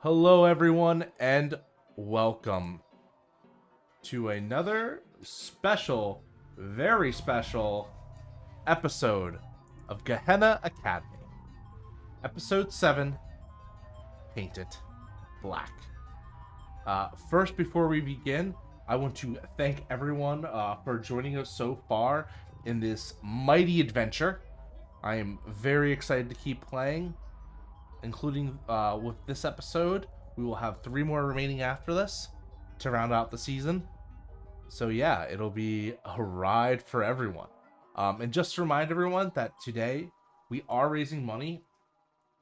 Hello, everyone, and welcome to another special, very special episode of Gehenna Academy. Episode 7, Paint It Black. First, before we begin, I want to thank everyone for joining us so far in this mighty adventure. I am very excited to keep playing. Including with this episode, we will have 3 more remaining after this to round out the season. So yeah, it'll be a ride for everyone. And just to remind everyone that today we are raising money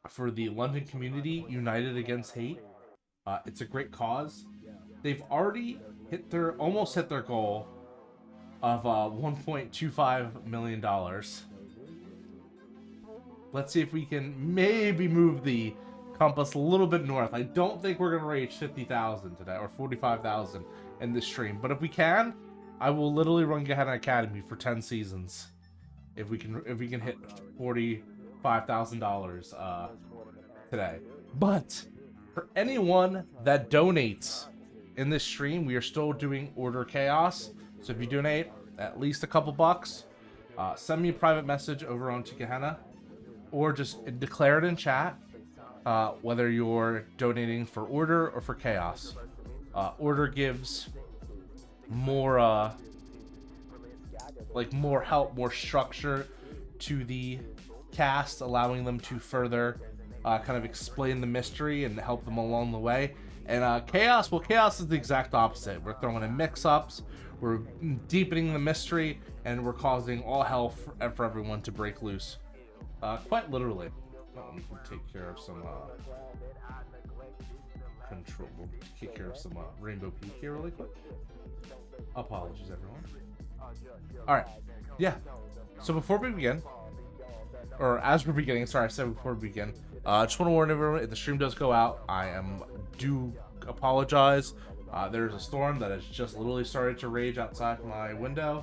for the London Community United Against Hate. It's a great cause. They've already almost hit their goal of $1.25 million. Let's see if we can maybe move the compass a little bit north. I don't think we're going to reach 50,000 today, or 45,000 in this stream. But if we can, I will literally run Gehenna Academy for 10 seasons. If we can hit $45,000 today. But for anyone that donates in this stream, we are still doing Order Chaos. So if you donate at least a couple bucks, send me a private message over onto Gehenna. Or just declare it in chat, whether you're donating for Order or for Chaos. Order gives more, more help, more structure to the cast, allowing them to further kind of explain the mystery and help them along the way. And Chaos is the exact opposite. We're throwing in mix-ups, we're deepening the mystery, and we're causing all hell for everyone to break loose. Quite literally. Let me take care of some Rainbow Peak here really quick. Apologies, everyone. Alright. Yeah. So before we begin, or as we're beginning, sorry, I said before we begin, I just want to warn everyone, if the stream does go out, I do apologize. There's a storm that has just literally started to rage outside my window.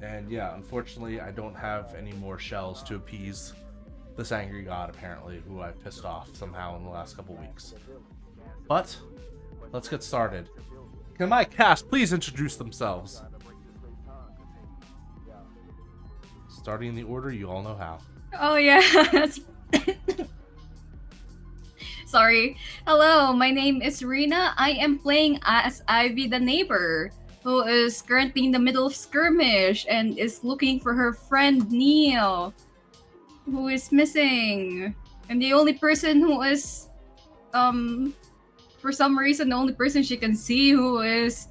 And yeah, unfortunately, I don't have any more shells to appease this angry god, apparently, who I've pissed off somehow in the last couple weeks. But, let's get started. Can my cast please introduce themselves? Starting the order, you all know how. Oh yeah. Sorry. Hello, my name is Rina. I am playing as Ivy the neighbor, who is currently in the middle of skirmish and is looking for her friend Neal, who is missing. And the only person who is, for some reason, the only person she can see who is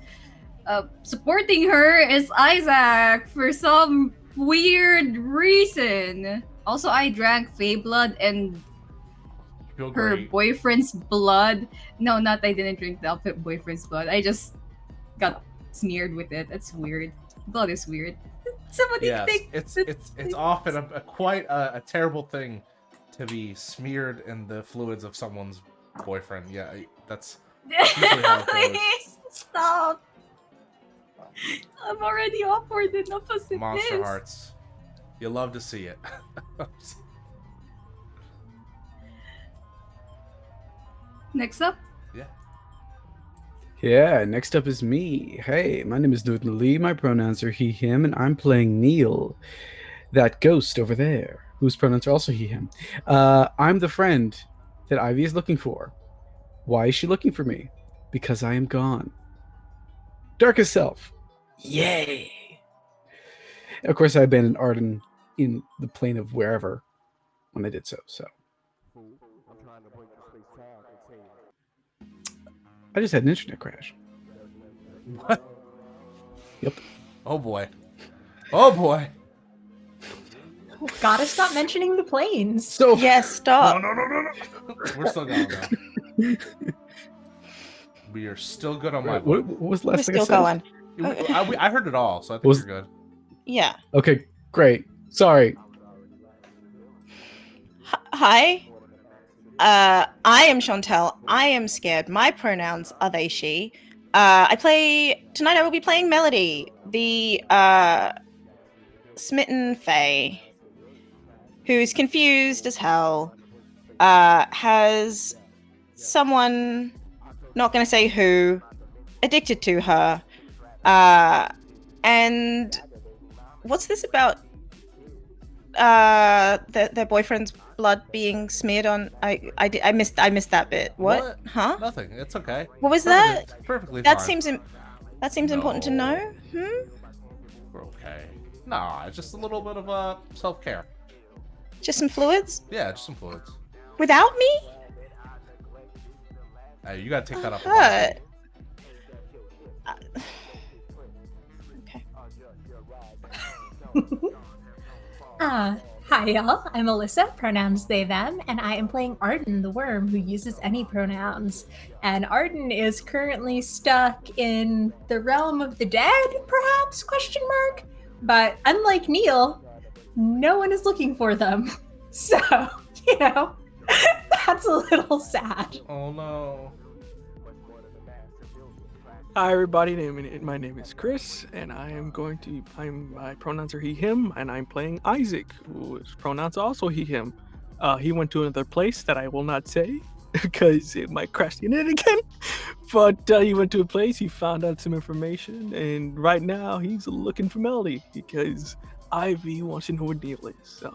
supporting her is Isaac for some weird reason. Also, I drank Fae blood and her boyfriend's blood. No, I didn't drink the boyfriend's blood. I just got smeared with it. That's weird. Blood is weird. Somebody think it's often quite a terrible thing to be smeared in the fluids of someone's boyfriend. Yeah, that's usually how it goes. Stop. I'm already awkward enough as it is. Monsterhearts. You love to see it. Next up? Yeah, next up is me. Hey, my name is Noordin Lee, my pronouns are he, him, and I'm playing Neal, that ghost over there, whose pronouns are also he, him. I'm the friend that Ivy is looking for. Why is she looking for me? Because I am gone. Dark as self. Yay! Of course, I abandoned Arden in the plane of wherever when I did so. I just had an internet crash. What? Yep. Oh boy. Oh boy. Gotta stop mentioning the planes. So Yes, stop. No. We're still going though. We are still good on my what book. was the We're last thing I still said? going. I heard it all, so I think Was- you're good. Yeah. Okay, great. Sorry. Hi. I am Shauntelle. I am scared. My pronouns are they, she. Tonight I will be playing Melody, the smitten fae, who's confused as hell, has someone, not gonna say who, addicted to her, and what's this about their boyfriend's blood being smeared on? I missed that bit. What? Huh? Nothing. It's okay. What was that? Perfectly That fine. seems important to know. We're okay. Nah, it's just a little bit of self-care. Just some fluids Yeah, just some fluids. without me? Hey, you gotta take that up. Hurt. Okay. Hi y'all, I'm Alyssa, pronouns they, them, and I am playing Arden, the worm who uses any pronouns. And Arden is currently stuck in the realm of the dead, perhaps, question mark? But unlike Neal, no one is looking for them. So, that's a little sad. Oh no. Hi everybody, my name is Chris, and my pronouns are he, him, and I'm playing Isaac, whose pronouns are also he, him. He went to another place that I will not say, because it might crash the internet again, but he went to a place, he found out some information, and right now he's looking for Melody, because Ivy wants to know where Neal is, so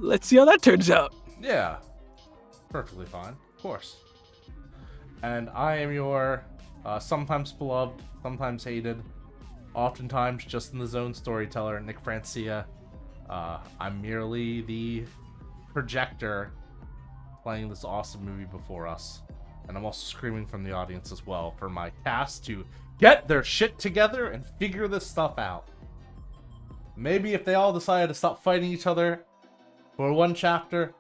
let's see how that turns out. Yeah. Perfectly fine. Of course. And I am your sometimes beloved, sometimes hated, oftentimes just in the zone storyteller, Nick Francia. I'm merely the projector playing this awesome movie before us. And I'm also screaming from the audience as well for my cast to get their shit together and figure this stuff out. Maybe if they all decided to stop fighting each other for one chapter,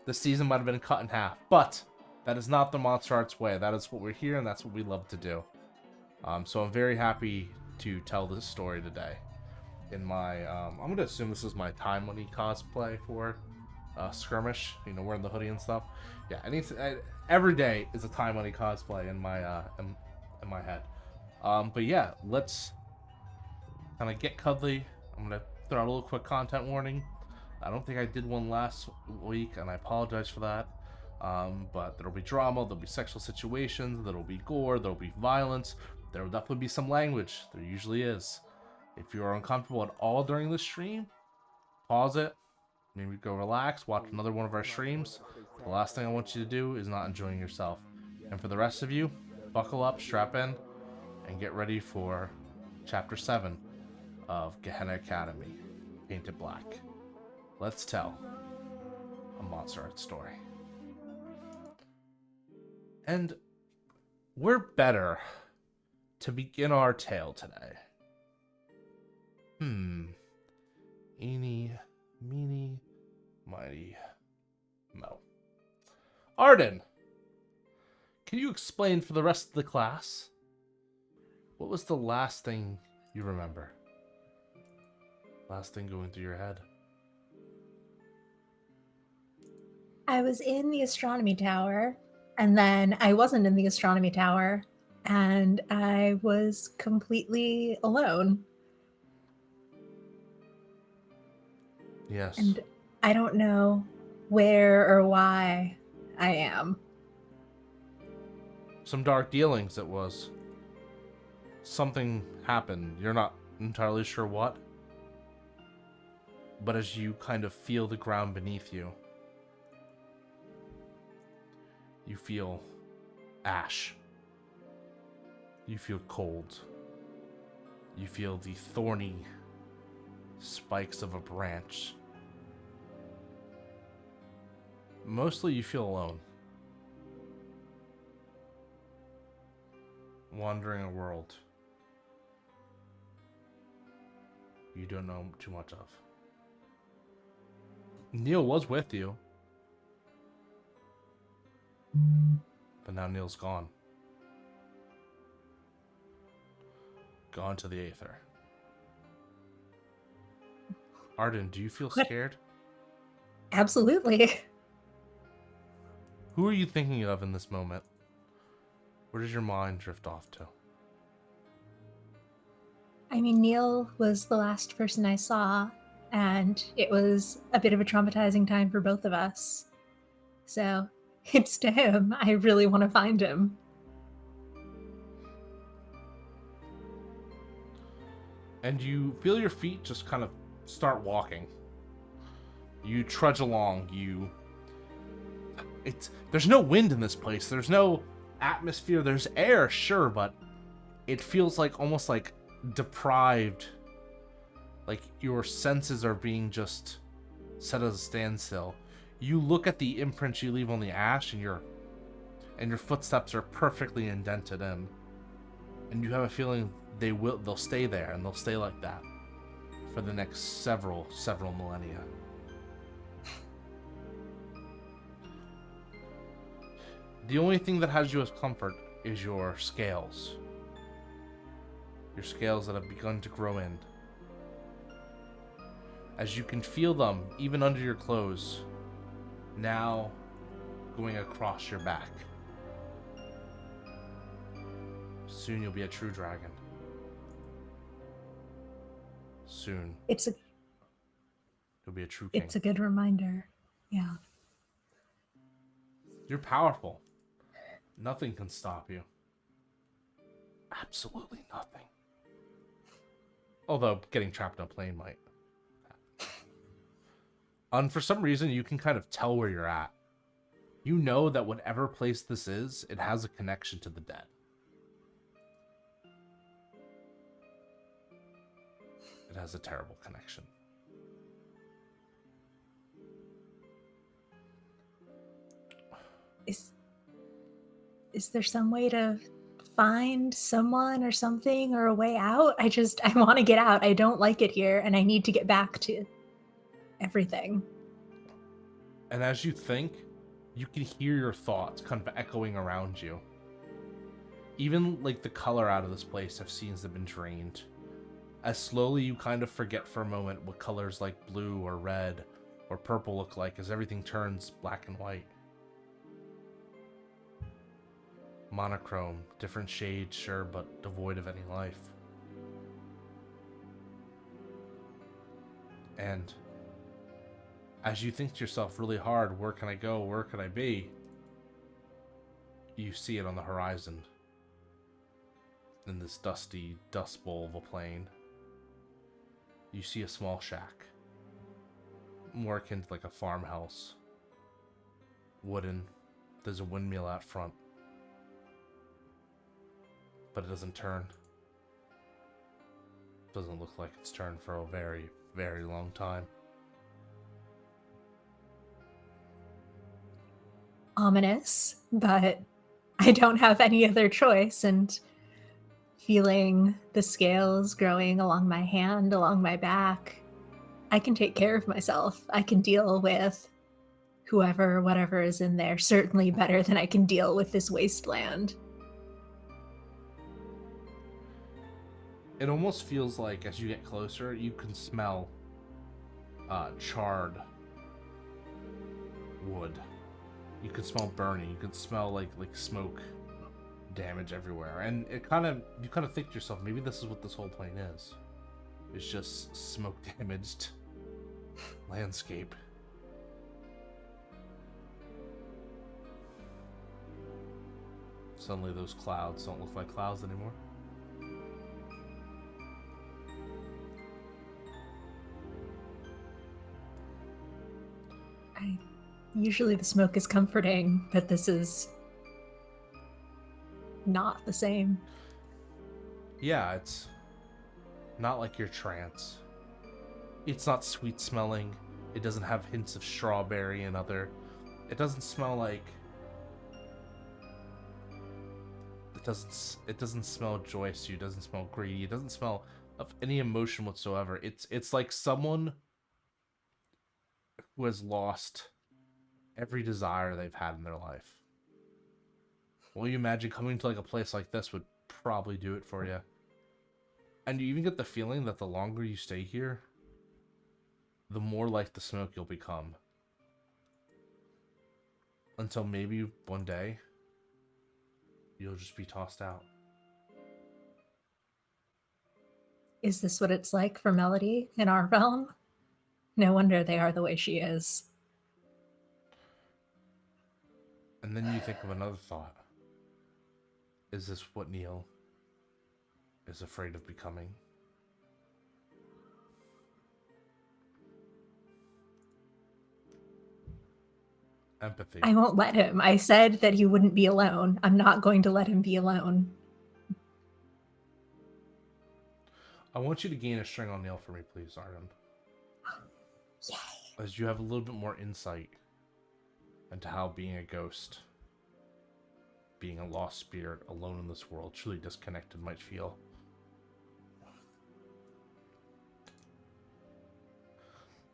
the season might have been cut in half. But that is not the Monsterhearts way. That is what we're here, and that's what we love to do. So I'm very happy to tell this story today. In my, I'm going to assume this is my Time Money cosplay for Skirmish. Wearing the hoodie and stuff. Yeah, every day is a Time Money cosplay in my in my head. But yeah, let's kind of get cuddly. I'm going to throw out a little quick content warning. I don't think I did one last week, and I apologize for that. But there'll be drama, there'll be sexual situations, there'll be gore, there'll be violence, there'll definitely be some language. There usually is. If you're uncomfortable at all during the stream, pause it, maybe go relax, watch another one of our streams. The last thing I want you to do is not enjoying yourself. And for the rest of you, buckle up, strap in, and get ready for Chapter 7 of Gehenna Academy, Painted Black. Let's tell a Monsterhearts story. And we're better to begin our tale today. Eeny, meeny, mighty, mo. Arden, can you explain for the rest of the class, what was the last thing you remember? Last thing going through your head? I was in the astronomy tower, and then I wasn't in the astronomy tower, and I was completely alone. Yes. And I don't know where or why I am. Some dark dealings it was. Something happened. You're not entirely sure what. But as you kind of feel the ground beneath you, you feel ash. You feel cold. You feel the thorny spikes of a branch Mostly you feel alone. Wandering a world you don't know too much of. Neal was with you, but now Neal's gone. Gone to the Aether. Arden, do you feel What? scared? Absolutely. Who are you thinking of in this moment? Where does your mind drift off to? I mean, Neal was the last person I saw, and it was a bit of a traumatizing time for both of us. So it's to him. I really want to find him. And you feel your feet just kind of start walking. You trudge along. There's no wind in this place. There's no atmosphere. There's air, sure, but it feels like almost like deprived. Like your senses are being just set at a standstill. You look at the imprints you leave on the ash, and your footsteps are perfectly indented in. And you have a feeling they'll stay there, and they'll stay like that for the next several millennia. The only thing that has you as comfort is your scales. Your scales that have begun to grow in. As you can feel them, even under your clothes, now going across your back. Soon you'll be a true dragon. Soon you'll be a true king. It's a good reminder. Yeah. You're powerful. Nothing can stop you. Absolutely nothing. Although getting trapped in a plane might. And for some reason, you can kind of tell where you're at. You know that whatever place this is, it has a connection to the dead. It has a terrible connection. Is there some way to find someone or something or a way out? I want to get out. I don't like it here, and I need to get back to everything. And as you think, you can hear your thoughts kind of echoing around you. Even like the color out of this place seems to have been drained. As slowly you kind of forget for a moment what colors like blue or red or purple look like, as everything turns black and white. Monochrome, different shades, sure, but devoid of any life. And as you think to yourself really hard, where can I go, where can I be? You see it on the horizon. In this dusty dust bowl of a plain. You see a small shack. More akin to like a farmhouse. Wooden. There's a windmill out front. But it doesn't turn. Doesn't look like it's turned for a very, very long time. Ominous, but I don't have any other choice, and feeling the scales growing along my hand, along my back, I can take care of myself. I can deal with whoever, whatever is in there, certainly better than I can deal with this wasteland. It almost feels like as you get closer, you can smell charred wood. You can smell burning. You can smell like smoke, damage everywhere, and you kind of think to yourself, maybe this is what this whole plane is. It's just smoke damaged landscape. Suddenly, those clouds don't look like clouds anymore. Usually the smoke is comforting, but this is not the same. Yeah, it's not like your trance. It's not sweet smelling. It doesn't have hints of strawberry and other It doesn't smell like... It doesn't smell joyous to you. It doesn't smell greedy. It doesn't smell of any emotion whatsoever. It's like someone who has lost every desire they've had in their life. Well, you imagine coming to like a place like this would probably do it for you. And you even get the feeling that the longer you stay here, the more like the smoke you'll become. Until maybe one day, you'll just be tossed out. Is this what it's like for Melody in our realm? No wonder they are the way she is. And then you think of another thought. Is this what Neal is afraid of becoming? Empathy. I won't let him. I said that he wouldn't be alone. I'm not going to let him be alone. I want you to gain a string on Neal for me, please, Arden. Yay. As you have a little bit more insight into how being a ghost, being a lost spirit alone in this world, truly disconnected, might feel.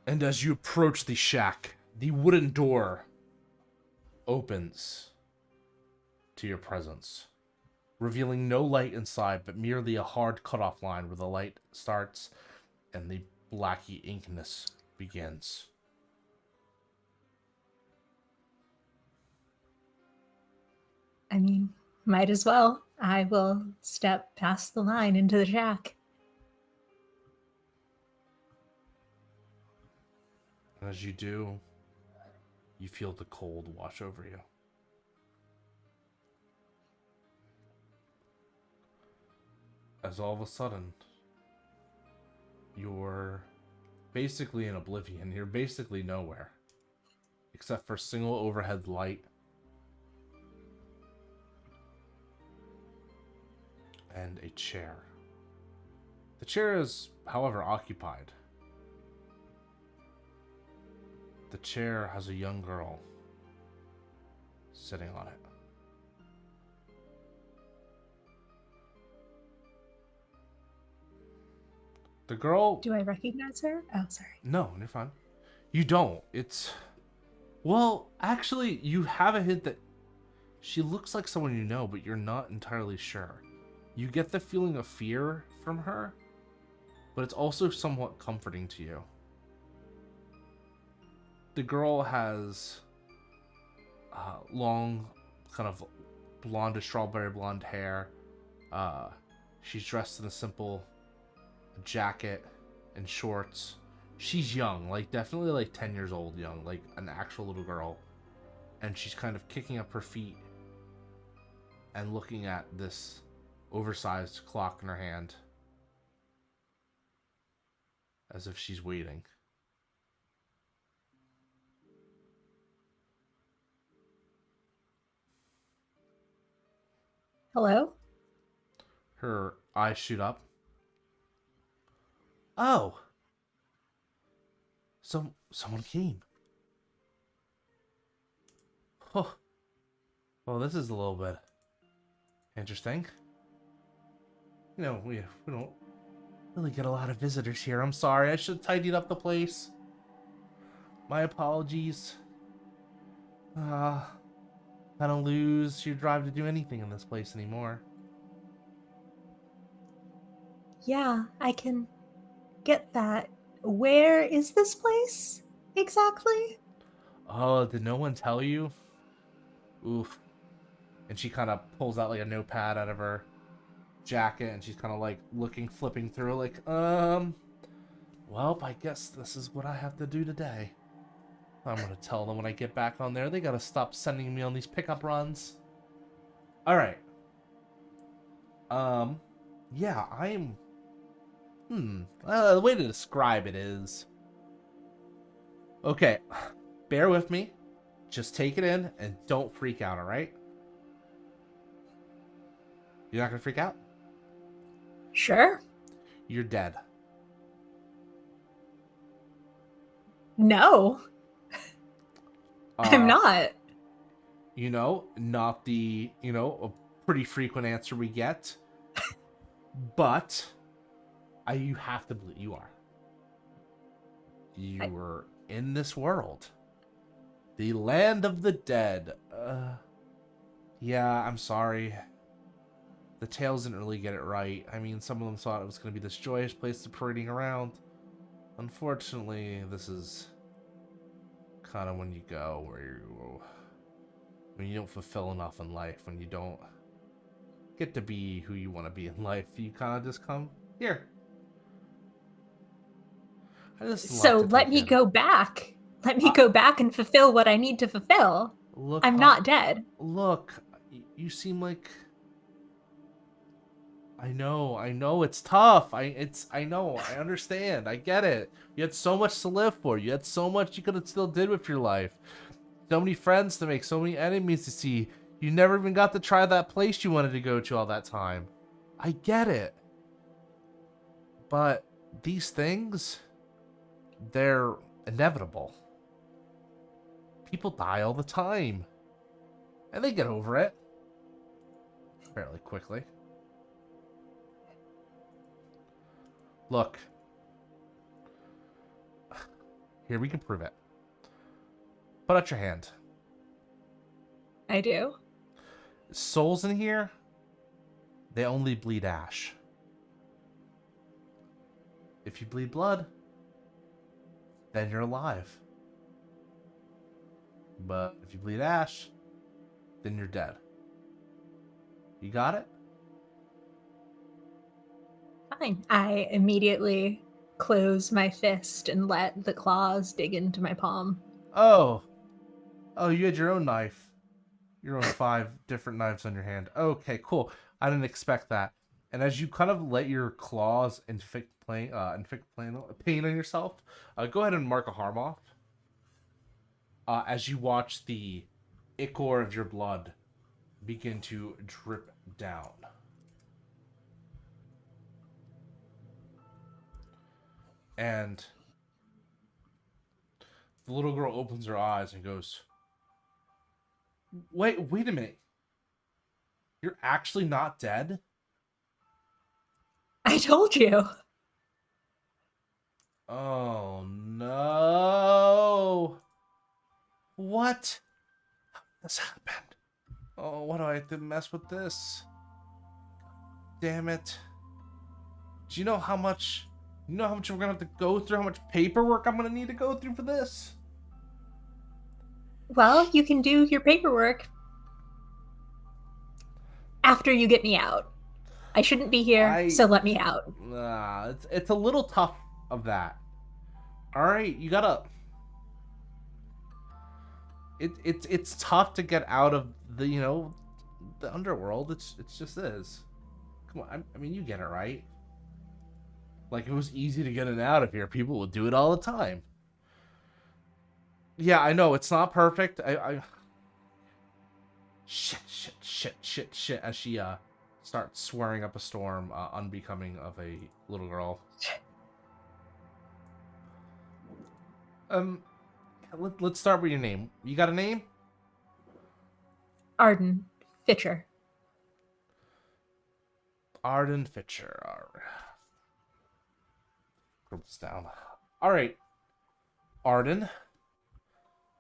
And as you approach the shack, the wooden door opens to your presence, revealing no light inside, but merely a hard cutoff line where the light starts and the blacky inkness begins. I mean, might as well. I will step past the line into the shack. And as you do, you feel the cold wash over you. As all of a sudden, you're basically in oblivion. You're basically nowhere. Except for a single overhead light. And a chair. The chair is, however, occupied. The chair has a young girl sitting on it. The girl... Do I recognize her? Oh, sorry. No, you're fine. You don't. It's... Well, actually, you have a hint that she looks like someone you know, but you're not entirely sure. You get the feeling of fear from her, but it's also somewhat comforting to you. The girl has long, kind of blondish, strawberry blonde hair. She's dressed in a simple jacket and shorts. She's young, like definitely like 10 years old young, like an actual little girl. And she's kind of kicking up her feet and looking at this oversized clock in her hand as if she's waiting. Hello? Her eyes shoot up. Oh! Someone came. Oh. Well, this is a little bit interesting. You know, we don't really get a lot of visitors here. I'm sorry. I should have tidied up the place. My apologies. I don't lose your drive to do anything in this place anymore. Yeah, I can get that. Where is this place exactly? Oh, did no one tell you? Oof. And she kind of pulls out like a notepad out of her jacket and she's kind of like flipping through like, well, I guess this is what I have to do today. I'm gonna tell them when I get back on there, they gotta stop sending me on these pickup runs. Alright. Yeah, I'm... the way to describe it is... Okay, bear with me. Just take it in and don't freak out, alright? You're not gonna freak out? Sure. You're dead. No. I'm not. You know, not the, a pretty frequent answer we get. But you have to believe you are. You were in this world. The land of the dead. Yeah, I'm sorry. The tales didn't really get it right. I mean, some of them thought it was going to be this joyous place to parading around. Unfortunately, this is kind of when you go when you don't fulfill enough in life, when you don't get to be who you want to be in life, you kind of just come here. So let me go back. Let me go back and fulfill what I need to fulfill. Look, I'm not dead. Look, you seem like... I know, it's tough. I know, I understand, I get it. You had so much to live for. You had so much you could have still did with your life. So many friends to make, so many enemies to see. You never even got to try that place you wanted to go to all that time. I get it. But these things, they're inevitable. People die all the time. And they get over it. Fairly quickly. Look. Here, we can prove it. Put out your hand. I do. Souls in here, they only bleed ash. If you bleed blood, then you're alive. But if you bleed ash, then you're dead. You got it? Fine. I immediately close my fist and let the claws dig into my palm. Oh, you had your own knife. Your own 5 different knives on your hand. Okay, cool. I didn't expect that. And as you kind of let your claws inflict pain on yourself, go ahead and mark a harm off. As you watch the ichor of your blood begin to drip down. And the little girl opens her eyes and goes, Wait a minute. You're actually not dead? I told you. Oh, no. What? This happened. Oh, what do I have to mess with this? Damn it. Do you know how much we're gonna have to go through? How much paperwork I'm gonna need to go through for this? Well, you can do your paperwork after you get me out. I shouldn't be here, so let me out. It's a little tough of that. All right, you gotta. It's tough to get out of the the underworld. It's just is. Come on, I mean you get it, right? Like if it was easy to get in and out of here, people would do it all the time. Yeah, I know it's not perfect. Shit. As she starts swearing up a storm, unbecoming of a little girl. Let's start with your name. You got a name? Arden Fitcher. Arden Fitcher. All right. Group this down. All right, Arden.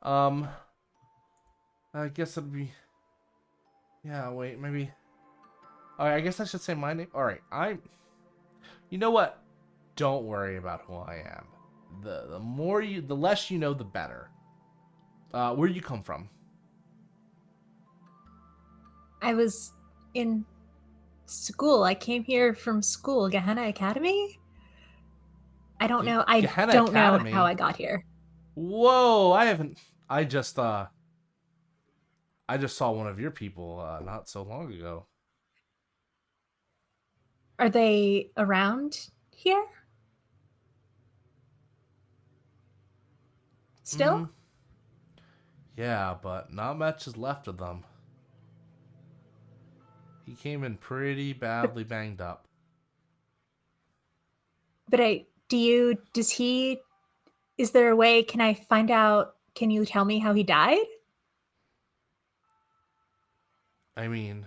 I guess it'd be. Yeah, wait, maybe. All right, I guess I should say my name. All right, You know what? Don't worry about who I am. The less you know, the better. Where do you come from? I was in school. I came here from school, Gehenna Academy. I don't know. I don't know how I got here. Whoa! I just saw one of your people not so long ago. Are they around here? Still? Yeah, but not much is left of them. He came in pretty badly banged up. But is there a way, can I find out Can you tell me how he died? I mean,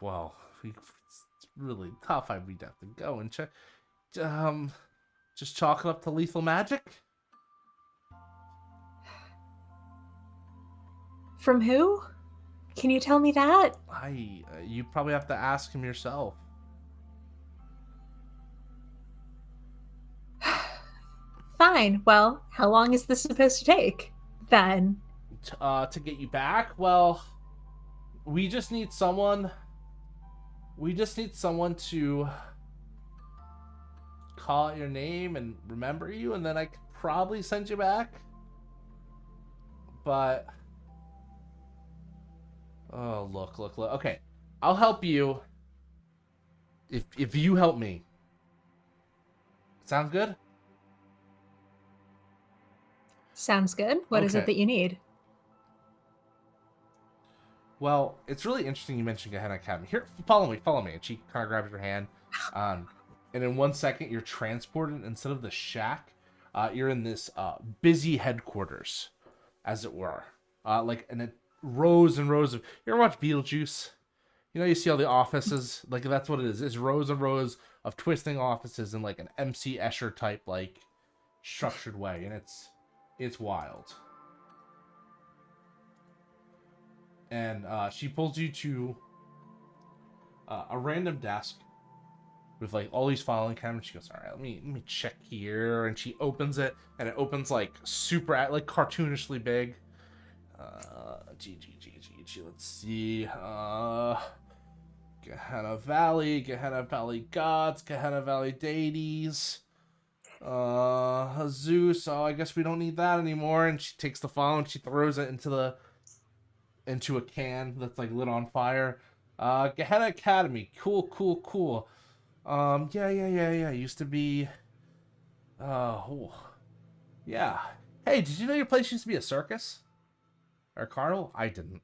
well, it's really tough. We'd have to go and check. Just chalk it up to lethal magic? From who? Can you tell me that? You probably have to ask him yourself. Fine. Well, how long is this supposed to take? Then. To get you back? Well, we just need someone. We just need someone to call out your name and remember you, and then I could probably send you back. But oh, look. Okay, I'll help you if you help me. Sound good? Sounds good. What is Okay. it that you need? Well, it's really interesting you mentioned Gehenna Academy. Here, follow me. And she kind of grabs your hand. And in 1 second, you're transported instead of the shack. You're in this busy headquarters, as it were. And it rows and rows of. You ever watch Beetlejuice? You know, you see all the offices. Like, that's what it is. It's rows and rows of twisting offices in like an MC Escher type, like, structured way. And it's wild. And she pulls you to a random desk with like all these filing cabinets. She goes, "All right, let me check here." And she opens it, and it opens like super like cartoonishly big. Let's see. Gehenna Valley gods, Gehenna Valley deities. Zeus. Oh, I guess we don't need that anymore. And she takes the file and she throws it into a can that's like lit on fire. Gehenna Academy. Cool. Yeah. Used to be yeah. Hey, did you know your place used to be a circus? Or a carnival? I didn't.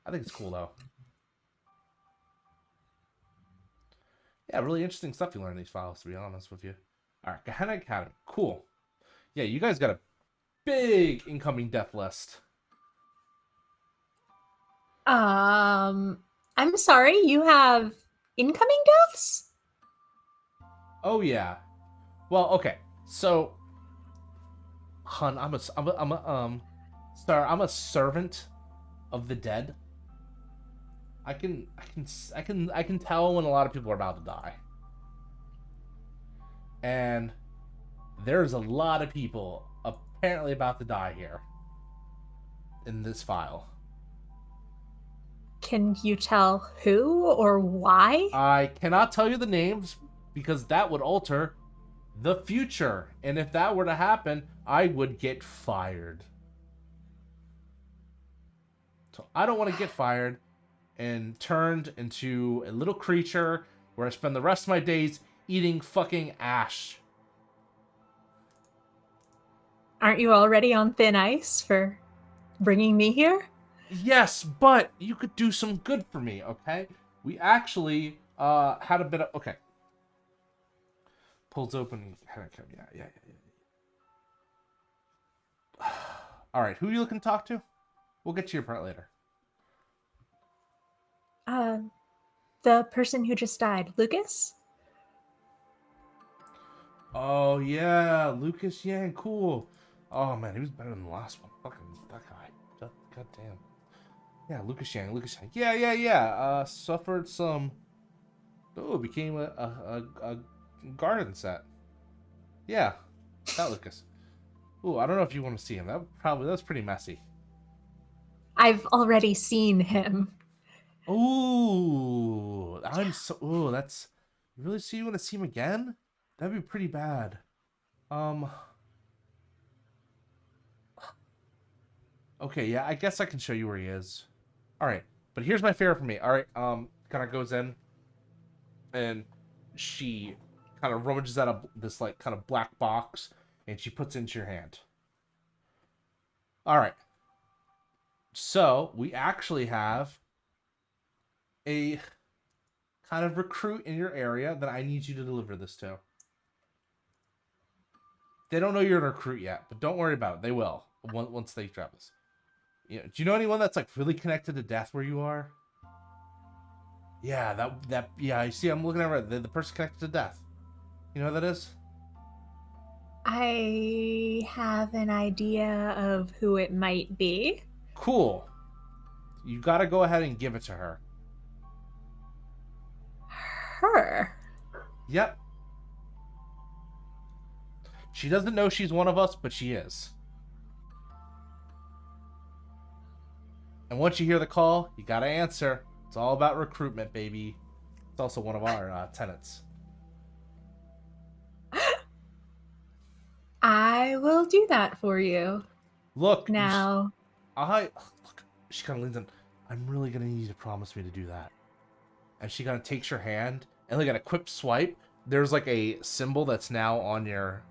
I think it's cool though. Yeah, really interesting stuff you learn in these files, to be honest with you. Alright, Gehenna Academy. Cool. Yeah, you guys got a big incoming death list. I'm sorry, you have incoming deaths? Oh yeah. Well, okay. So, hun, I'm a servant of the dead. I can tell when a lot of people are about to die. And there's a lot of people apparently about to die here in this file. Can you tell who or why? I cannot tell you the names because that would alter the future. And if that were to happen, I would get fired. So I don't want to get fired and turned into a little creature where I spend the rest of my days eating fucking ash. Aren't you already on thin ice for bringing me here? Yes, but you could do some good for me, okay? We actually had a bit of... Okay. Pulls open... Yeah. Alright, who are you looking to talk to? We'll get to your part later. The person who just died, Lucas? Oh, yeah, Lucas Yang, cool. Oh, man, he was better than the last one. Fucking that guy. God damn. Yeah, Lucas Yang. Yeah. Suffered some... Oh, became a garden set. Yeah, that Lucas. Ooh, I don't know if you want to see him. That's pretty messy. I've already seen him. Ooh, that's... You really see you want to see him again? That'd be pretty bad. Okay, yeah, I guess I can show you where he is. Alright, but here's my favorite for me. Alright, kind of goes in, and she kind of rummages out of this, like, kind of black box, and she puts it into your hand. Alright. So, we actually have a kind of recruit in your area that I need you to deliver this to. They don't know you're a recruit yet, but don't worry about it. They will once they drop us. You know, do you know anyone that's like really connected to death where you are? Yeah, yeah. I see. I'm looking at the person connected to death. You know who that is? I have an idea of who it might be. Cool. You got to go ahead and give it to her. Her. Yep. She doesn't know she's one of us, but she is. And once you hear the call, you gotta answer. It's all about recruitment, baby. It's also one of our tenants. I will do that for you. Look, Now. look. She kind of leans in. I'm really gonna need you to promise me to do that. And she kind of takes your hand, and like at a quick swipe, there's like a symbol that's now on your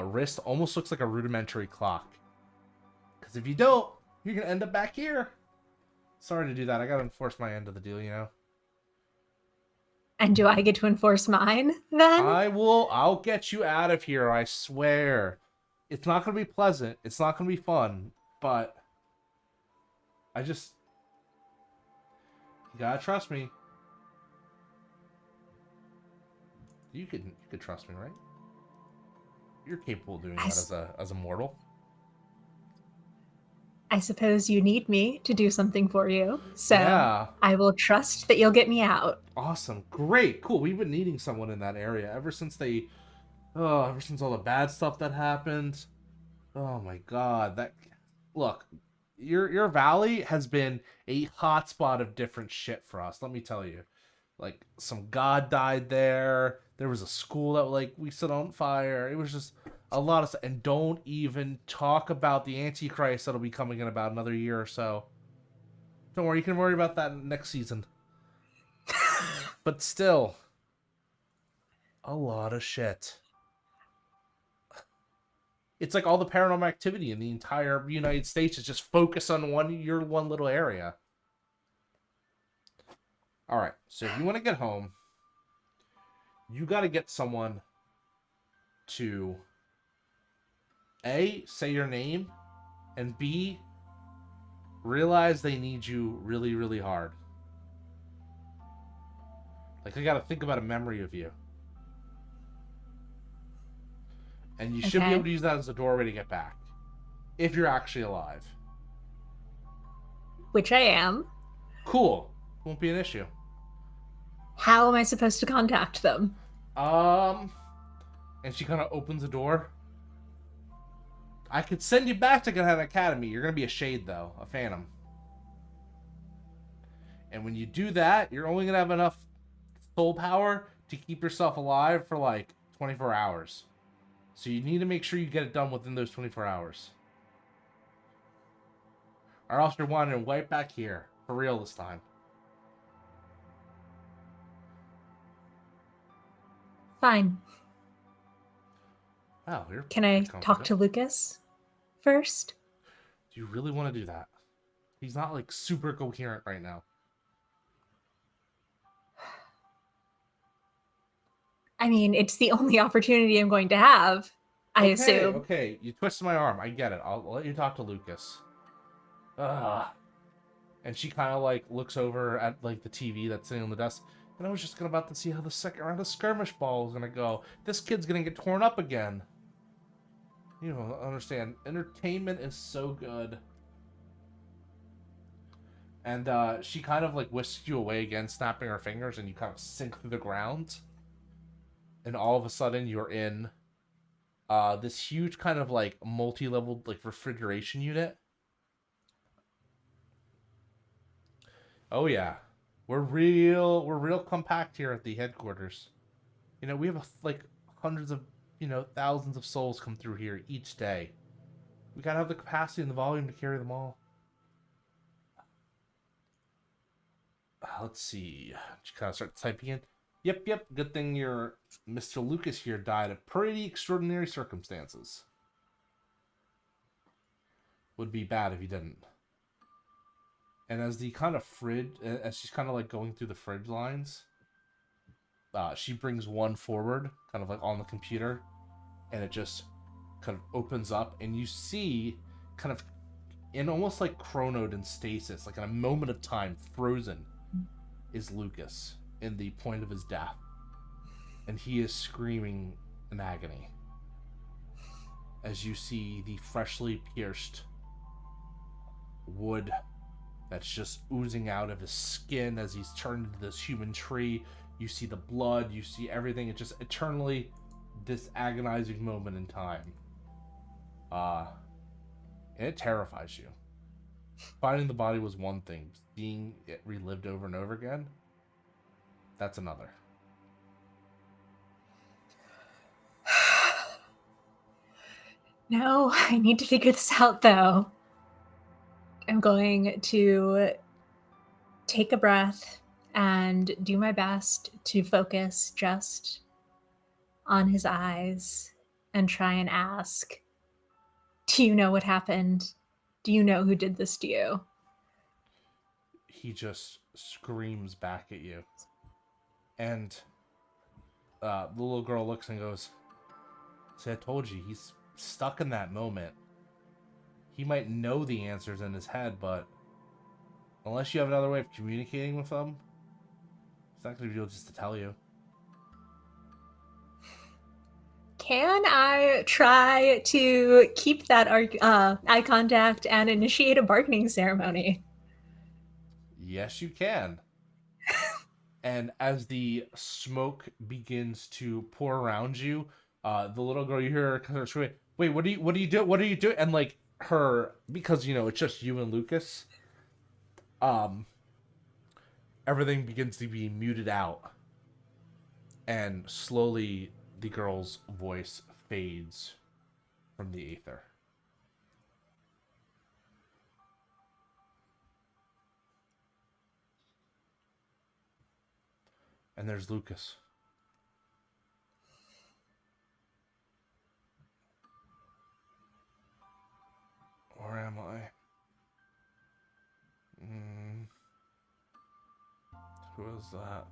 wrist. Almost looks like a rudimentary clock. Because if you don't, you're gonna end up back here. Sorry to do that. I gotta enforce my end of the deal, you know. And do I get to enforce mine then? I'll get you out of here, I swear. It's not gonna be pleasant. It's not gonna be fun, but you gotta trust me. You could trust me, right? You're capable of doing that as a mortal. I suppose you need me to do something for you, so Yeah. I will trust that you'll get me out. Awesome. Great. Cool. We've been needing someone in that area ever since ever since all the bad stuff that happened. Oh my god. Look, your valley has been a hotspot of different shit for us, let me tell you. Like, some god died there. There was a school that like we set on fire. It was just a lot of stuff. And don't even talk about the Antichrist that'll be coming in about another year or so. Don't worry, you can worry about that next season. But still, a lot of shit. It's like all the paranormal activity in the entire United States is just focused on your one little area. Alright, so if you want to get home, you got to get someone to A, say your name, and B, realize they need you really, really hard. Like, I got to think about a memory of you. And you should be able to use that as a doorway to get back. If you're actually alive. Which I am. Cool. Won't be an issue. How am I supposed to contact them? And she kind of opens the door. I could send you back to Gehenna Academy. You're going to be a shade, though. A phantom. And when you do that, you're only going to have enough soul power to keep yourself alive for, like, 24 hours. So you need to make sure you get it done within those 24 hours. Or else you're wandering right back here. For real this time. Fine. Wow, Can I talk to Lucas first? Do you really want to do that? He's not, like, super coherent right now. I mean, it's the only opportunity I'm going to have, I assume. Okay, you twisted my arm. I get it. I'll let you talk to Lucas. And she kind of, like, looks over at, like, the TV that's sitting on the desk. And I was just about to see how the second round of skirmish ball is going to go. This kid's going to get torn up again. You don't understand. Entertainment is so good. And she kind of, like, whisks you away again, snapping her fingers, and you kind of sink through the ground. And all of a sudden, you're in this huge kind of, like, multi-level, like, refrigeration unit. Oh, yeah. We're real compact here at the headquarters. You know, we have, like, hundreds of, thousands of souls come through here each day. We gotta have the capacity and the volume to carry them all. Let's see. She kind of starts typing in. Yep. Good thing your Mr. Lucas here died of pretty extraordinary circumstances. Would be bad if he didn't. And as the kind of fridge, as she's kind of like going through the fridge lines, she brings one forward, kind of like on the computer. and it just kind of opens up, and you see kind of in almost like chronoed in stasis, like in a moment of time, frozen, is Lucas in the point of his death. And he is screaming in agony as you see the freshly pierced wood that's just oozing out of his skin as he's turned into this human tree. You see the blood, you see everything. It's just eternally this agonizing moment in time. And it terrifies you. Finding the body was one thing. Seeing it relived over and over again, that's another. No, I need to figure this out though. I'm going to take a breath and do my best to focus just on his eyes and try and ask, do you know what happened? Do you know who did this to you? He just screams back at you. And the little girl looks and goes, see, I told you, he's stuck in that moment. He might know the answers in his head, but unless you have another way of communicating with him, he's not going to be able just to tell you. Can I try to keep that eye contact and initiate a bargaining ceremony? Yes, you can. And as the smoke begins to pour around you, the little girl, you hear her kind of scream, wait, what are you doing? What are you doing? And like her, because it's just you and Lucas, everything begins to be muted out. And slowly the girl's voice fades from the aether. And there's Lucas. Where am I? Who is that?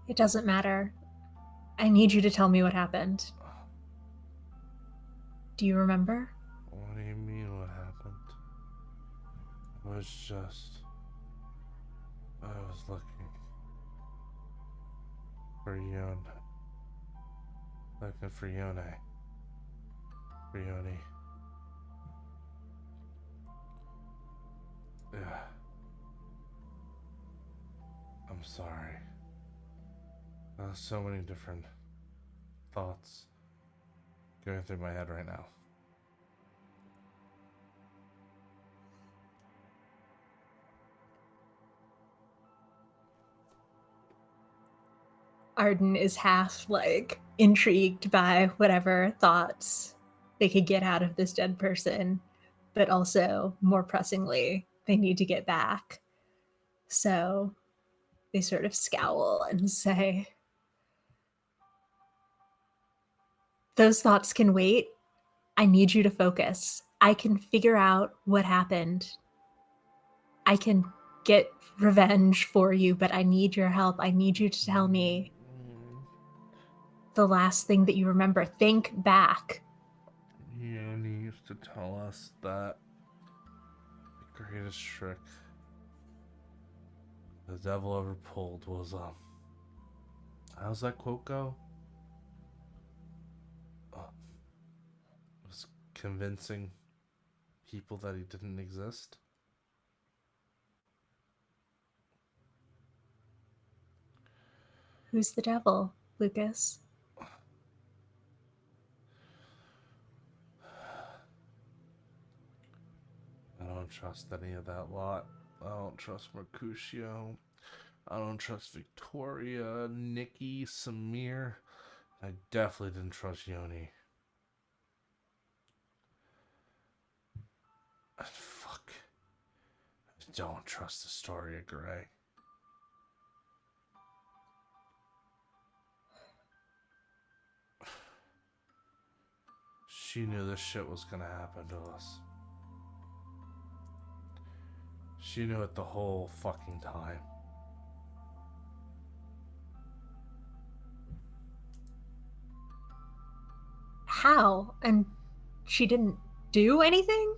It doesn't matter. I need you to tell me what happened. Do you remember? What do you mean what happened? It was just... I was looking for Yon. Looking for Yone. For Yoni. Yeah. I'm sorry. So many different thoughts going through my head right now. Arden is half intrigued by whatever thoughts they could get out of this dead person, but also more pressingly, they need to get back. So they sort of scowl and say, those thoughts can wait. I need you to focus. I can figure out what happened. I can get revenge for you, but I need your help. I need you to tell me the last thing that you remember. Think back. Yoni used to tell us that the greatest trick the devil ever pulled was, how's that quote go? Was convincing people that he didn't exist. Who's the devil, Lucas? I don't trust any of that lot. I don't trust Mercutio. I don't trust Victoria, Nikki, Samir. I definitely didn't trust Yoni. And fuck. I don't trust Astoria Gray. She knew this shit was gonna happen to us. She knew it the whole fucking time. How? And she didn't do anything?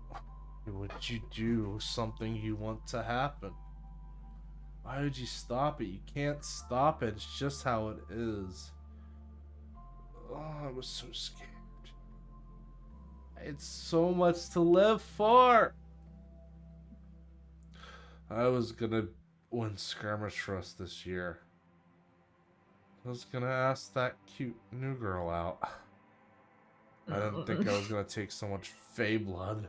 Why would you do something you want to happen? Why would you stop it? You can't stop it. It's just how it is. Oh, I was so scared. It's so much to live for. I was gonna win skirmish for us this year. I was gonna ask that cute new girl out. I didn't think I was gonna take so much Fey blood.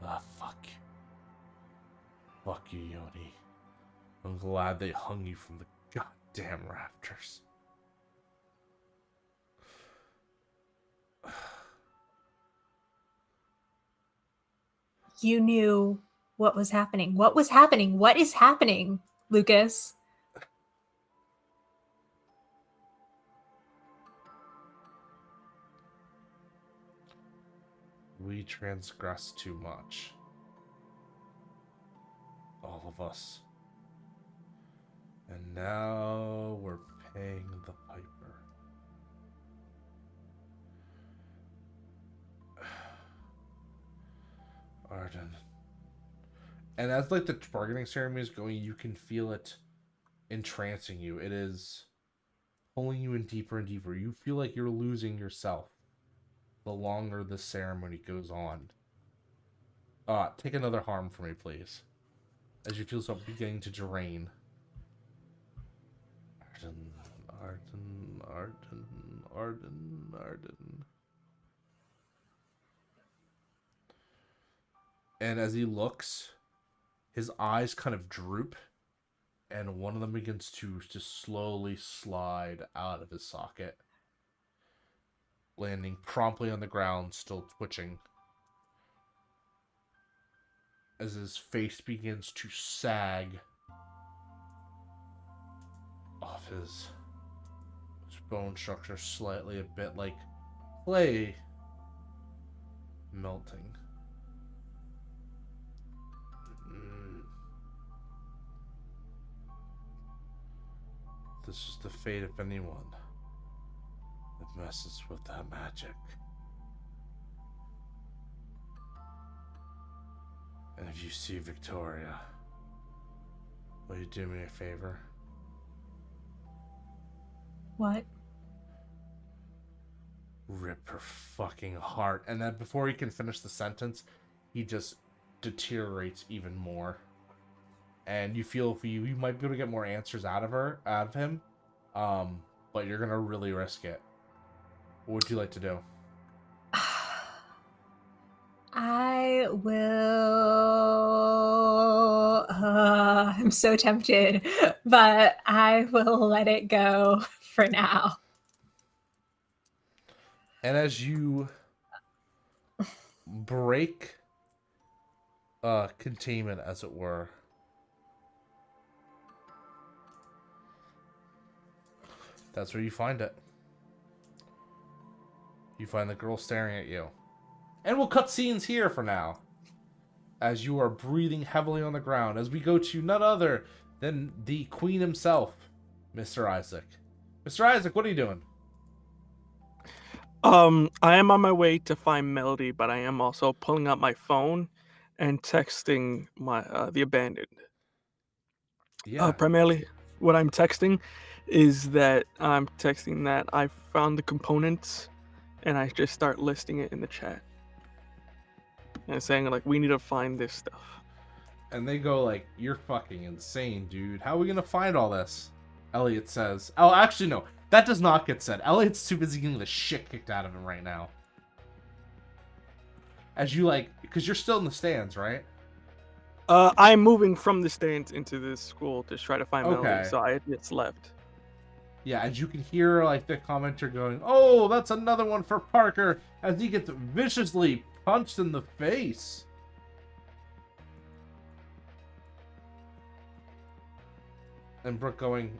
Fuck you. Fuck you, Yoni. I'm glad they hung you from the goddamn rafters. You knew what was happening. What was happening? What is happening, Lucas? We transgressed too much. All of us. And now we're paying the piper. Arden. And as like the bargaining ceremony is going, you can feel it entrancing you. It is pulling you in deeper and deeper. You feel like you're losing yourself the longer the ceremony goes on. Take another harm for me, please. As you feel yourself beginning to drain. Arden. And as he looks, his eyes kind of droop, and one of them begins to just slowly slide out of his socket, landing promptly on the ground, still twitching. As his face begins to sag off his bone structure slightly, a bit like clay melting. This is the fate of anyone that messes with that magic. And if you see Victoria, will you do me a favor? What? Rip her fucking heart. And then before he can finish the sentence, he just deteriorates even more. And you feel if you might be able to get more answers out of him, but you're gonna really risk it. What would you like to do? I will. I'm so tempted, but I will let it go for now. And as you break containment, as it were, that's where you find it. You find the girl staring at you. And we'll cut scenes here for now, as you are breathing heavily on the ground, as we go to none other than the Queen himself, Mr. Isaac. Mr. Isaac, what are you doing? I am on my way to find Melody, but I am also pulling out my phone and texting my the abandoned. Yeah. Primarily, what I'm texting is that I'm texting that I found the components, and I just start listing it in the chat. And saying, like, we need to find this stuff. And they go like, you're fucking insane, dude. How are we gonna find all this? Elliot says. Oh, actually, no. That does not get said. Elliot's too busy getting the shit kicked out of him right now. As you, like, because you're still in the stands, right? I'm moving from the stands into this school to try to find Okay. Melody, so I just left. Yeah, as you can hear, like, the commenter going, oh, that's another one for Parker, as he gets viciously punched in the face. And Brooke going,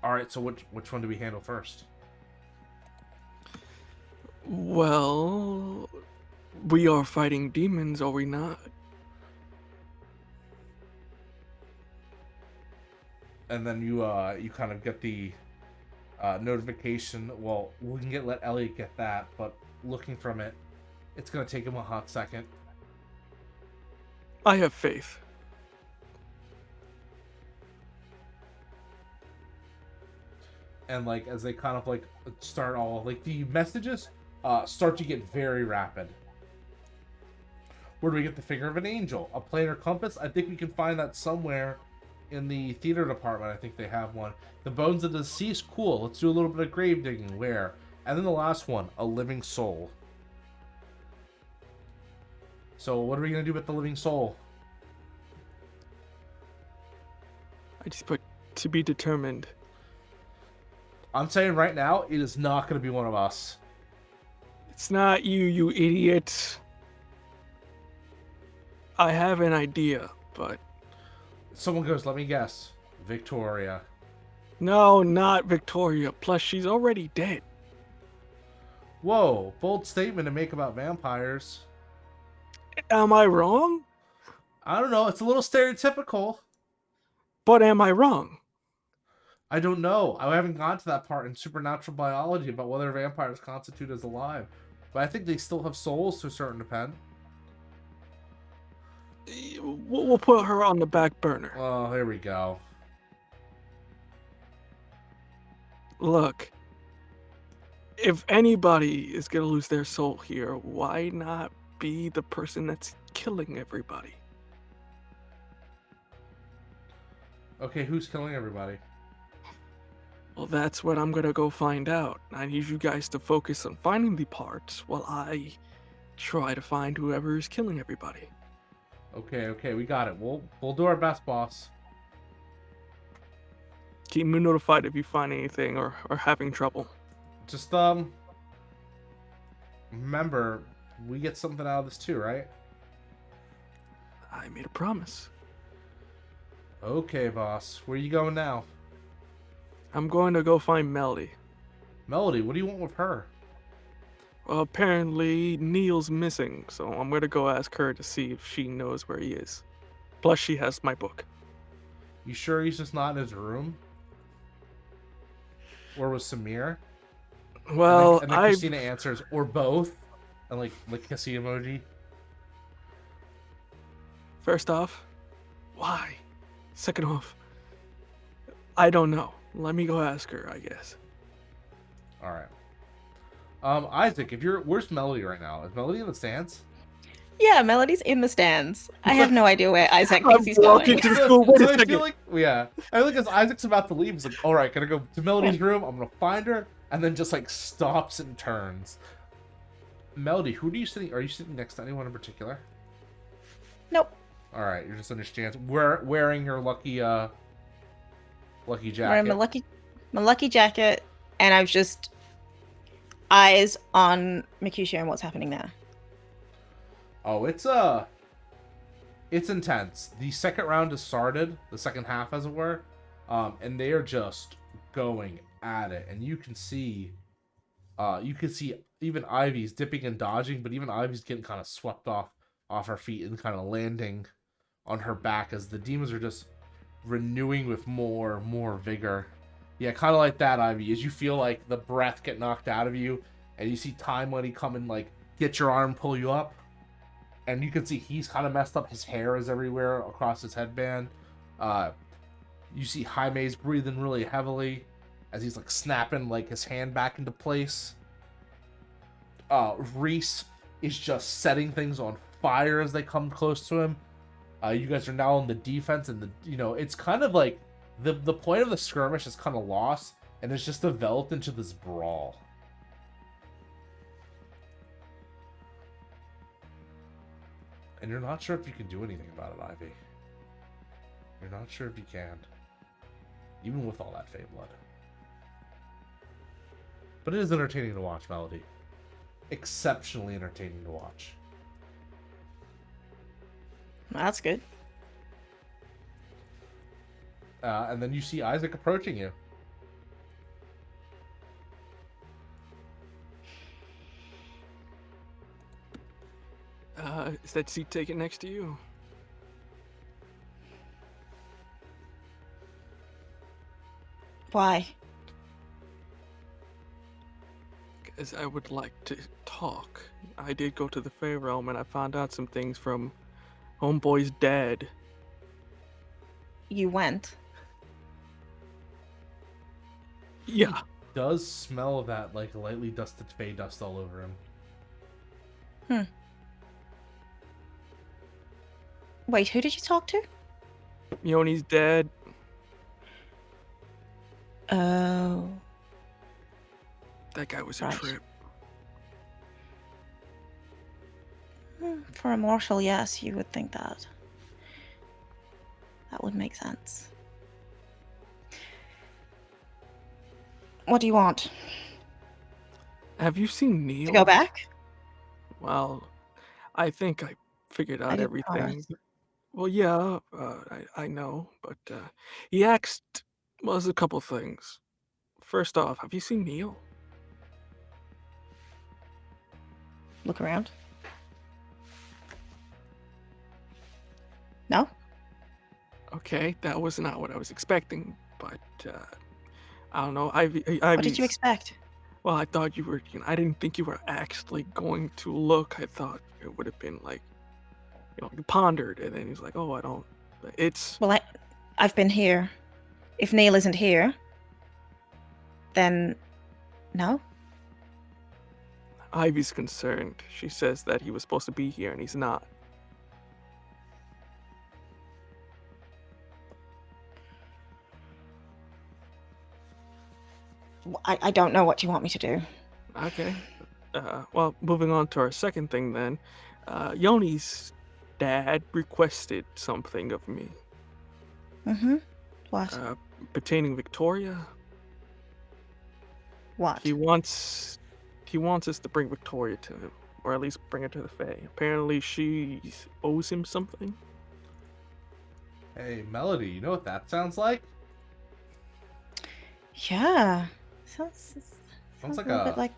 all right, so which one do we handle first? Well, we are fighting demons, are we not? And then you kind of get the notification. Well, we can let Elliot get that, but looking from it, it's gonna take him a hot second. I have faith. And like as they kind of like start all like the messages start to get very rapid. Where do we get the figure of an angel? A planar compass? I think we can find that somewhere in the theater department. I think they have one. The bones of the deceased? Cool. Let's do a little bit of grave digging. Where? And then the last one, a living soul. So what are we going to do with the living soul? I just put to be determined. I'm saying right now, it is not going to be one of us. It's not you, you idiot. I have an idea, but... Someone goes, let me guess. Victoria. No, not Victoria. Plus, she's already dead. Whoa, bold statement to make about vampires. Am I wrong? I don't know, it's a little stereotypical. But am I wrong? I don't know. I haven't gone to that part in supernatural biology about whether vampires constitute as alive. But I think they still have souls to a certain extent. We'll put her on the back burner. Oh, here we go. Look, if anybody is gonna lose their soul here, why not be the person that's killing everybody? Okay, who's killing everybody? Well, that's what I'm gonna go find out. I need you guys to focus on finding the parts while I try to find whoever is killing everybody. Okay, we got it. We'll do our best, boss. Keep me notified if you find anything or are having trouble. Just remember, we get something out of this too, right? I made a promise. Okay, boss. Where you going now? I'm going to go find Melody. Melody, what do you want with her? Well, apparently Neal's missing, so I'm going to go ask her to see if she knows where he is. Plus, she has my book. You sure he's just not in his room? Or with Samir? Well, and then Christina answers, or both. And like kissy emoji. First off, why? Second off, I don't know. Let me go ask her, I guess. Alright. Isaac, where's Melody right now? Is Melody in the stands? Yeah, Melody's in the stands. I have no idea where Isaac thinks he's walking going. to the school. Wait a I second. feel like, yeah. I feel like as Isaac's about to leave, he's like, alright, gonna go to Melody's room, I'm gonna find her, and then just like stops and turns. Melody, who do you sitting? Are you sitting next to anyone in particular? Nope. Alright, you're just in your stands. Wearing your lucky jacket. Wearing my lucky jacket, and I've just eyes on Mercutio and what's happening there. Oh, it's intense. The second round has started, the second half as it were, and they are just going at it. And you can see even Ivy's dipping and dodging, but even Ivy's getting kind of swept off her feet and kind of landing on her back as the demons are just renewing with more vigor. Yeah, kind of like that, Ivy, as you feel like the breath get knocked out of you, and you see Time Money come and like get your arm, pull you up. And you can see he's kind of messed up. His hair is everywhere across his headband. You see Jaime's breathing really heavily as he's like snapping like his hand back into place. Reese is just setting things on fire as they come close to him. You guys are now on the defense, and it's kind of like the point of the skirmish is kind of lost, and it's just developed into this brawl. And you're not sure if you can do anything about it, Ivy. You're not sure if you can. Even with all that fey blood. But it is entertaining to watch, Melody. Exceptionally entertaining to watch. That's good. And then you see Isaac approaching you. Is that seat taken next to you? Why? is I would like to talk. I did go to the Fey Realm and I found out some things from Homeboy's dad. You went. Yeah. Does smell that like lightly dusted fey dust all over him. Wait, who did you talk to? Yoni's dad. Oh. That guy was a Right. trip. For a mortal, yes, you would think that. That would make sense. What do you want? Have you seen Neal? To go back? Well, I think I figured out didn't everything. promise. Well, yeah, I know, but he asked, well, there's a couple things. First off, have you seen Neal? Look around. No? Okay, that was not what I was expecting, but I don't know. What did you expect? Well, I thought you were. I didn't think you were actually going to look. I thought it would have been like, you pondered, and then he's like, "Oh, I don't." It's Well, I've been here. If Neal isn't here, then no. Ivy's concerned. She says that he was supposed to be here and he's not. I don't know what you want me to do. Okay. Well, moving on to our second thing then. Yoni's dad requested something of me. Mm-hmm. What? Pertaining Victoria. What? He wants us to bring Victoria to him, or at least bring her to the Fae. Apparently, she owes him something. Hey, Melody, you know what that sounds like? Yeah. Sounds Sounds like a little a... bit like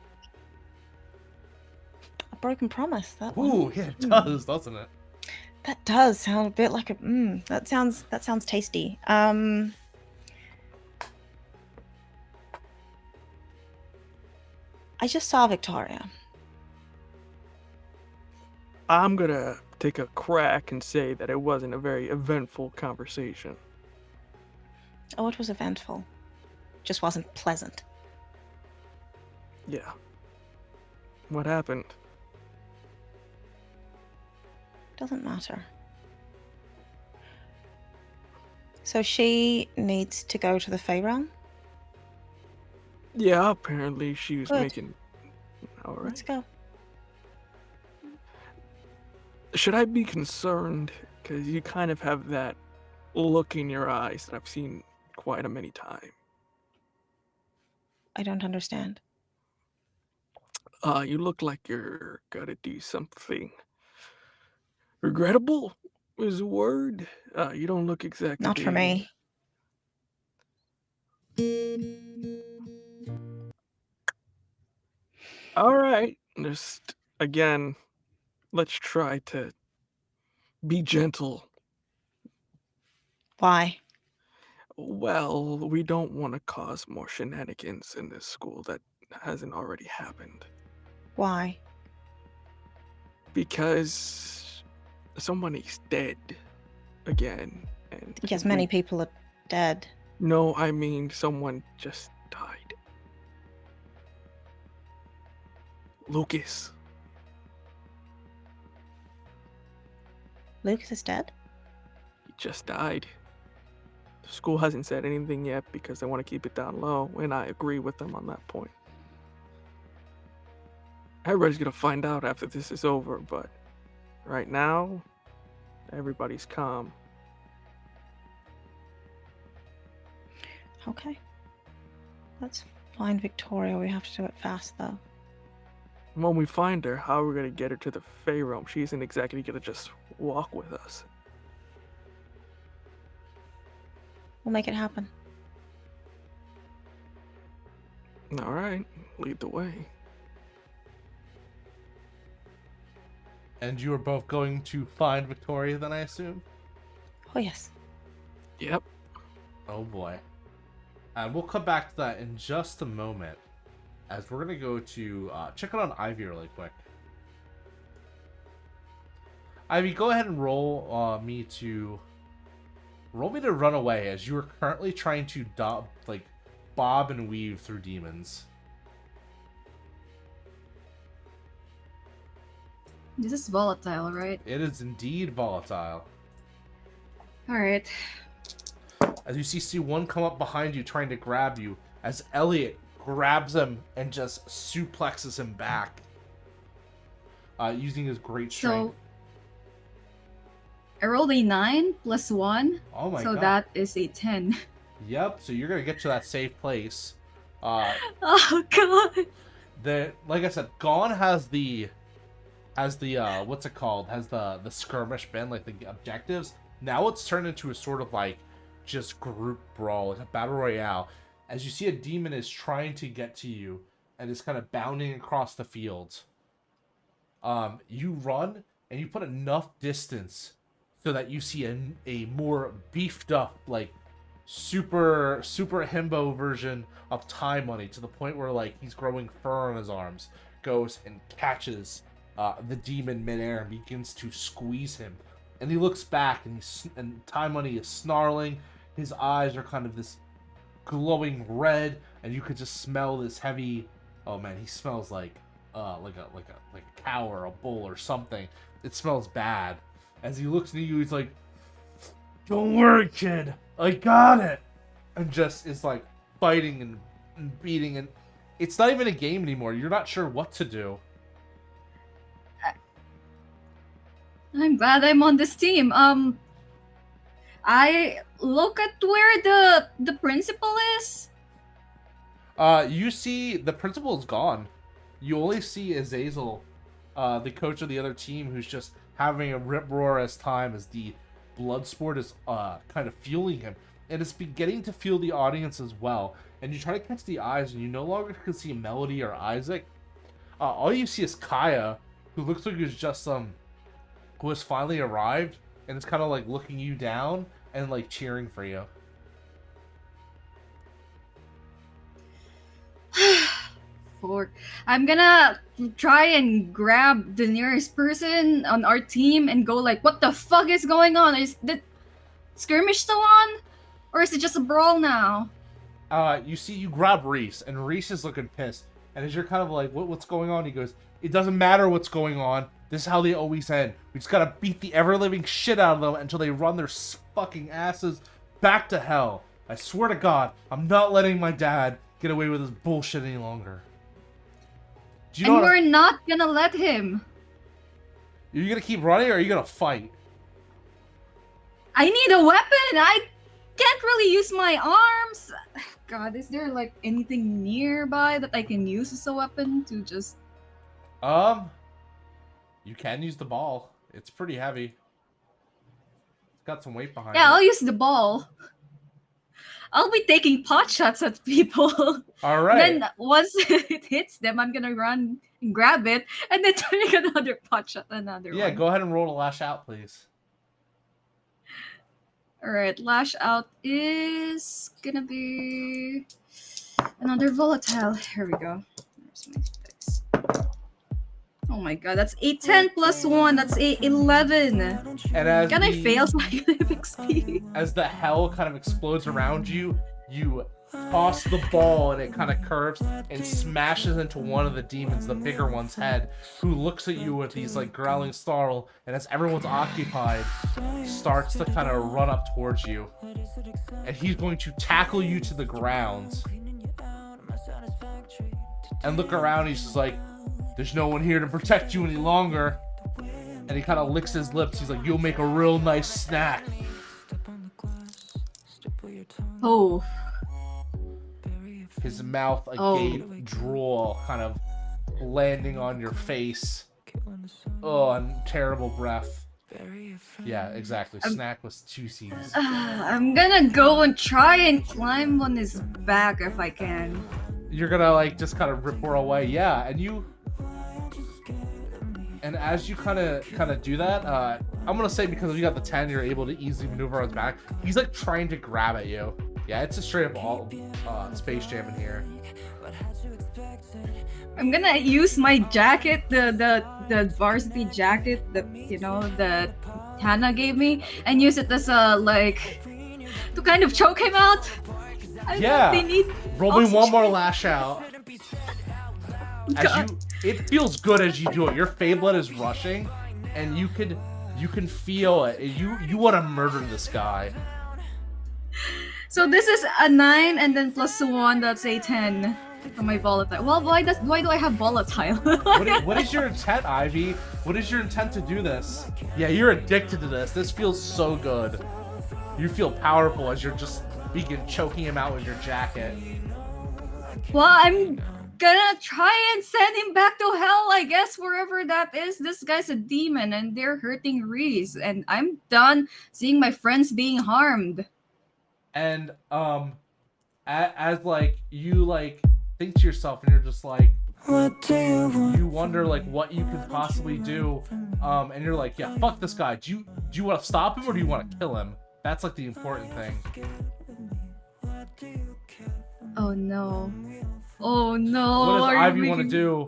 a broken promise. That Ooh, one. yeah, it does, doesn't it? That does sound a bit like a. That sounds tasty. I just saw Victoria. I'm gonna take a crack and say that it wasn't a very eventful conversation. Oh, it was eventful. Just wasn't pleasant. Yeah. What happened? Doesn't matter. So she needs to go to the Fey Realm? Yeah, apparently she was Good. making. All Let's right. go. Should I be concerned? Because you kind of have that look in your eyes that I've seen quite a many times. I don't understand. You look like you're gonna do something regrettable. Is a word. You don't look exactly. Not for me. All right. Just again, let's try to be gentle. Why? Well, we don't want to cause more shenanigans in this school that hasn't already happened. Why? Because somebody's dead again. And Yes, many people are dead. No, I mean someone just died. Lucas. Lucas is dead? He just died. The school hasn't said anything yet because they want to keep it down low, and I agree with them on that point. Everybody's gonna find out after this is over, but right now, everybody's calm. Okay. Let's find Victoria. We have to do it fast, though. When we find her, how are we gonna get her to the Fey Realm? She isn't exactly gonna just walk with us. We'll make it happen. All right, lead the way. And you are both going to find Victoria, then, I assume? Oh, yes. Yep. Oh, boy. And we'll come back to that in just a moment. as we're gonna go to check it on Ivy really quick. Ivy, go ahead and roll me to run away, as you are currently trying to bob and weave through demons. This is volatile, right? It is indeed volatile. Alright. As you see one come up behind you trying to grab you, as Elliot grabs him and just suplexes him back. Using his great strength. So, I rolled a 9 plus 1. Oh my god. So that is a 10. Yep, so you're gonna get to that safe place. Oh god. Like I said, Gone has the what's it called? Has the skirmish been, like the objectives. Now it's turned into a sort of like just group brawl, like a battle royale. As you see a demon is trying to get to you and is kind of bounding across the field. You run and you put enough distance so that you see a more beefed up, like super himbo version of Tie Money, to the point where like he's growing fur on his arms, goes and catches the demon midair and begins to squeeze him. And he looks back and Tie Money is snarling. His eyes are kind of this glowing red, and you could just smell this heavy. Oh man, he smells like a cow or a bull or something. It smells bad. As he looks at you, he's like, "Don't worry, kid. I got it." And just is like fighting and beating, and it's not even a game anymore. You're not sure what to do. I'm glad I'm on this team. I look at where the principal is. You see the principal is gone. You only see Azazel, the coach of the other team, who's just having a rip-roar time as the blood sport is kind of fueling him. And it's beginning to fuel the audience as well. And you try to catch the eyes, and you no longer can see Melody or Isaac. All you see is Kaya, who looks like he's just who has finally arrived, and is kind of like looking you down and like cheering for you. I'm gonna try and grab the nearest person on our team and go like, what the fuck is going on? Is the skirmish still on? Or is it just a brawl now? You grab Reese, and Reese is looking pissed. And as you're kind of like, what's going on? He goes, "It doesn't matter what's going on. This is how they always end. We just gotta beat the ever-living shit out of them until they run their fucking asses back to hell. I swear to God, I'm not letting my dad get away with this bullshit any longer." Do you know we're not gonna let him. Are you gonna keep running, or are you gonna fight? I need a weapon! I can't really use my arms! God, is there like anything nearby that I can use as a weapon to just... You can use the ball. It's pretty heavy. It's got some weight behind it. Yeah, I'll use the ball. I'll be taking pot shots at people. All right. Then once it hits them, I'm gonna run and grab it, and then take another pot shot, another one. Yeah, go ahead and roll to lash out, please. Alright, lash out is gonna be another volatile. Here we go. Where's my dice? Oh my god, that's a 10 plus 1, that's a 11. And as Can I fail so I can have XP? As the hell kind of explodes around you, you toss the ball and it kind of curves and smashes into one of the demons, the bigger one's head, who looks at you with these like growling snarl, and as everyone's occupied, starts to kind of run up towards you. And he's going to tackle you to the ground. And look around, he's just like, "There's no one here to protect you any longer." And he kind of licks his lips. He's like, "You'll make a real nice snack." Oh. His mouth agape, drool, kind of landing on your face. Oh, and terrible breath. Yeah, exactly. Snack was 2 C's. I'm gonna go and try and climb on his back if I can. You're gonna like just kind of rip her away, yeah. And as you kind of do that, I'm gonna say because you got the 10, you're able to easily maneuver on his back. He's like trying to grab at you. Yeah, it's a straight up all Space Jam in here. I'm gonna use my jacket, the varsity jacket that that Hannah gave me, and use it as a to kind of choke him out. I Yeah. think they need Roll me one oxygen. more lash out. God. It feels good as you do it. Your fey blood is rushing, and you can feel it. You want to murder this guy. So this is a 9, and then plus 1, that's a 10 for my volatile. Well, why do I have volatile? What is your intent, Ivy? What is your intent to do this? Yeah, you're addicted to this. This feels so good. You feel powerful as you're just begin choking him out with your jacket. Well, I'm gonna try and send him back to hell, I guess, wherever that is. This guy's a demon, and they're hurting Reese, and I'm done seeing my friends being harmed. And as you think to yourself, and you're just like, you wonder what you could possibly do, and you're like, yeah, fuck this guy. Do you want to stop him or do you want to kill him? That's the important thing. Oh no! Oh no! What does Are you Ivy want to making- do?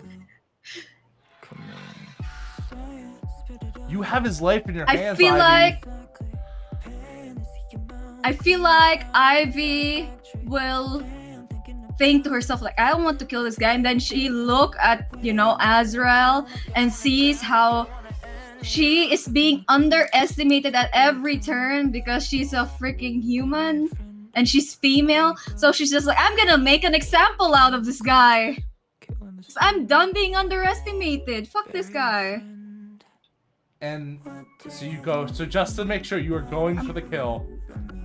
You have his life in your hands, Ivy. I feel like Ivy will think to herself I don't want to kill this guy, and then she look at Azrael and sees how she is being underestimated at every turn because she's a freaking human and she's female. So she's just I'm gonna make an example out of this guy. 'Cause I'm done being underestimated. Fuck this guy. And so you go. So just to make sure, you are going for the kill.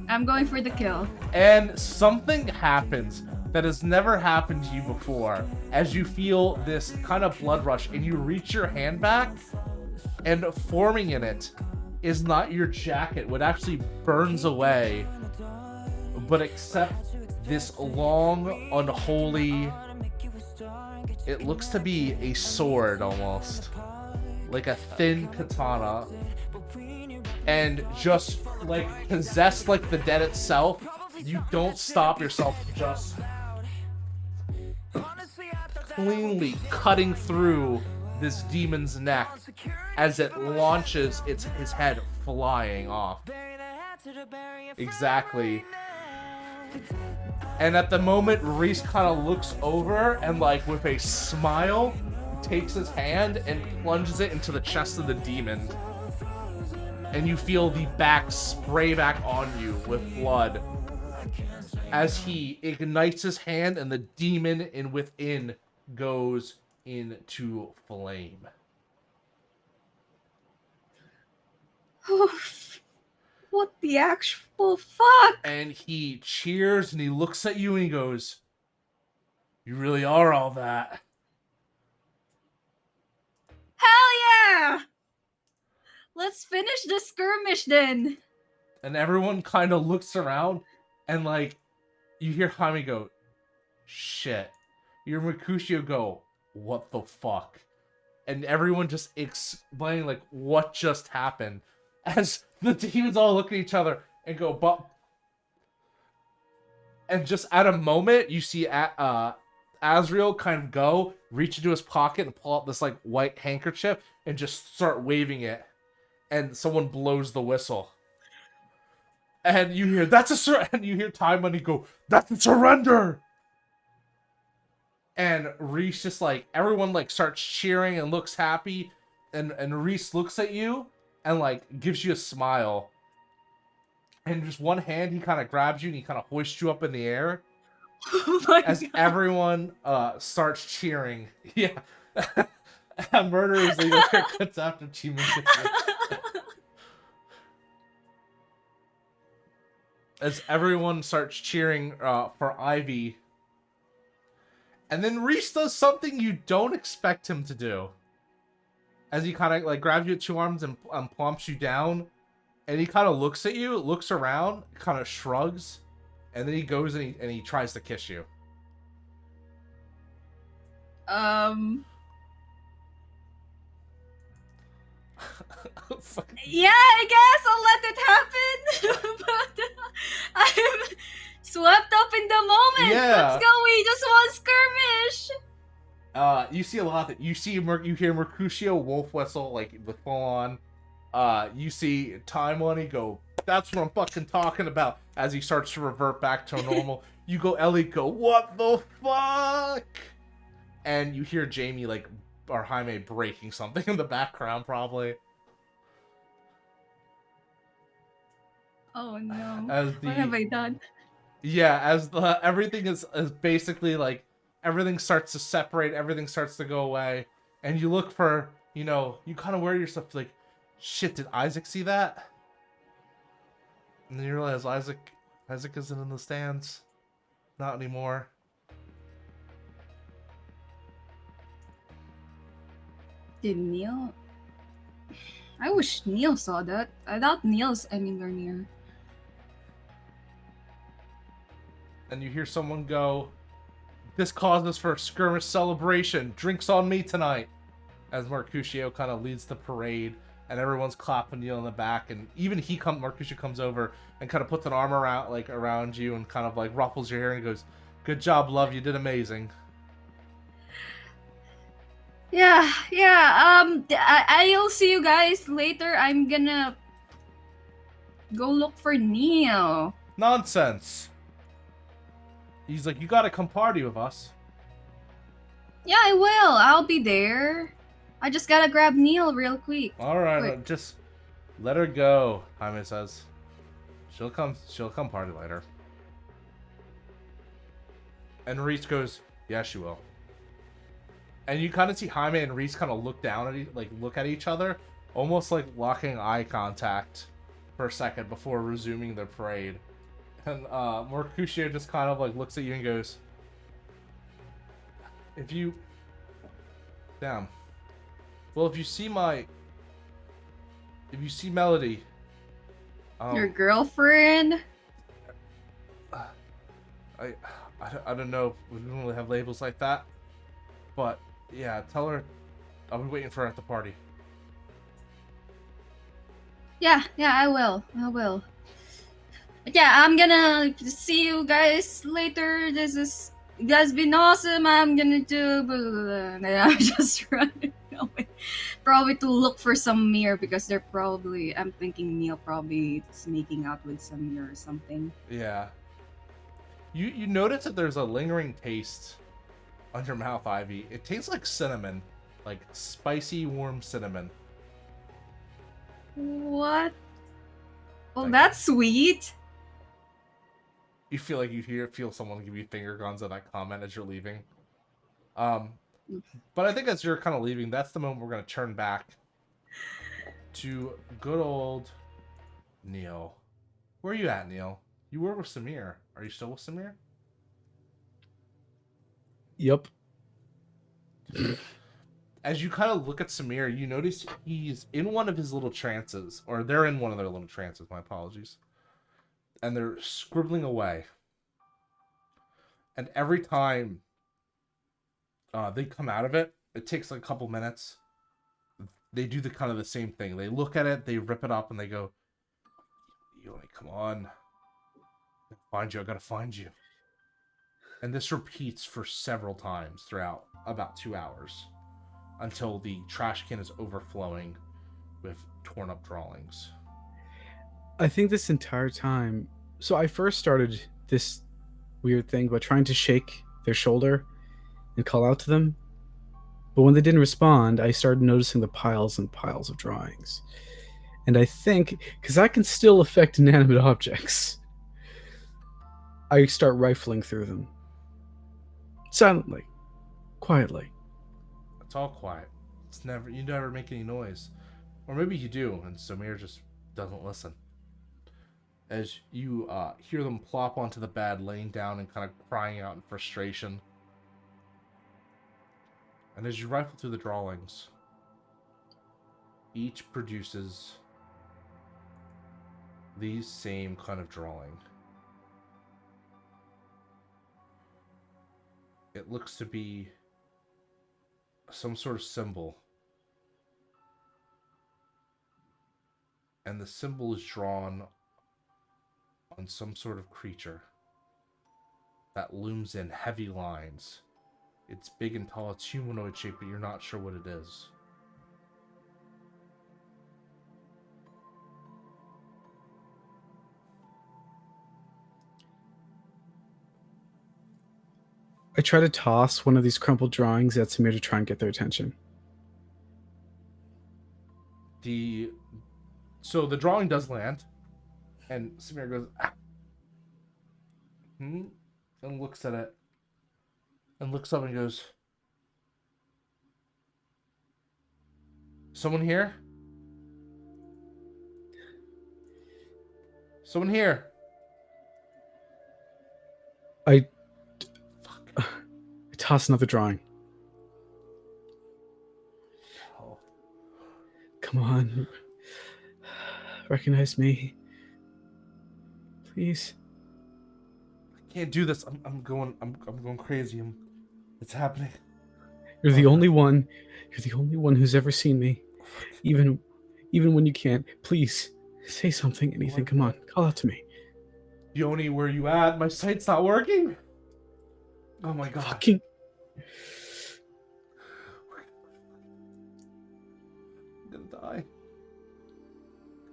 I'm going for the kill. And something happens that has never happened to you before as you feel this kind of blood rush, and you reach your hand back, and forming in it is not your jacket, what actually burns away, but except this long, unholy, it looks to be a sword almost, like a thin katana, and just possessed like the dead itself, you don't stop yourself, just cleanly cutting through this demon's neck as it launches his head flying off. Exactly. And at the moment, Reese kind of looks over and with a smile takes his hand and plunges it into the chest of the demon. And you feel the back spray back on you with blood as he ignites his hand, and the demon within goes into flame. What the actual fuck? And he cheers and he looks at you and he goes, "You really are all that." Hell yeah! Let's finish the skirmish then. And everyone kind of looks around and you hear Jaime go, "Shit." You hear Mercutio go, "What the fuck?" And everyone just explaining what just happened as the demons all look at each other and go, "But," and just at a moment you see Azrael kind of go reach into his pocket and pull out this white handkerchief and just start waving it, and someone blows the whistle. And you hear, and you hear Time Money go, "That's a surrender!" And Reese just everyone starts cheering and looks happy. And Reese looks at you and gives you a smile. And just one hand, he kind of grabs you and he kind of hoists you up in the air. Oh my As God. everyone starts cheering. Yeah. A murderer's legal haircuts after achievement. As everyone starts cheering for Ivy. And then Reese does something you don't expect him to do. As he kind of grabs you at two arms and plumps you down. And he kind of looks at you, looks around, kind of shrugs. And then he goes and he tries to kiss you. Yeah, I guess I'll let it happen. But I'm it! Yeah. Let's go! We just want skirmish! You see a lot that you hear Mercutio wolf whistle like with full on. You see Time Money go, that's what I'm fucking talking about, as he starts to revert back to normal. You go, Ellie go, what the fuck? And you hear Jamie like or Jaime breaking something in the background probably. Oh no. As What have I done? Yeah, as the everything is basically like everything starts to separate, everything starts to go away, and you look for, you kind of worry yourself like, shit, did Isaac see that? And then you realize Isaac isn't in the stands, not anymore. Did Neal? I wish Neal saw that. I doubt Neal's anywhere near. And you hear someone go, this causes for a skirmish celebration. Drinks on me tonight. As Mercutio kind of leads the parade, and everyone's clapping Neal in the back, and even Mercutio comes over and kind of puts an arm around you and kind of like ruffles your hair and goes, good job, love, you did amazing. Yeah. I'll see you guys later. I'm gonna go look for Neal. Nonsense. He's like, you gotta come party with us. Yeah, I will. I'll be there. I just gotta grab Neal real quick. Alright, just let her go, Jaime says. She'll come party later. And Reese goes, yeah, she will. And you kind of see Jaime and Reese kind of look at each other, almost like locking eye contact for a second before resuming their parade. And Mercutio just kind of like looks at you and goes, if you see Melody, Your girlfriend? I don't know, we don't really have labels like that, but yeah, tell her I'll be waiting for her at the party. Yeah, I will. But yeah, I'm gonna see you guys later. You guys been awesome. I'm gonna do. And I'm just running away. Probably to look for Samir because I'm thinking Neal probably is making out with Samir or something. Yeah. You notice that there's a lingering taste on your mouth, Ivy. It tastes like cinnamon. Like spicy, warm cinnamon. What? Well, Like- that's sweet. You feel like you feel someone give you finger guns at that comment as you're leaving. But I think as you're kind of leaving, that's the moment we're going to turn back to good old Neal. Where are you at, Neal? You were with Samir. Are you still with Samir? Yep. As you kind of look at Samir, you notice he's in one of his little trances, or they're in one of their little trances, my apologies. And they're scribbling away. And every time they come out of it, it takes like a couple minutes. They do the same thing. They look at it, they rip it up, and they go, come on. I gotta find you. And this repeats for several times throughout about 2 hours. Until the trash can is overflowing with torn up drawings. I think this entire time... So I first started this weird thing by trying to shake their shoulder and call out to them. But when they didn't respond, I started noticing the piles and piles of drawings. And I think, because I can still affect inanimate objects, I start rifling through them. Silently. Quietly. It's all quiet. You never make any noise. Or maybe you do, and Samir just doesn't listen. As you hear them plop onto the bed, laying down and kind of crying out in frustration. And as you rifle through the drawings, each produces these same kind of drawing. It looks to be some sort of symbol. And the symbol is drawn on some sort of creature. that looms in heavy lines. It's big and tall, it's humanoid shaped, but you're not sure what it is. I try to toss one of these crumpled drawings at Samir to try and get their attention. So the drawing does land, and Samir goes, ah. And looks at it, and looks up and goes, someone here? Someone here? I toss another drawing. Oh. Come on. Recognize me. Please. I can't do this. I'm going crazy. It's happening. You're the only one. You're the only one who's ever seen me. Even when you can't. Please. Say something, anything. Come on. Call out to me. Yoni, where you at? My sight's not working. Oh my god. Fucking. I'm gonna die.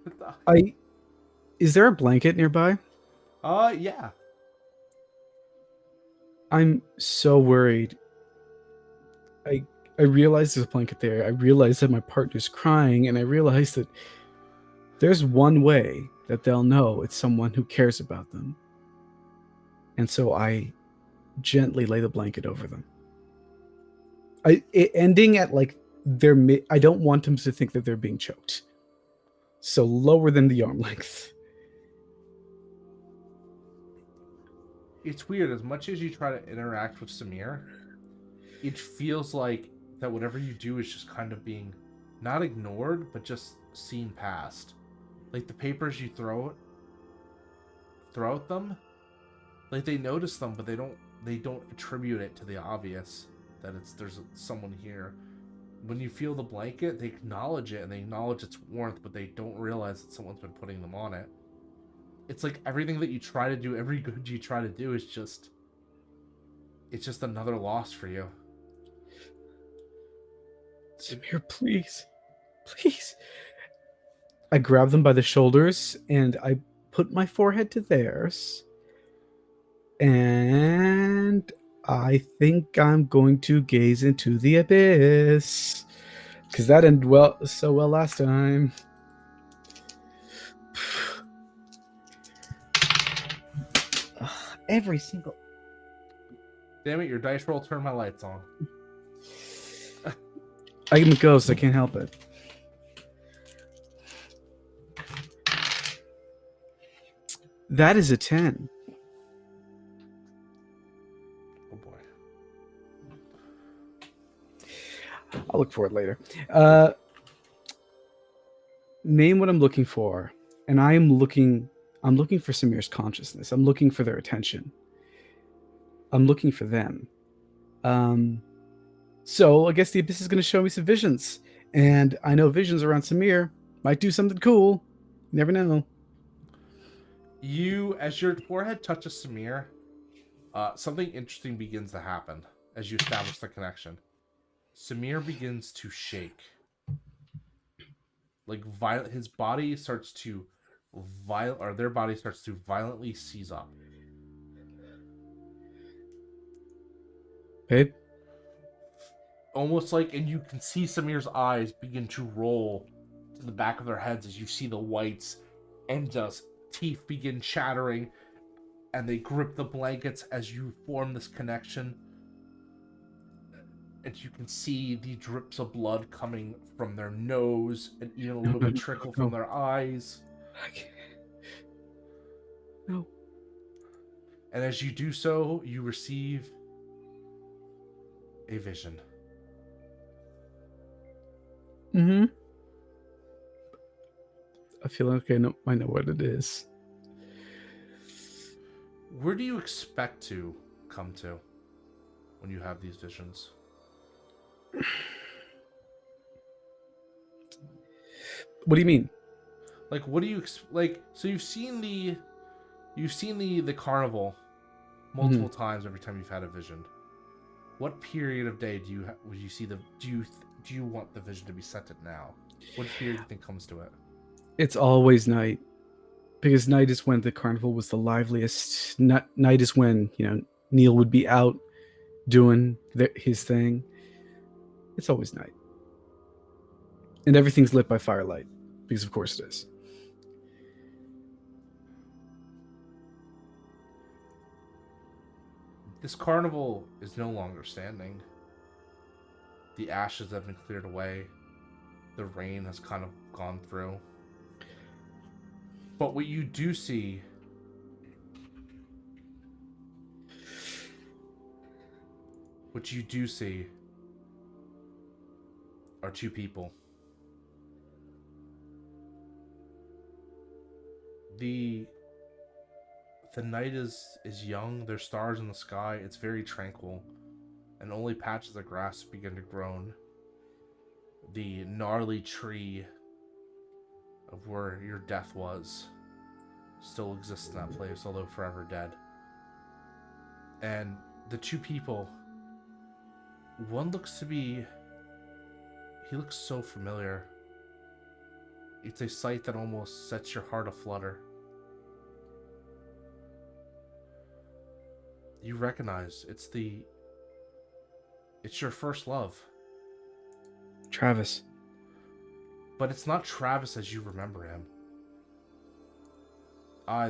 I'm gonna die. Is there a blanket nearby? Yeah. I'm so worried. I realize there's a blanket there. I realize that my partner's crying, and I realize that there's one way that they'll know it's someone who cares about them. And so I gently lay the blanket over them. Ending at like I don't want them to think that they're being choked. So lower than the arm length. It's weird. As much as you try to interact with Samir, it feels like that whatever you do is just kind of being not ignored, but just seen past. Like the papers you throw at them, like they notice them, but they don't attribute it to the obvious that there's someone here. When you feel the blanket, they acknowledge it and they acknowledge its warmth, but they don't realize that someone's been putting them on it. It's like everything that you try to do, every good you try to do is just another loss for you. Samir, please. Please. I grab them by the shoulders and I put my forehead to theirs. And I think I'm going to gaze into the abyss. Because that ended so well last time. Every single... Damn it, your dice roll turned my lights on. I'm a ghost, I can't help it. That is a 10. Oh boy. I'll look for it later. Name what I'm looking for. And I'm looking for Samir's consciousness. I'm looking for their attention. I'm looking for them. So I guess the abyss is going to show me some visions. And I know visions around Samir might do something cool. You never know. As your forehead touches Samir, something interesting begins to happen as you establish the connection. Samir begins to shake. Like his body starts to their body starts to violently seize up. Babe? Almost like, and you can see Samir's eyes begin to roll to the back of their heads as you see the whites and just teeth begin chattering, and they grip the blankets as you form this connection. And you can see the drips of blood coming from their nose and even a little bit trickle from their eyes. No. And as you do so, you receive a vision. Mm-hmm. I feel like I might know what it is. Where do you expect to come to when you have these visions? What do you mean? Like, what do you like? So you've seen the carnival multiple times every time you've had a vision. What period of day would you see do you want the vision to be set at now? What period do you think comes to it? It's always night, because night is when the carnival was the liveliest. Night is when, Neal would be out doing his thing. It's always night. And everything's lit by firelight, because of course it is. This carnival is no longer standing. The ashes have been cleared away. The rain has kind of gone through. But what you do see are two people. The night is young. There's stars in the sky. It's very tranquil, and only patches of grass begin to grow. The gnarly tree of where your death was still exists in that place, although forever dead. And the two people, one looks so familiar. It's a sight that almost sets your heart aflutter. You recognize it's your first love. Travis. But it's not Travis as you remember him.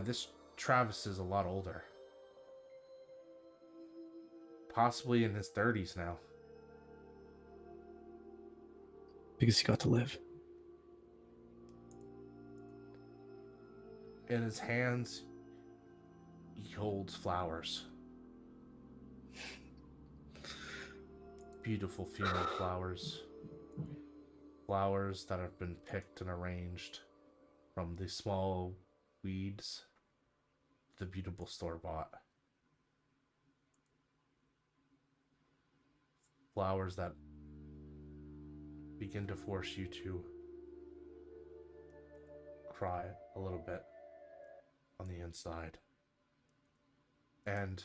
This Travis is a lot older. Possibly in his 30s now. Because he got to live. In his hands, he holds flowers. Beautiful funeral flowers. Flowers that have been picked and arranged from the small weeds to the beautiful store-bought. Flowers that begin to force you to cry a little bit on the inside. And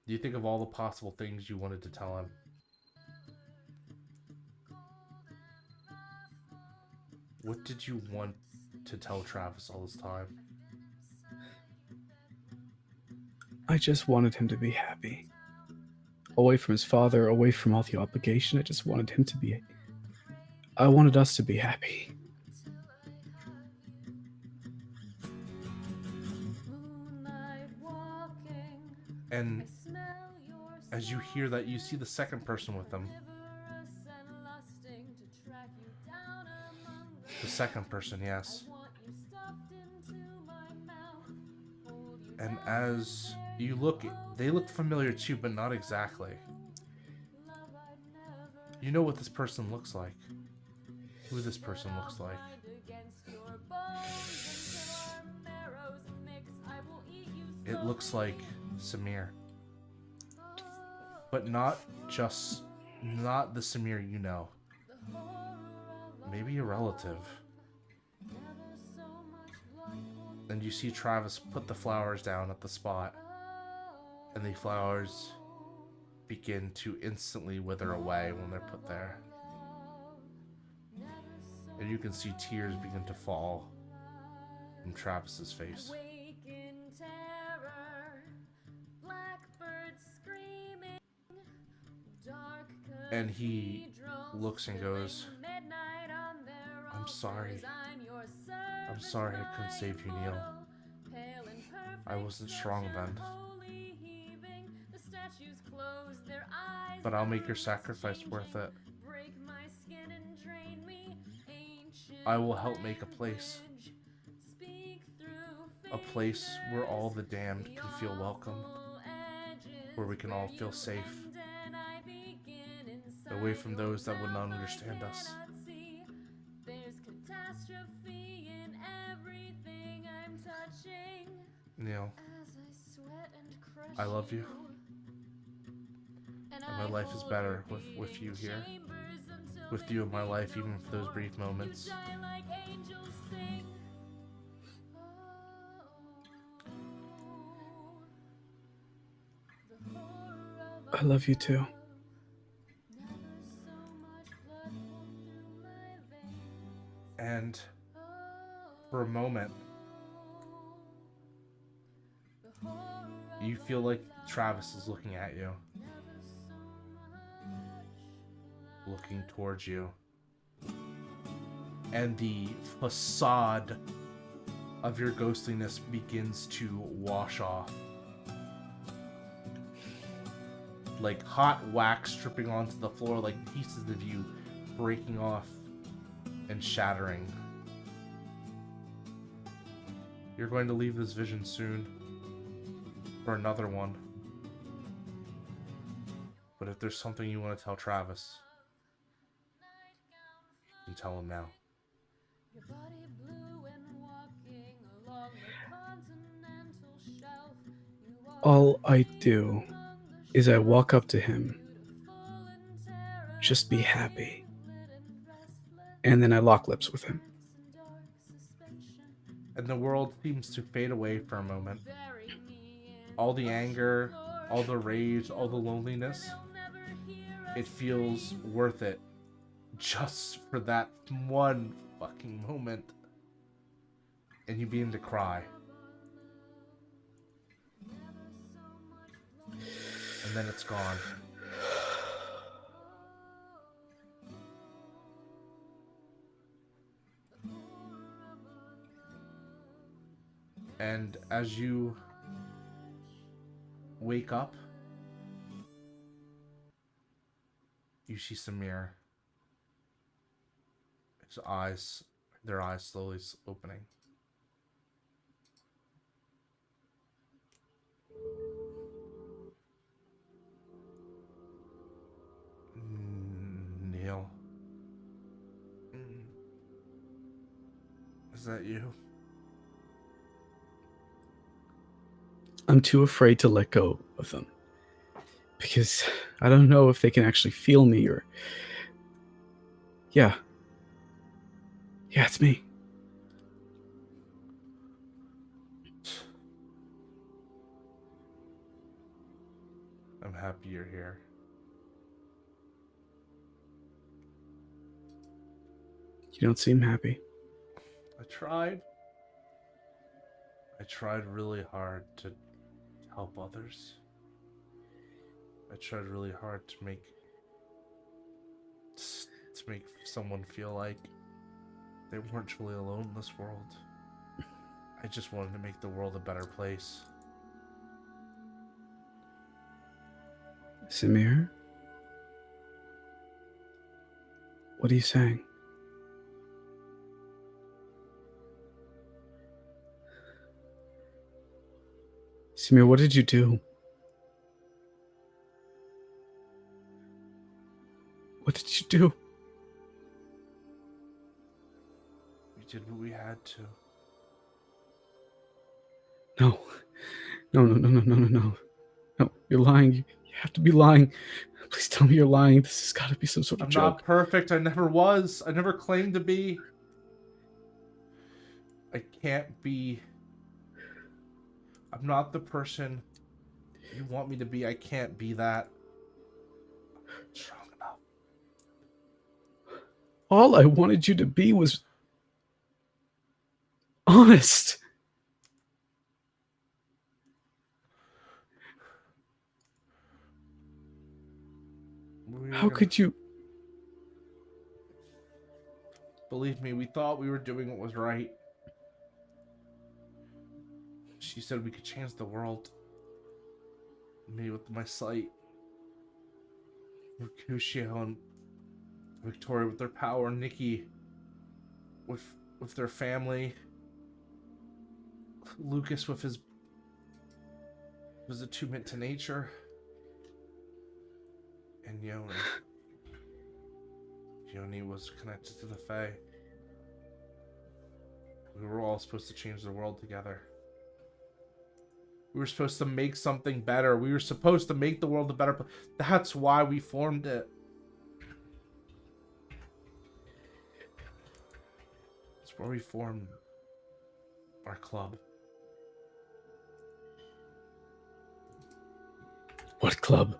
do you think of all the possible things you wanted to tell him? What did you want to tell Travis all this time? I just wanted him to be happy. Away from his father, away from all the obligation, I just wanted him to be... I wanted us to be happy. And as you hear that, you see the second person with them. The second person, yes. And as you look, they look familiar too, but not exactly. You know what this person looks like. Who this person looks like. It looks like Samir. But not the Samir you know. Maybe a relative. And you see Travis put the flowers down at the spot, and the flowers begin to instantly wither away when they're put there. And you can see tears begin to fall from Travis's face. And he looks and goes, I'm sorry. I'm sorry I couldn't save you, Neal. I wasn't strong then. But I'll make your sacrifice worth it. I will help make a place. A place where all the damned can feel welcome. Where we can all feel safe. Away from those that would not understand us. Neal, I love you. And my life is better with you here. With you in my life, even for those brief moments. I love you too. And for a moment, you feel like Travis is looking at you. Looking towards you. And the facade of your ghostliness begins to wash off. Like hot wax dripping onto the floor, like pieces of you breaking off and shattering. You're going to leave this vision soon for another one. But if there's something you want to tell Travis, you can tell him now. All I do is I walk up to him, just be happy, and then I lock lips with him. And the world seems to fade away for a moment. All the anger, all the rage, all the loneliness, it feels worth it just for that one fucking moment. And you begin to cry. And then it's gone. And as you wake up, you see Samir. Their eyes slowly opening. Neal. Is that you? I'm too afraid to let go of them. Because I don't know if they can actually feel me or... Yeah, it's me. I'm happy you're here. You don't seem happy. I tried really hard to help others. I tried really hard to make someone feel like they weren't truly alone in this world. I just wanted to make the world a better place. Samir? What are you saying? Samir, what did you do? What did you do? We did what we had to. No. No, you're lying. You have to be lying. Please tell me you're lying. This has got to be some sort of I'm joke. not perfect. I never was. I never claimed to be. I can't be. I'm not the person you want me to be. I can't be that. I'm not strong enough. All I wanted you to be was honest. How could you? Believe me, we thought we were doing what was right. She said we could change the world. Me with my sight. Mercutio and Victoria with their power. Nikki with their family. Lucas with his was attunement to nature. And Yoni was connected to the Fae. We were all supposed to change the world together. We were supposed to make something better. We were supposed to make the world a better place. That's why we formed it. That's where we formed our club. What club?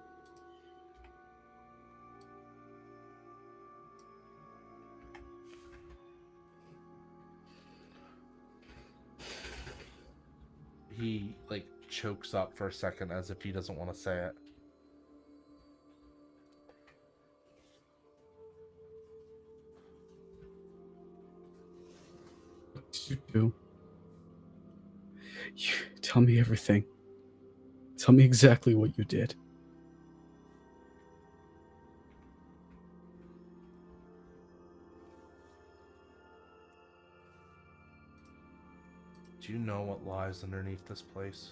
like chokes up for a second as if he doesn't want to say it. What did you do? Tell me everything. Tell me exactly what you did. Do you know what lies underneath this place?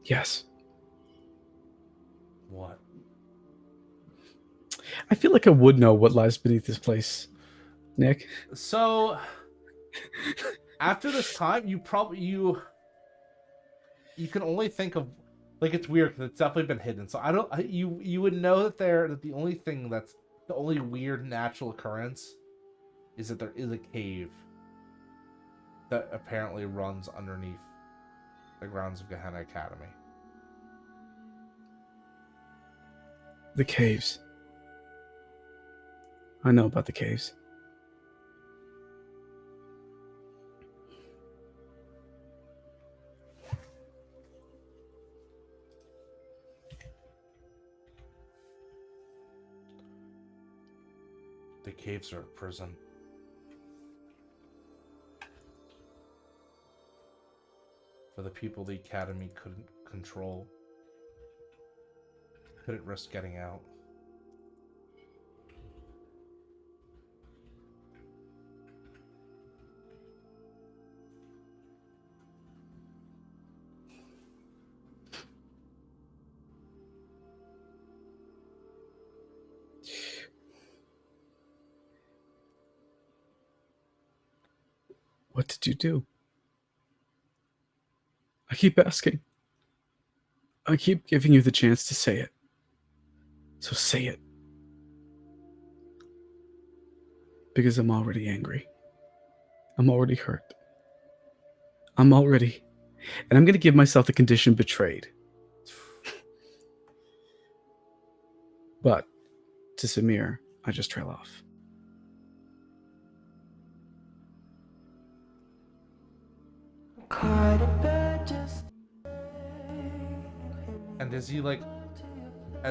Yes. What? I feel like I would know what lies beneath this place, Nick. So, after this time, you can only think of, like, it's weird because it's definitely been hidden. So you would know that the only thing that's the only weird natural occurrence is that there is a cave that apparently runs underneath the grounds of Gehenna Academy. The caves. I know about the caves. The caves are a prison. For the people the Academy couldn't control. Couldn't risk getting out. What did you do? I keep asking. I keep giving you the chance to say it. So say it. Because I'm already angry. I'm already hurt. And I'm going to give myself the condition betrayed. But to Samir, I just trail off. And as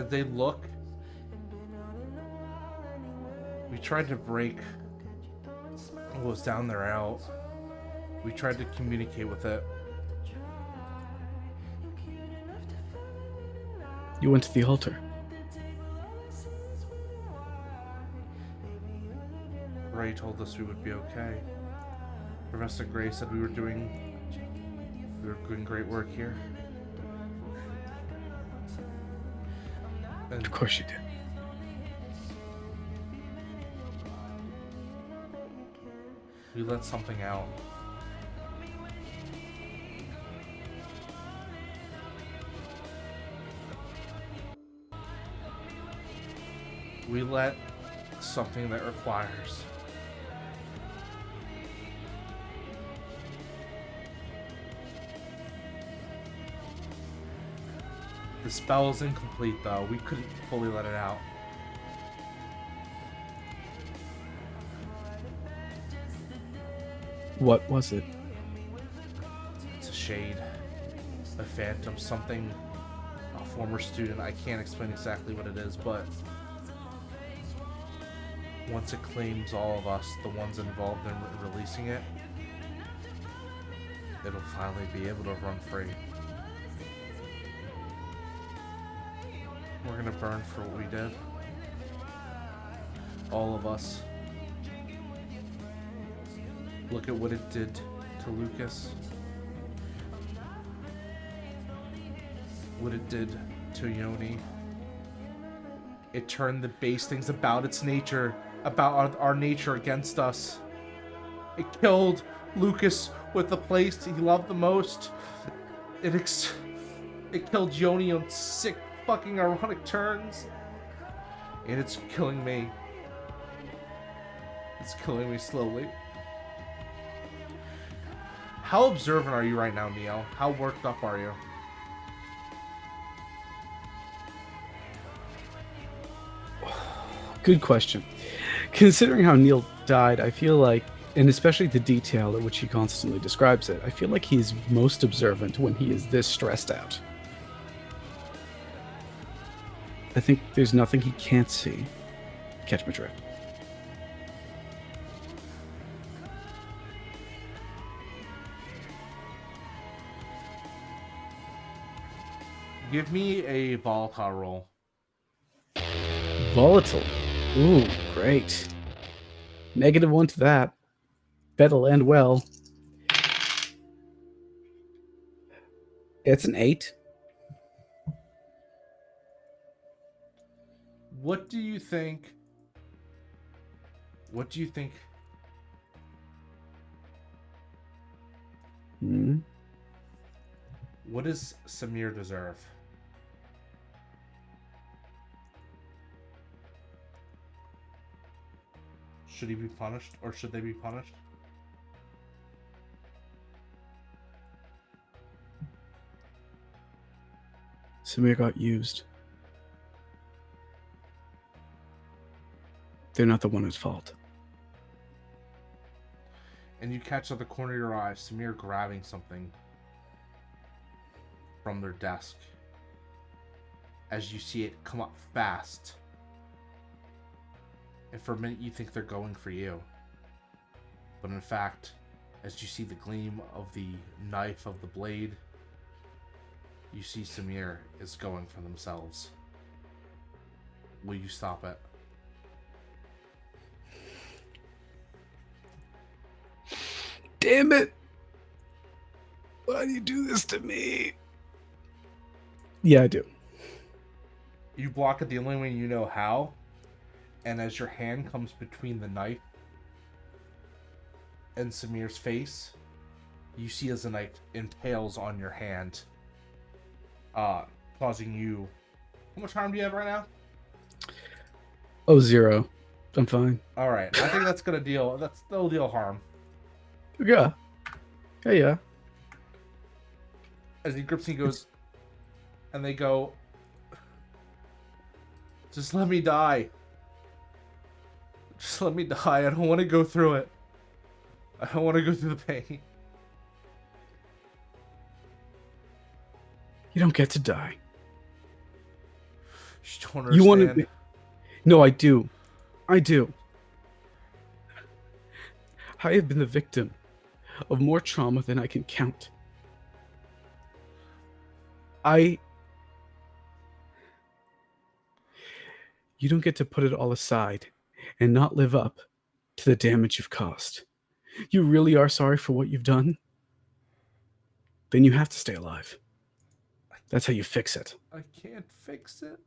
they look, we tried to break what was down there out. We tried to communicate with it. You went to the altar. Ray told us we would be okay. Professor Gray said we were doing great work here. And Of course you did. we let something out. We let something that requires the spell is incomplete though. We couldn't fully let it out. What was it? It's a shade, a phantom, something, a former student. I can't explain exactly what it is, but once it claims all of us, the ones involved in releasing it, it'll finally be able to run free. We're gonna burn for what we did. All of us. Look at what it did to Lucas. What it did to Yoni. It turned the base things about its nature, about our nature against us. It killed Lucas with the place he loved the most. It killed Yoni on sick fucking ironic turns. And it's killing me. It's killing me slowly. How observant are you right now, Neal? How worked up are you? Good question. Considering how Neal died, I feel like, and especially the detail at which he constantly describes it, I feel like he's most observant when he is this stressed out. I think there's nothing he can't see. Catch my drift. Give me a volatile roll. Volatile. Ooh, great. -1 to that. Bet'll end well. It's an 8. What do you think? What do you think? Hmm. What does Samir deserve? Should he be punished, or should they be punished? Samir got used. They're not the one at fault. And you catch at the corner of your eye Samir grabbing something from their desk as you see it come up fast. And for a minute you think they're going for you. But in fact, as you see the gleam of the knife of the blade, you see Samir is going for themselves. Will you stop it? Damn it! Why do you do this to me? Yeah, I do. You block it the only way you know how, and as your hand comes between the knife and Samir's face, you see as the knife impales on your hand, causing you... How much harm do you have right now? Oh, 0. I'm fine. Alright, I think that'll deal harm. Yeah. Yeah. As he grips and he goes, and they go, just let me die. Just let me die. I don't want to go through it. I don't want to go through the pain. You don't get to die. You don't understand. You want to... No, I do. I do. I have been the victim of more trauma than I can count. You don't get to put it all aside and not live up to the damage you've caused. You really are sorry for what you've done? Then you have to stay alive. That's how you fix it. I can't fix it.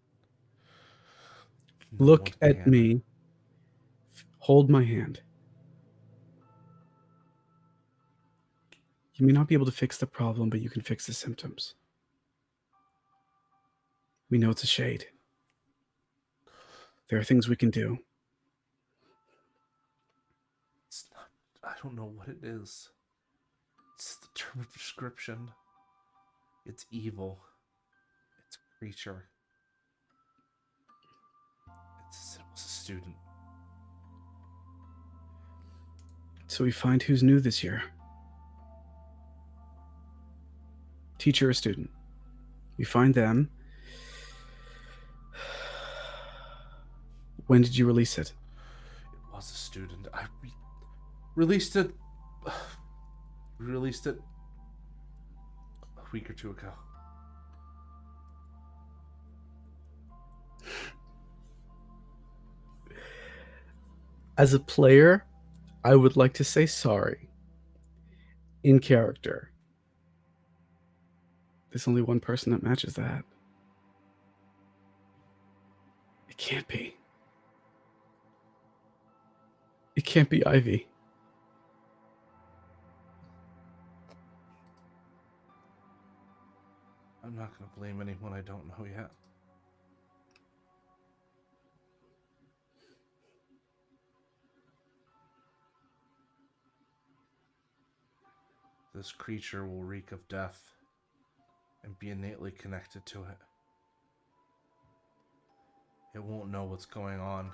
Look at me. Hold my hand. You may not be able to fix the problem, but you can fix the symptoms. We know it's a shade. There are things we can do. It's not... I don't know what it is. It's the term of description. It's evil. It's a creature. It was a student. So we find who's new this year. Teacher or student. We find them. When did you release it? It was a student. I released it. We released it a week or two ago. As a player, I would like to say sorry. In character. There's only one person that matches that. It can't be. It can't be Ivy. I'm not going to blame anyone I don't know yet. This creature will reek of death and be innately connected to it. It won't know what's going on.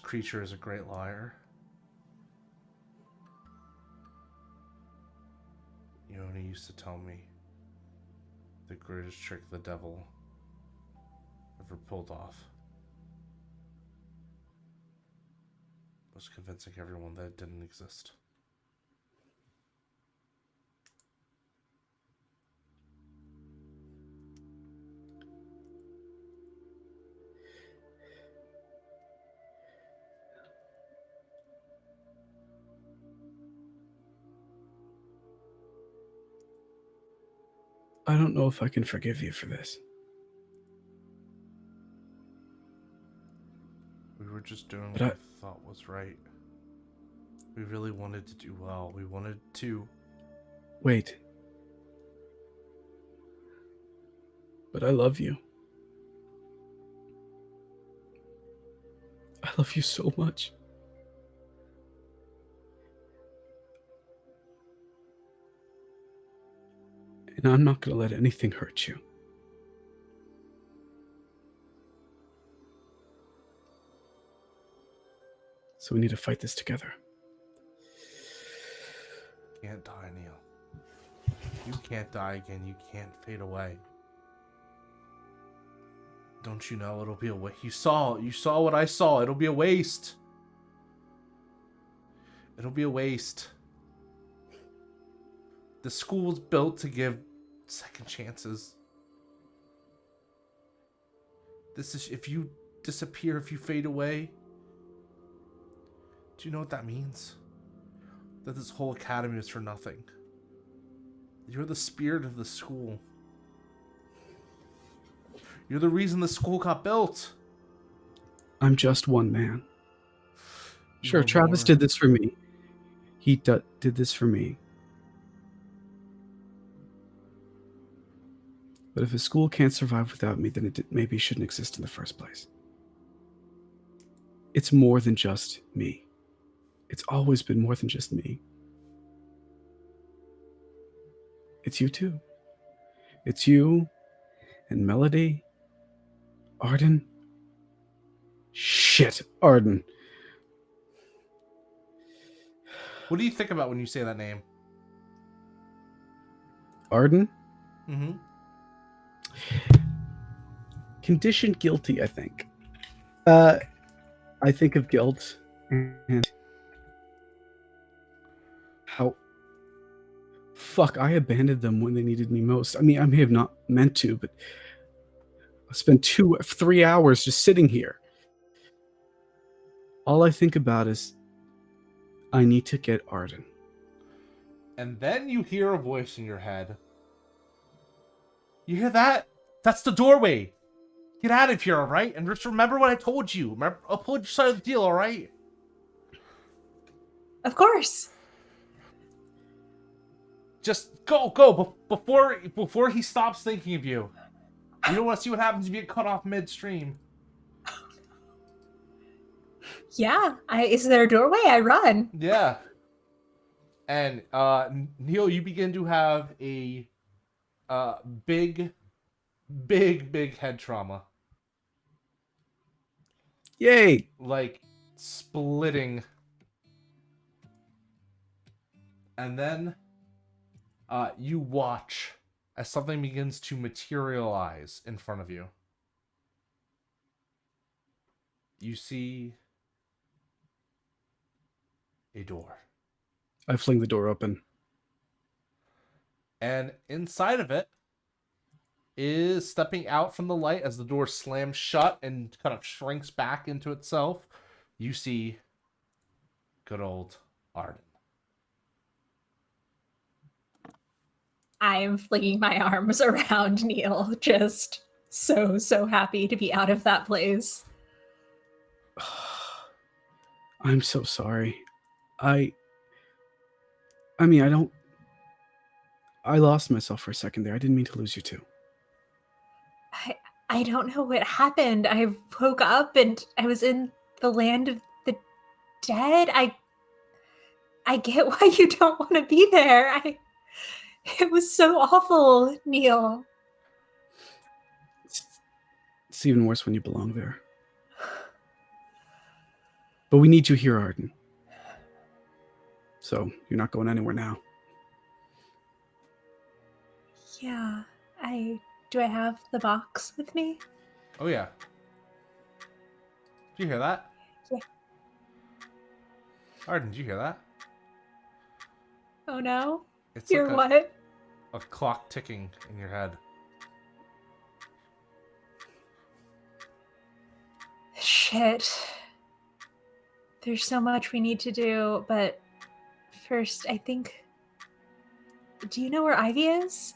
creature is a great liar. Yoni used to tell me the greatest trick the devil ever pulled off was convincing everyone that it didn't exist. I don't know if I can forgive you for this. We were just doing But what I thought was right. We really wanted to do well. We wanted to... Wait. But I love you. I love you so much. And I'm not going to let anything hurt you. So we need to fight this together. Can't die, Neal. You can't die again. You can't fade away. Don't you know it'll be a waste? You saw what I saw. It'll be a waste. It'll be a waste. The school's built to give second chances. This is, if you disappear, if you fade away, do you know what that means? That this whole academy is for nothing. You're the spirit of the school. You're the reason the school got built. I'm just one man. You Sure, are Travis more. did this for me. He did this for me. But if a school can't survive without me, then it maybe shouldn't exist in the first place. It's more than just me. It's always been more than just me. It's you too. It's you and Melody, Arden. Shit, Arden. What do you think about when you say that name? Arden? Mm-hmm. Conditioned guilty, I think. I think of guilt and how I abandoned them when they needed me most. I mean, I may have not meant to, but I spent 3 hours just sitting here. All I think about is I need to get Arden. And then you hear a voice in your head. You hear that? That's the doorway. Get out of here, alright? And just remember what I told you. Remember, I'll pull your side of the deal, alright? Of course. Just go, before he stops thinking of you. You don't want to see what happens if you get cut off midstream. Yeah. Is there a doorway? I run. Yeah. And Neal, you begin to have a big head trauma. Yay! Like splitting. And then you watch as something begins to materialize in front of you. You see a door. I fling the door open. And inside of it is stepping out from the light as the door slams shut and kind of shrinks back into itself. You see good old Arden. I am flinging my arms around Neal, just so happy to be out of that place. I'm so sorry. I mean, I lost myself for a second there. I didn't mean to lose you too. I don't know what happened. I woke up and I was in the land of the dead. I get why you don't want to be there. It was so awful, Neal. It's even worse when you belong there. But we need you here, Arden. So you're not going anywhere now. Yeah, do I have the box with me? Oh yeah. Did you hear that? Yeah. Arden, did you hear that? Oh no. It's You're like what? a clock ticking in your head. Shit. There's so much we need to do, but first, I think... Do you know where Ivy is?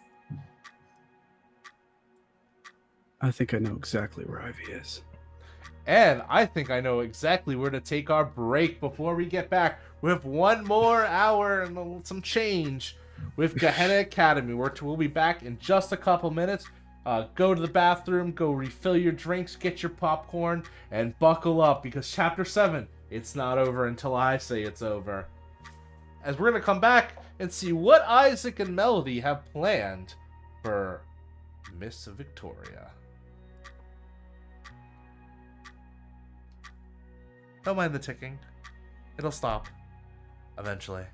I think I know exactly where Ivy is. And I think I know exactly where to take our break before we get back with one more hour and some change with Gehenna Academy. We'll be back in just a couple minutes. Go to the bathroom, go refill your drinks, get your popcorn, and buckle up because Chapter 7, it's not over until I say it's over. As we're going to come back and see what Isaac and Melody have planned for Miss Victoria. Don't mind the ticking. It'll stop. Eventually.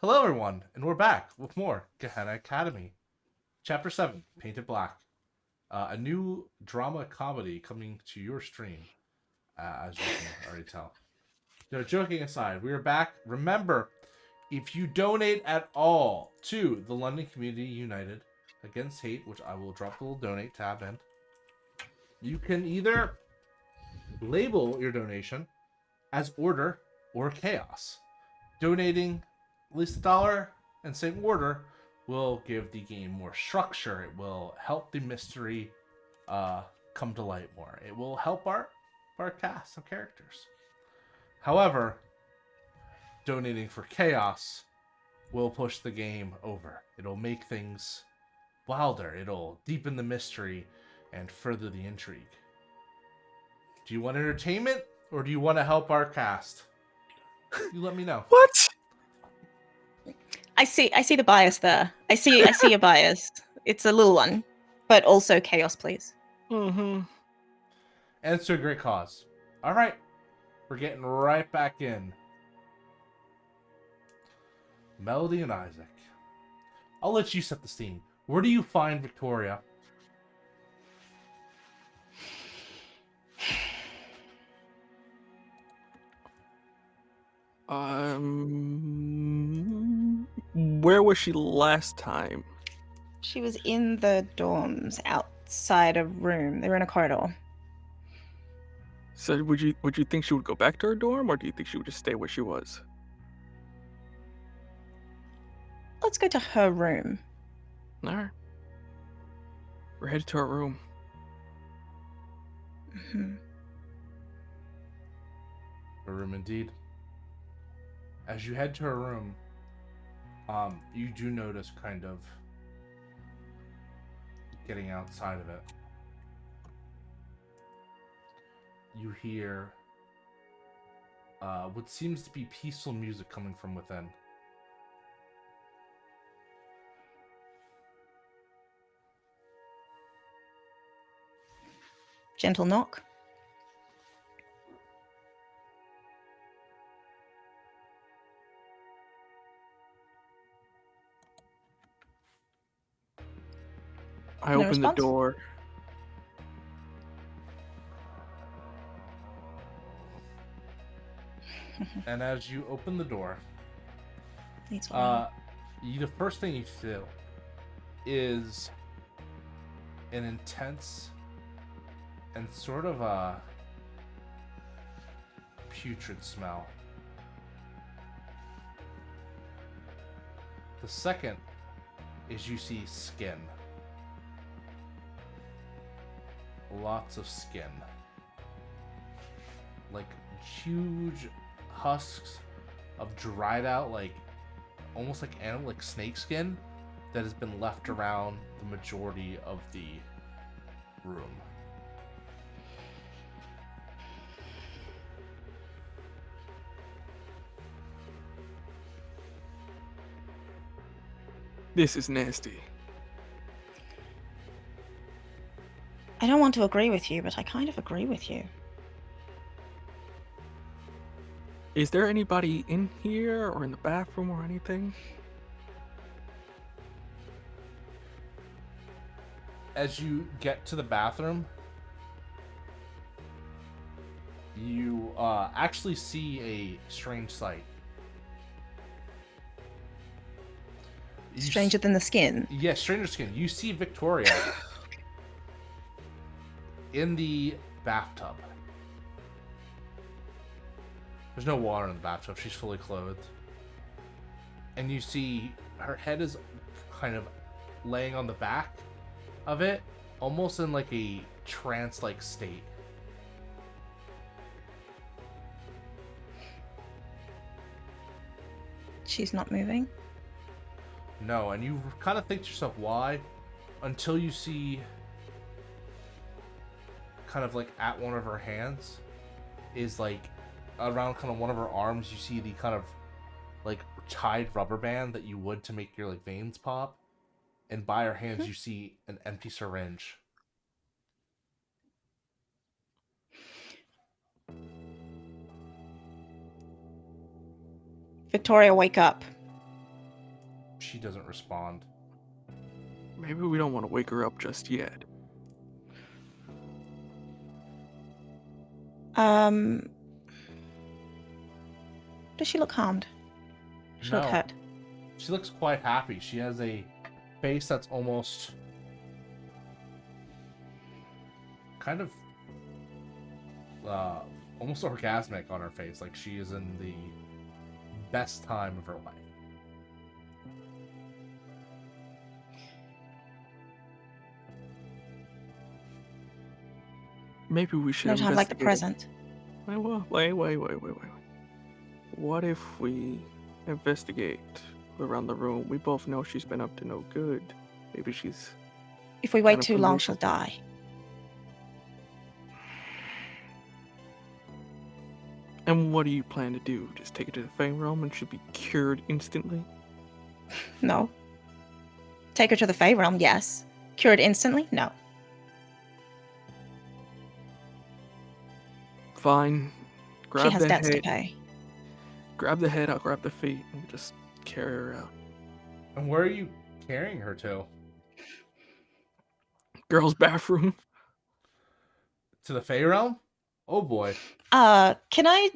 Hello, everyone, and we're back with more Gehenna Academy. Chapter 7, Painted Black. A new drama comedy coming to your stream, as you can already tell. No, joking aside, we are back. Remember, if you donate at all to the London Community United Against Hate, which I will drop the little donate tab in, you can either label your donation as order or chaos. Donating at least $1 and same order will give the game more structure. It will help the mystery come to light more. It will help our cast of characters. However, donating for chaos will push the game over. It'll make things wilder. It'll deepen the mystery and further the intrigue. Do you want entertainment or do you want to help our cast? You let me know. What? I see the bias there. I see a bias. It's a little one, but also chaos, please. Mm-hmm. And it's to a great cause. All right. We're getting right back in. Melody and Isaac. I'll let you set the scene. Where do you find Victoria? Where was she last time? She was in the dorms outside a room. They were in a corridor. So would you think she would go back to her dorm, or do you think she would just stay where she was? Let's go to her room. All right. We're headed to her room. Mm-hmm. Her room indeed. As you head to her room, you do notice kind of getting outside of it. You hear what seems to be peaceful music coming from within. Gentle knock. I No open the response? door. And as you open the door, Needs one. the first thing you feel is an intense and sort of a putrid smell. The second is you see skin. Lots of skin. Like huge husks of dried out, like almost like animal, like snake skin that has been left around the majority of the room. This is nasty. I don't want to agree with you, but I kind of agree with you. Is there anybody in here or in the bathroom or anything? As you get to the bathroom, you actually see a strange sight. Stranger than the skin. Yeah, stranger skin. You see Victoria in the bathtub. There's no water in the bathtub. She's fully clothed. And you see her head is kind of laying on the back of it, almost in like a trance-like state. She's not moving. No, and you kind of think to yourself, why? Until you see kind of like at one of her hands is like around kind of one of her arms, you see the kind of like tied rubber band that you would to make your like veins pop. And by her hands, you see an empty syringe. Victoria, wake up. She doesn't respond. Maybe we don't want to wake her up just yet. Does she look harmed? Does she look hurt? She looks quite happy. She has a face that's almost kind of almost orgasmic on her face, like she is in the best time of her life. Maybe we should No time like the investigate. present. Wait. What if we investigate around the room? We both know she's been up to no good. Maybe she's... If we wait Kind of too long, convinced. she'll die. And what do you plan to do? Just take her to the Fey Realm and she'll be cured instantly? No. Take her to the Fey Realm, yes. Cured instantly? No. Fine. Grab She has the debts to head. pay. Grab the head, I'll grab the feet, and just carry her out. And where are you carrying her to? Girls' bathroom. To the Fey Realm? Oh boy. Can I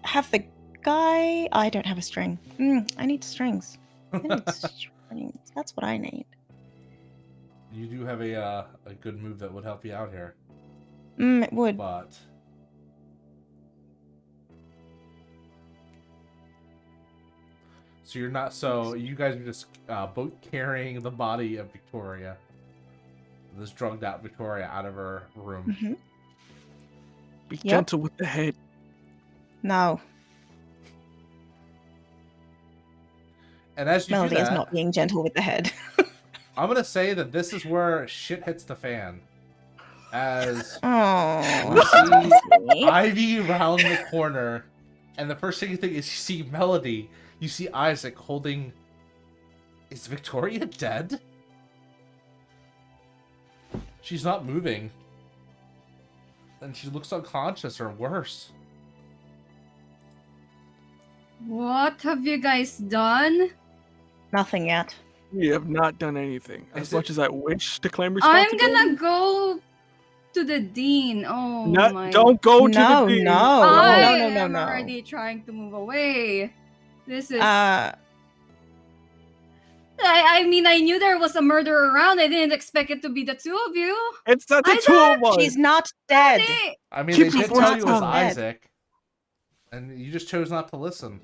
have the guy? I don't have a string. I need strings. I need strings. That's what I need. You do have a good move that would help you out here, It would. but so you're not. So you guys are just both carrying the body of Victoria, this drugged out Victoria, out of her room. Mhm. Be Yep. gentle with the head. No, And as you Melody do is that, not being gentle with the head. I'm gonna say that this is where shit hits the fan, as Oh, you see Ivy round the corner, and the first thing you think is you see Melody. You see Isaac holding. Is Victoria dead? She's not moving, and she looks unconscious or worse. What have you guys done? nothing yet. We have not done anything. As Is much it- as I wish to claim I'm responsibility. gonna go to the dean. Oh my. Don't go to No, the dean. no, I no, am no. already trying to move away. This is. I mean, I knew there was a murder around. I didn't expect it to be the two of you. It's not the Isaac, two of us. She's not dead. Hey, I mean, Keep they your did tell voice you it was down. Isaac, and you just chose not to listen.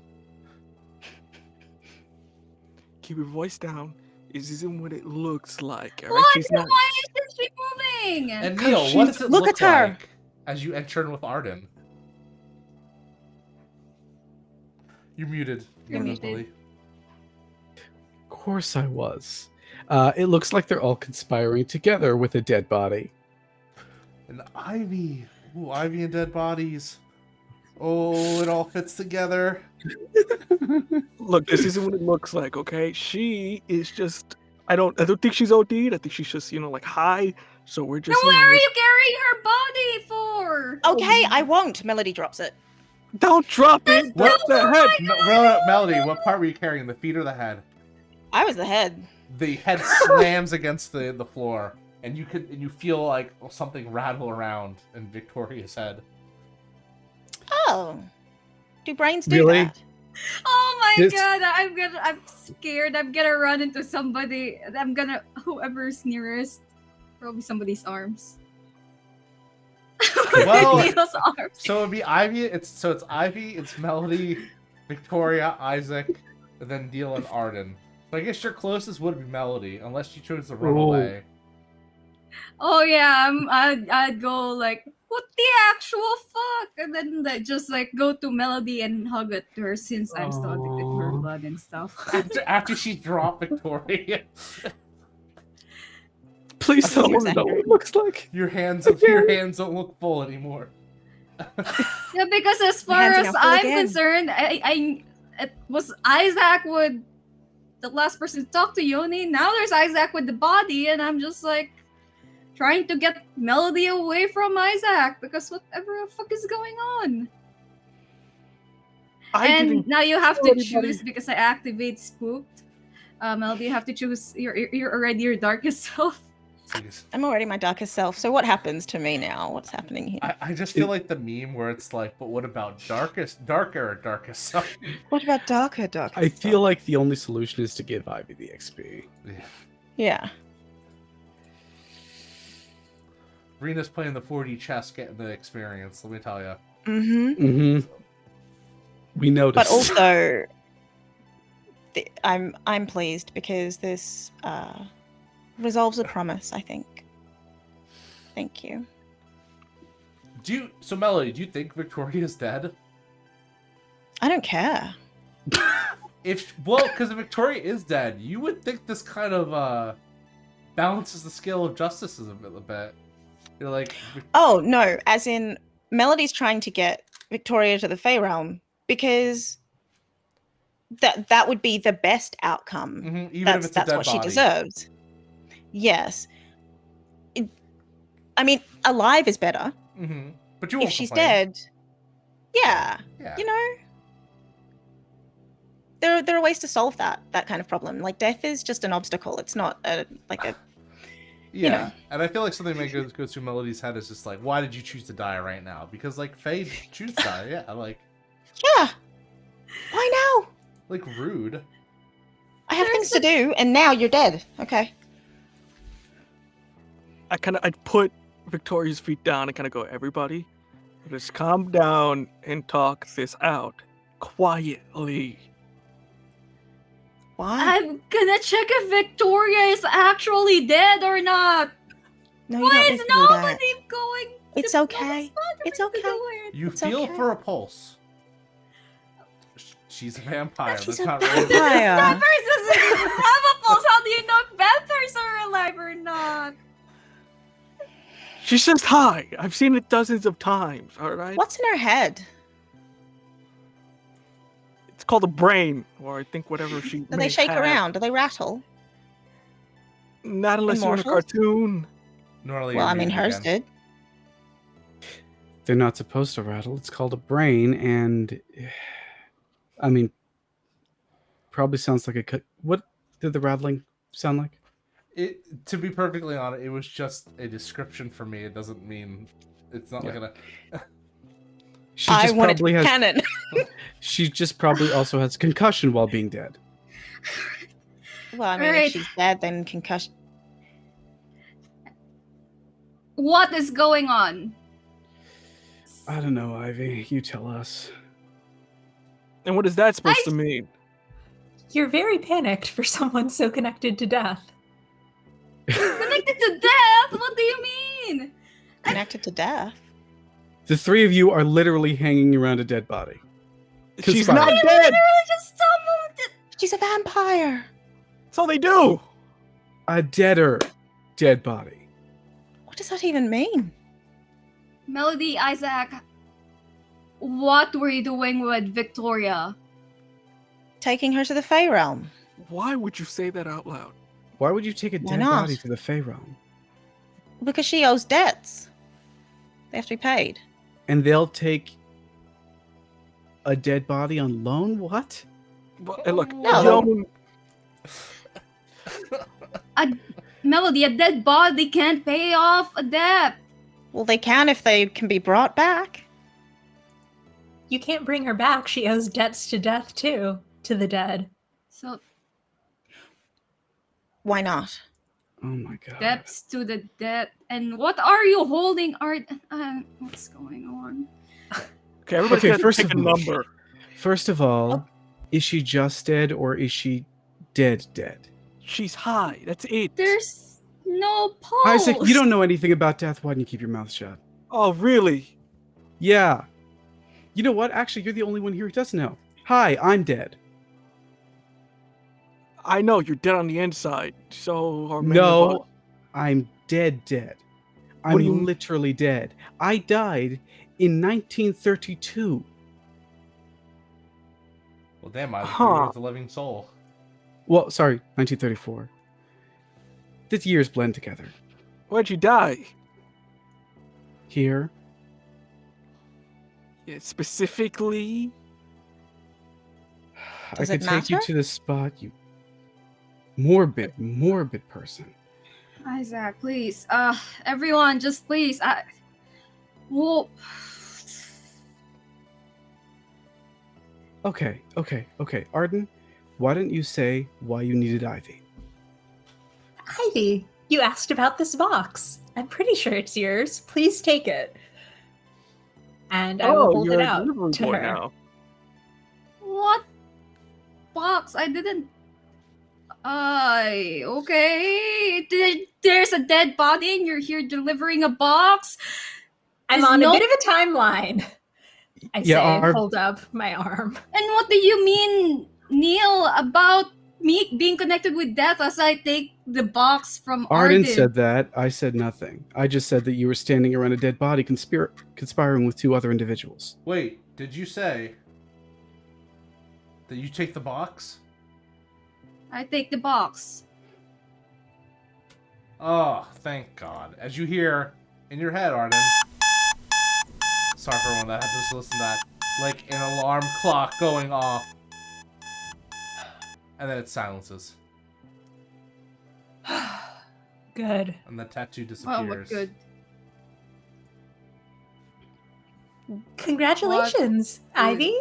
Keep your voice down. This isn't what it looks like. All right? What? She's not. Why isn't she moving? And 'Cause Neal, what she's- does it look look at her. like as you enter in with Arden? You're muted. You're Notice, muted. Billy. Of course I was. It looks like they're all conspiring together with a dead body. And Ivy. Ooh, Ivy and dead bodies. Oh, it all fits together. Look, this isn't what it looks like. Okay, she is just. I don't think she's OD'd. I think she's just like high. So we're Then just. why are you carrying her body for? Okay, I won't. Melody drops it. Don't drop it. What Drop the head. Melody, what part were you carrying? The feet or the head? I was the head. The head slams against the floor, and you feel like something rattle around in Victoria's head. Oh, do brains do Really? that? Oh my This- god, I'm scared. I'm gonna run into somebody. Whoever's nearest, probably somebody's arms. Well, Neal's arms. So it'd be Ivy. It's Ivy. It's Melody, Victoria, Isaac, and then Neal and Arden. So I guess your closest would be Melody, unless you chose to run Ooh. away. Oh yeah, I'd go like, what the actual fuck, and then just like go to Melody and hug it to her since I'm still addicted to her Aw. blood and stuff. After she dropped Victoria, Please tell me Years what after. it looks like. your hands don't look full anymore. Yeah, because as far hands as are full I'm again. concerned, it was Isaac with the last person to talk to Yoni. Now there's Isaac with the body, and I'm just like trying to get Melody away from Isaac because whatever the fuck is going on. And now you have to Anybody- choose because I activate spooked. Melody, you have to choose. You're already your darkest self. I'm already my darkest self. So what happens to me now? What's happening here? I just feel like the meme where it's like, but what about darkest self? What about darker? I feel like the only solution is to give Ivy the XP. Yeah. Rina's playing the 4D chess, getting the experience. Let me tell you. Mm-hmm. We noticed. But also, I'm pleased because this resolves a promise, I think. Thank you. So Melody, do you think Victoria's dead? I don't care. Because if Victoria is dead, you would think this kind of balances the scale of justice a bit. You're like, Oh, no, as in Melody's trying to get Victoria to the Fey Realm because that would be the best outcome. even if it's a dead what body. she deserves. Yes. I mean, alive is better. But you won't If she's complain. dead, yeah, you know, there are ways to solve that kind of problem. Like death is just an obstacle. It's not a Yeah, know. and I feel like something that goes through Melody's head is just like, why did you choose to die right now? Because like Faye choose to die, yeah, like yeah. Why now? like rude. I have things to do, and now you're dead. Okay. I'd put Victoria's feet down and kind of go, everybody, just calm down and talk this out quietly. Why? I'm gonna check if Victoria is actually dead or not. No, you Why don't is need to do that. nobody going? It's to okay. It's to okay. do it? You It's feel okay. for a pulse. She's a vampire. She's That's a not really. vampire. Vampires doesn't even have a pulse. How do you know if vampires are alive or not? She's just high. I've seen it dozens of times, all right? What's in her head? It's called a brain, or I think whatever she Do they may shake have. around? Do they rattle? Not unless you're in a Immortals? cartoon. Normally, Well, you're I mean, muted hers again. did. They're not supposed to rattle. It's called a brain, and I mean, probably sounds like a. What did the rattling sound like? To be perfectly honest, it was just a description for me. It doesn't mean it's not like a. She I just want it to probably be has. canon. She just probably also has concussion while being dead. Well, I mean, Alright. if she's dead, then concussion. What is going on? I don't know, Ivy. You tell us. And what is that supposed to mean? You're very panicked for someone so connected to death. Connected to death? What do you mean? Connected to death. The three of you are literally hanging around a dead body. She's fine. not I dead. literally just stumbled. She's a vampire. That's all they do. A dead body. What does that even mean? Melody, Isaac, what were you doing with Victoria? Taking her to the Fey Realm. Why would you say that out loud? Why would you take a Why dead not? body to the Fey Realm? Because she owes debts. They have to be paid. And they'll take a dead body on loan? What? Well, and look, No. you don't- Melody, a dead body can't pay off a debt. Well, they can if they can be brought back. You can't bring her back. She owes debts to death, too, to the dead. So, Why not? Oh my god. debts to the debt. And what are you holding? What's going on? Okay, everybody Okay, okay, first pick a of all- number. First of all, is she just dead or is she dead? She's high. That's it. There's no pulse. Isaac, you don't know anything about death. Why don't you keep your mouth shut? Oh, really? Yeah. You know what? Actually, you're the only one here who doesn't know. Hi, I'm dead. I know you're dead on the inside. So are many of No, us. I'm dead. What do you- I'm literally dead. I died in 1932. Well, damn, I Huh. was a living soul. Well, sorry, 1934. The years blend together. Where'd you die? Here, Yeah, specifically. I Does could it take you matter? to the spot, you morbid person. Isaac, please. Everyone, just please. Well, Okay. Arden, why didn't you say why you needed Ivy? Ivy, you asked about this box. I'm pretty sure it's yours. Please take it. And I will Oh, hold you're it a out delivery to boy her. now. what box? I didn't. Okay. There's a dead body and you're here delivering a box? I'm Is on no- a bit of a timeline. I Yeah, say and our- hold up my arm. And what do you mean, Neal, about me being connected with death as I take the box from Arden Arden? said that. I said nothing. I just said that you were standing around a dead body conspiring with 2 other individuals. Wait, did you say that you take the box? I take the box. Oh, thank God. As you hear in your head, Arden. Sorry for everyone that had to just listen to that. Like an alarm clock going off. And then it silences. Good. And the tattoo Oh, disappears. what good. Congratulations, Ivy.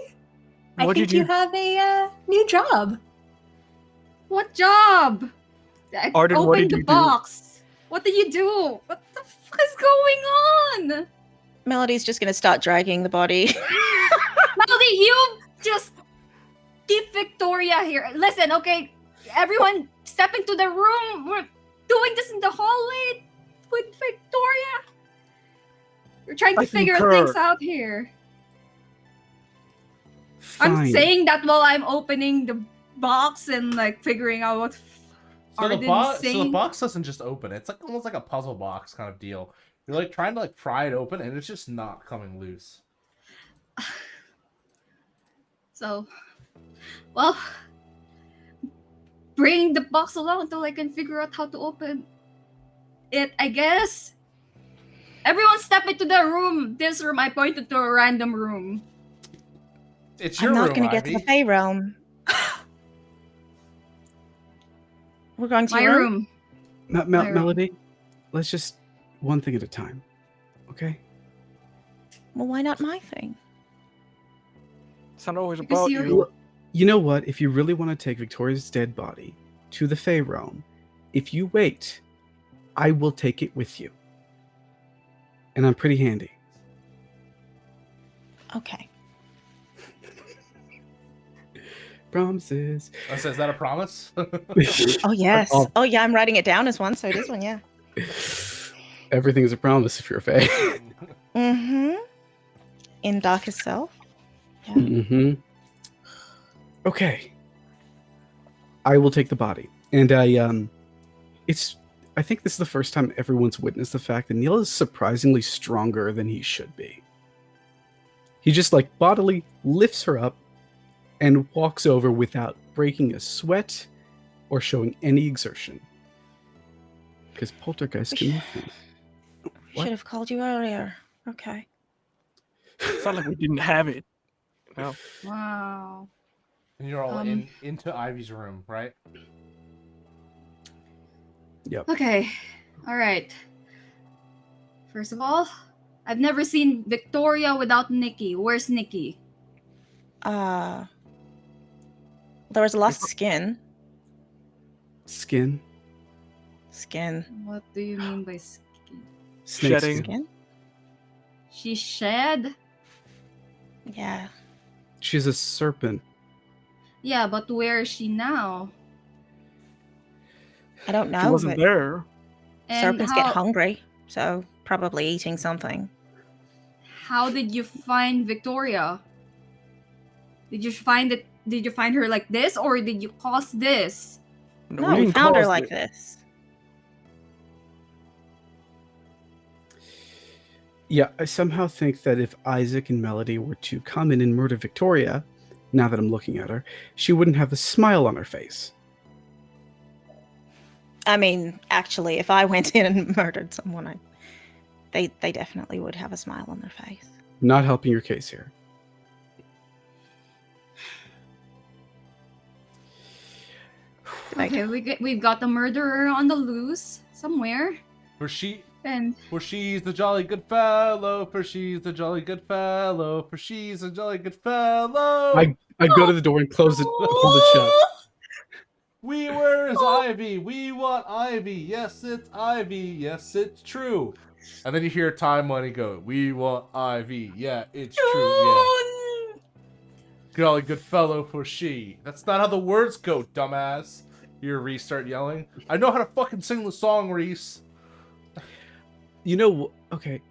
I What think did you- you have a new job. What job? I Arden, what opened did the you do? box. What did you do? What the fuck is going on? Melody's just gonna start dragging the body. Melody, you just keep Victoria here. Listen, okay, everyone step into the room. We're doing this in the hallway with Victoria. We're trying to I figure concur. things out here. Fine. I'm saying that while I'm opening the box and like figuring out what So Arden's so the saying. box doesn't just open. It's like almost like a puzzle box kind of deal. You're like trying to like pry it open and it's just not coming loose. So, well, bring the box along until I can figure out how to open it, I guess. Everyone step into the room. This room, I pointed to a random room. It's your I'm not room, gonna get to Ivy. the Fey realm. We're going to My your room. My room. Melody, let's just one thing at a time, okay? Well, why not my thing? It's not always Because about you're- you. You know what? If you really want to take Victoria's dead body to the Fey realm, if you wait, I will take it with you. And I'm pretty handy. Okay. Promises. Oh, so is that a promise? Oh yes. Oh. Oh yeah, I'm writing it down as one, so it is one, yeah. Everything is a promise if you're a Fey. Mm-hmm. In darkest self. Yeah. Mm-hmm. Okay. I will take the body. And I think this is the first time everyone's witnessed the fact that Neal is surprisingly stronger than he should be. He just like bodily lifts her up and walks over without breaking a sweat or showing any exertion. Because poltergeist can move things. What? Should have called you earlier. Okay. It's not like we didn't have it. No. Wow. And you're all into Ivy's room, right? Yep. Okay. All right. First of all, I've never seen Victoria without Nikki. Where's Nikki? There was a lot of skin. Skin. Skin. What do you mean by skin? Snake Shedding. skin. Skin? She shed? Yeah. She's a serpent. Yeah, but where is she now? I don't She know, wasn't but there. And serpents get hungry, so probably eating something. how did you find Victoria? Did you find it? Did you find her like this, or did you cause this? No, we didn't found her cause like it. this. Yeah, I somehow think that if Isaac and Melody were to come in and murder Victoria, now that I'm looking at her, she wouldn't have a smile on her face. I mean, actually, if I went in and murdered someone, they definitely would have a smile on their face. Not helping your case here. Like, Okay, we've got the murderer on the loose somewhere, For she's and the jolly good fellow. For she's the jolly good fellow. For she's a jolly good fellow. I go to the door and close it, hold it shut. We were is Ivy. We want Ivy. Yes, it's Ivy. Yes, it's true. And then you hear Time Money go, we want Ivy. Yeah, it's true. Yeah. Jolly good fellow for she. That's not how the words go, dumbass. You Reese start yelling. I know how to fucking sing the song, Reese. You know, okay.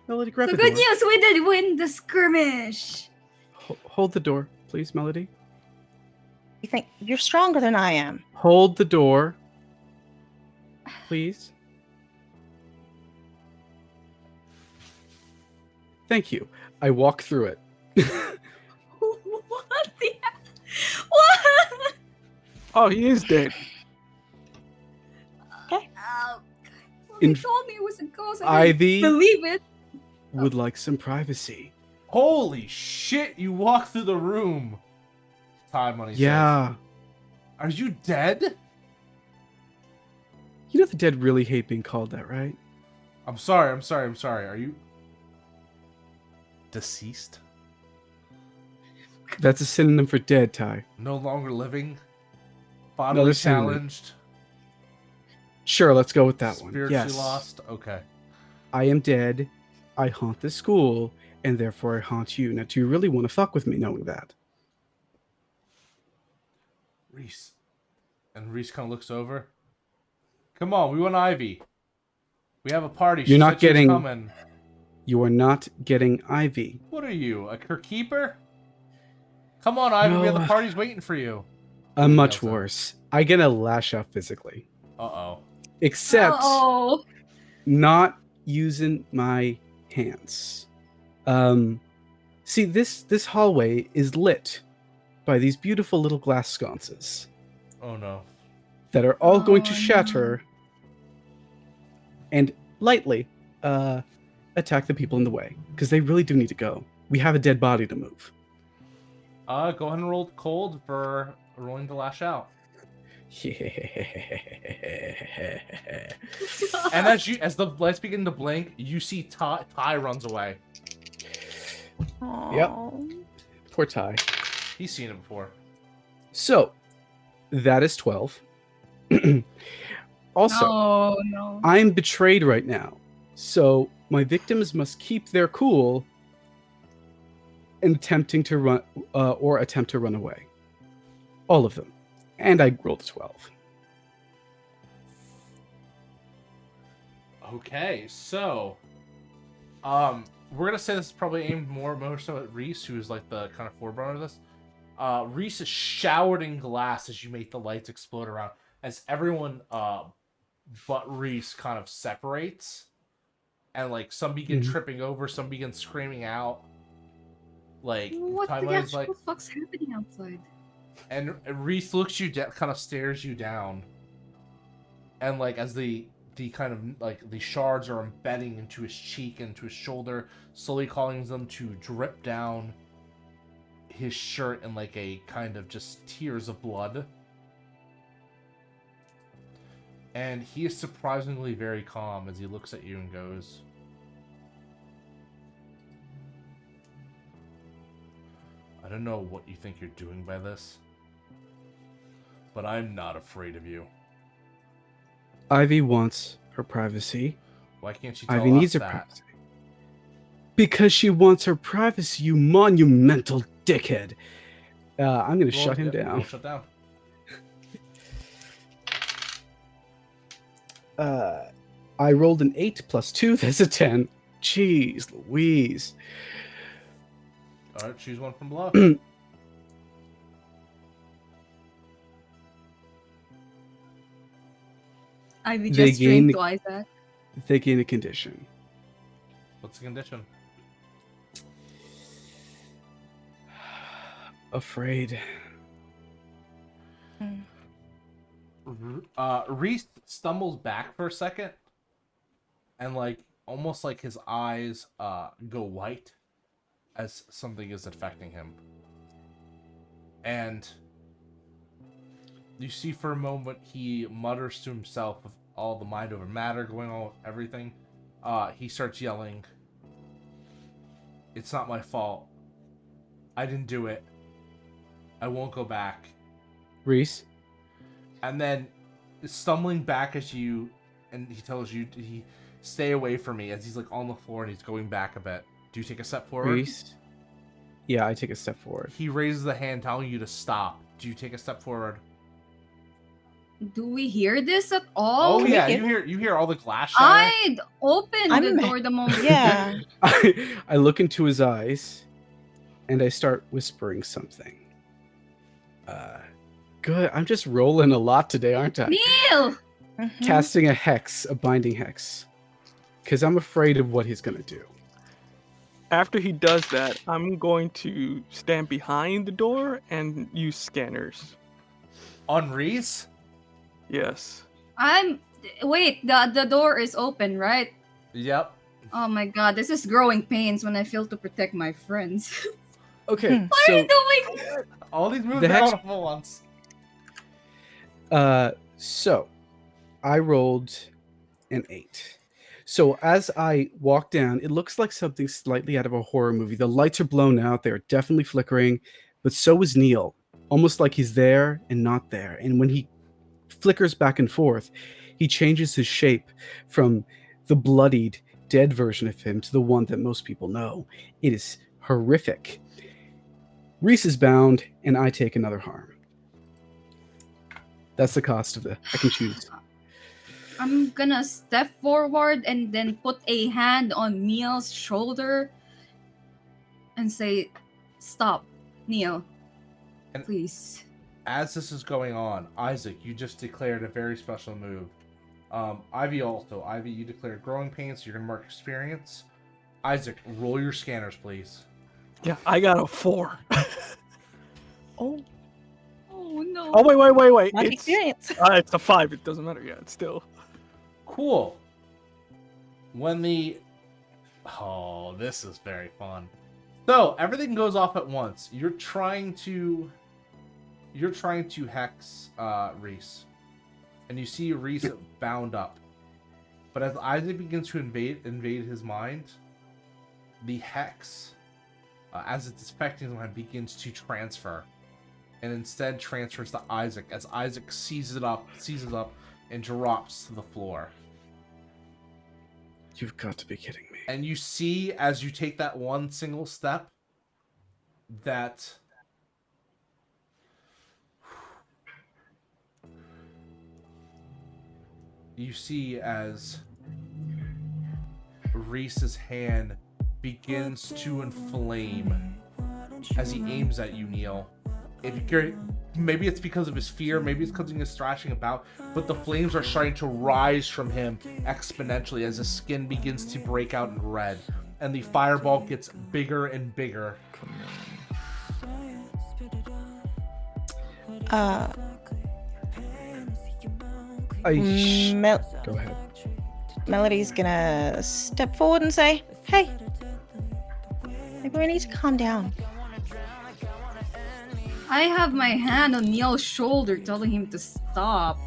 Melody, grab so the good door. news, we did win the skirmish. Hold the door, please, Melody. you think you're stronger than I am. Hold the door, please. Thank you. I walk through it. What the heck? What? Oh, he is dead. Oh, In- you told me it was a ghost. Ivy Believe it. would like some privacy. Holy shit, you walk through the room. Time Money Yeah. says. Are you dead? You know the dead really hate being called that, right? I'm sorry. Are you deceased? That's a synonym for dead, Ty. No longer living? No, Bodily they're synonym. challenged? Sure, let's go with that one. Spiritually Yes. lost? Okay. I am dead. I haunt the school, and therefore I haunt you. Now, do you really want to fuck with me knowing that? Reese. And Reese kind of looks over. Come on, we want Ivy. We have a party. You're not said she was getting- coming. You are not getting Ivy. What are you, her keeper? Come on, Ivy. We have the No. parties waiting for you. I'm much Yells out. worse. I get a lash out physically. Uh-oh. Except Oh, not using my hands. See, this hallway is lit by these beautiful little glass sconces Oh, no. that are all going to Oh, no. shatter and lightly attack the people in the way, because they really do need to go. We have a dead body to move. Go ahead and roll cold for rolling to lash out. And as the lights begin to blink, you see Ty runs away. Aw. Poor Ty. He's seen it before. So, that is 12. Also, no. I'm betrayed right now. So, my victims must keep their cool and attempting to run attempt to run away. All of them. And I rolled a 12. Okay, so we're gonna say this is probably aimed more so at Reese, who's like the kind of forerunner of this. Reese is showered in glass as you make the lights explode around, as everyone but Reese kind of separates, and like some begin Mhm. tripping over, some begin screaming out. Like What the Timelines actual like, fuck's happening outside? and Reese looks you down, kind of stares you down, and like as the kind of like the shards are embedding into his cheek and to his shoulder, slowly causing them to drip down his shirt in like a kind of just tears of blood. And he is surprisingly very calm as he looks at you and goes, I don't know what you think you're doing by this, but I'm not afraid of you. Ivy wants her privacy. Why can't you tell Ivy us needs her that? privacy. Because she wants her privacy, you monumental dickhead. I'm going to shut him down. Shut down. I rolled an 8 plus 2. That's a 10. Jeez Louise. All right, choose one from below. Ivy They just gain drank the- to Isaac. They gain a condition. What's the condition? Afraid. Reese stumbles back for a second, and like almost like his eyes go white as something is affecting him. And You see for a moment he mutters to himself with all the mind over matter going on with everything. He starts yelling, "It's not my fault. I didn't do it. I won't go back." Reese? And then stumbling back as you, and he tells you to stay away from me as he's like on the floor and he's going back a bit. Do you take a step forward? Reese? Yeah, I take a step forward. He raises the hand telling you to stop. Do you take a step forward? Do we hear this at all? Oh yeah, you hear all the glass shatter. I'd open the door the moment. Yeah. I look into his eyes and I start whispering something. Good. I'm just rolling a lot today, aren't I? Neal! Mhm. Casting a hex, a binding hex. Because I'm afraid of what he's going to do. After he does that, I'm going to stand behind the door and use scanners. On Reese? Yes. Wait, the door is open, right? Yep. Oh my god, this is growing pains when I fail to protect my friends. Okay, What are you doing? All these moves The are hex- all at once. So I rolled an 8. So as I walk down, it looks like something slightly out of a horror movie. The lights are blown out. They're definitely flickering, but so is Neal, almost like he's there and not there. And when he flickers back and forth, he changes his shape from the bloodied, dead version of him to the one that most people know. It is horrific. Reese is bound, and I take another harm. That's the cost of the. I can choose. I'm gonna step forward and then put a hand on Neal's shoulder and say, "Stop, Neal. And- Please." As this is going on, Isaac, you just declared a very special move. Ivy also. Ivy, you declared growing pains, so you're going to mark experience. Isaac, roll your scanners, please. Yeah, I got a 4. Oh, Oh no. Oh, wait. not It's, experience. it's a 5. It doesn't matter. Yeah, it's still. Cool. When the... Oh, this is very fun. So, everything goes off at once. You're trying to hex Reese. And you see Reese bound up. But as Isaac begins to invade his mind, the hex, as it's affecting his mind, begins to transfer. And instead transfers to Isaac as Isaac seizes it up, and drops to the floor. You've got to be kidding me. And you see, as you take that one single step, that you see as Reese's hand begins to inflame as he aims at you, Neal. Maybe it's because of his fear, maybe it's because he's thrashing about, but the flames are starting to rise from him exponentially as his skin begins to break out in red, and the fireball gets bigger and bigger. Go ahead. Melody's gonna step forward and say, "Hey, maybe we need to calm down." I have my hand on Neal's shoulder telling him to stop.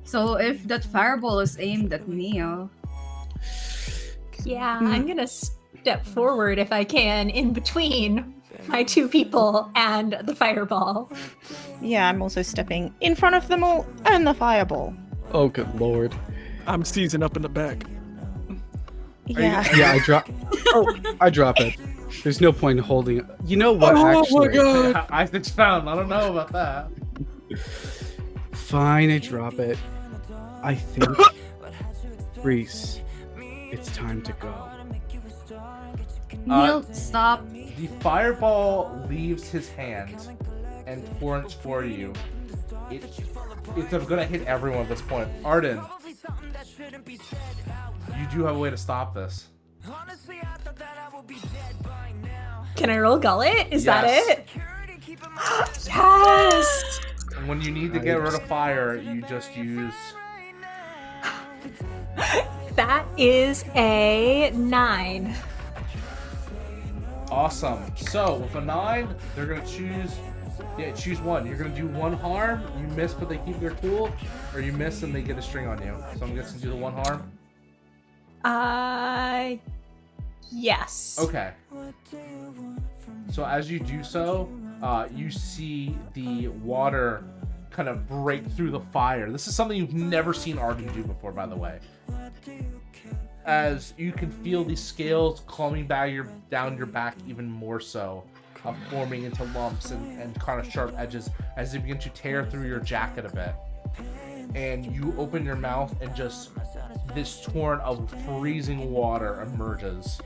So if that fireball is aimed at Neal... Yeah, I'm gonna step forward if I can in between my two people and the fireball. Yeah, I'm also stepping in front of them all and the fireball. Oh, good lord. I'm seizing up in the back. Yeah. Yeah, I drop it. There's no point in holding it. You know what, actually? My god! Isaac's found. I don't know about that. Fine, I drop it. I think, Reese, it's time to go. Neal, stop. The fireball leaves his hand and points for you. It's gonna hit everyone at this point. Arden, you do have a way to stop this. Can I roll gullet? Is Yes. that it? Yes! And when you need to get rid of fire, you just use... That is a 9. Awesome. So, with a 9, they're gonna choose... Yeah, choose one. You're gonna do one harm. You miss, but they keep their cool, or you miss and they get a string on you. So I'm guessing do the one harm. Yes. Okay. So as you do so, you see the water kind of break through the fire. This is something you've never seen Arden do before, by the way. As you can feel these scales climbing down your back even more so, forming into lumps and kind of sharp edges as they begin to tear through your jacket a bit. And you open your mouth and just this torrent of freezing water emerges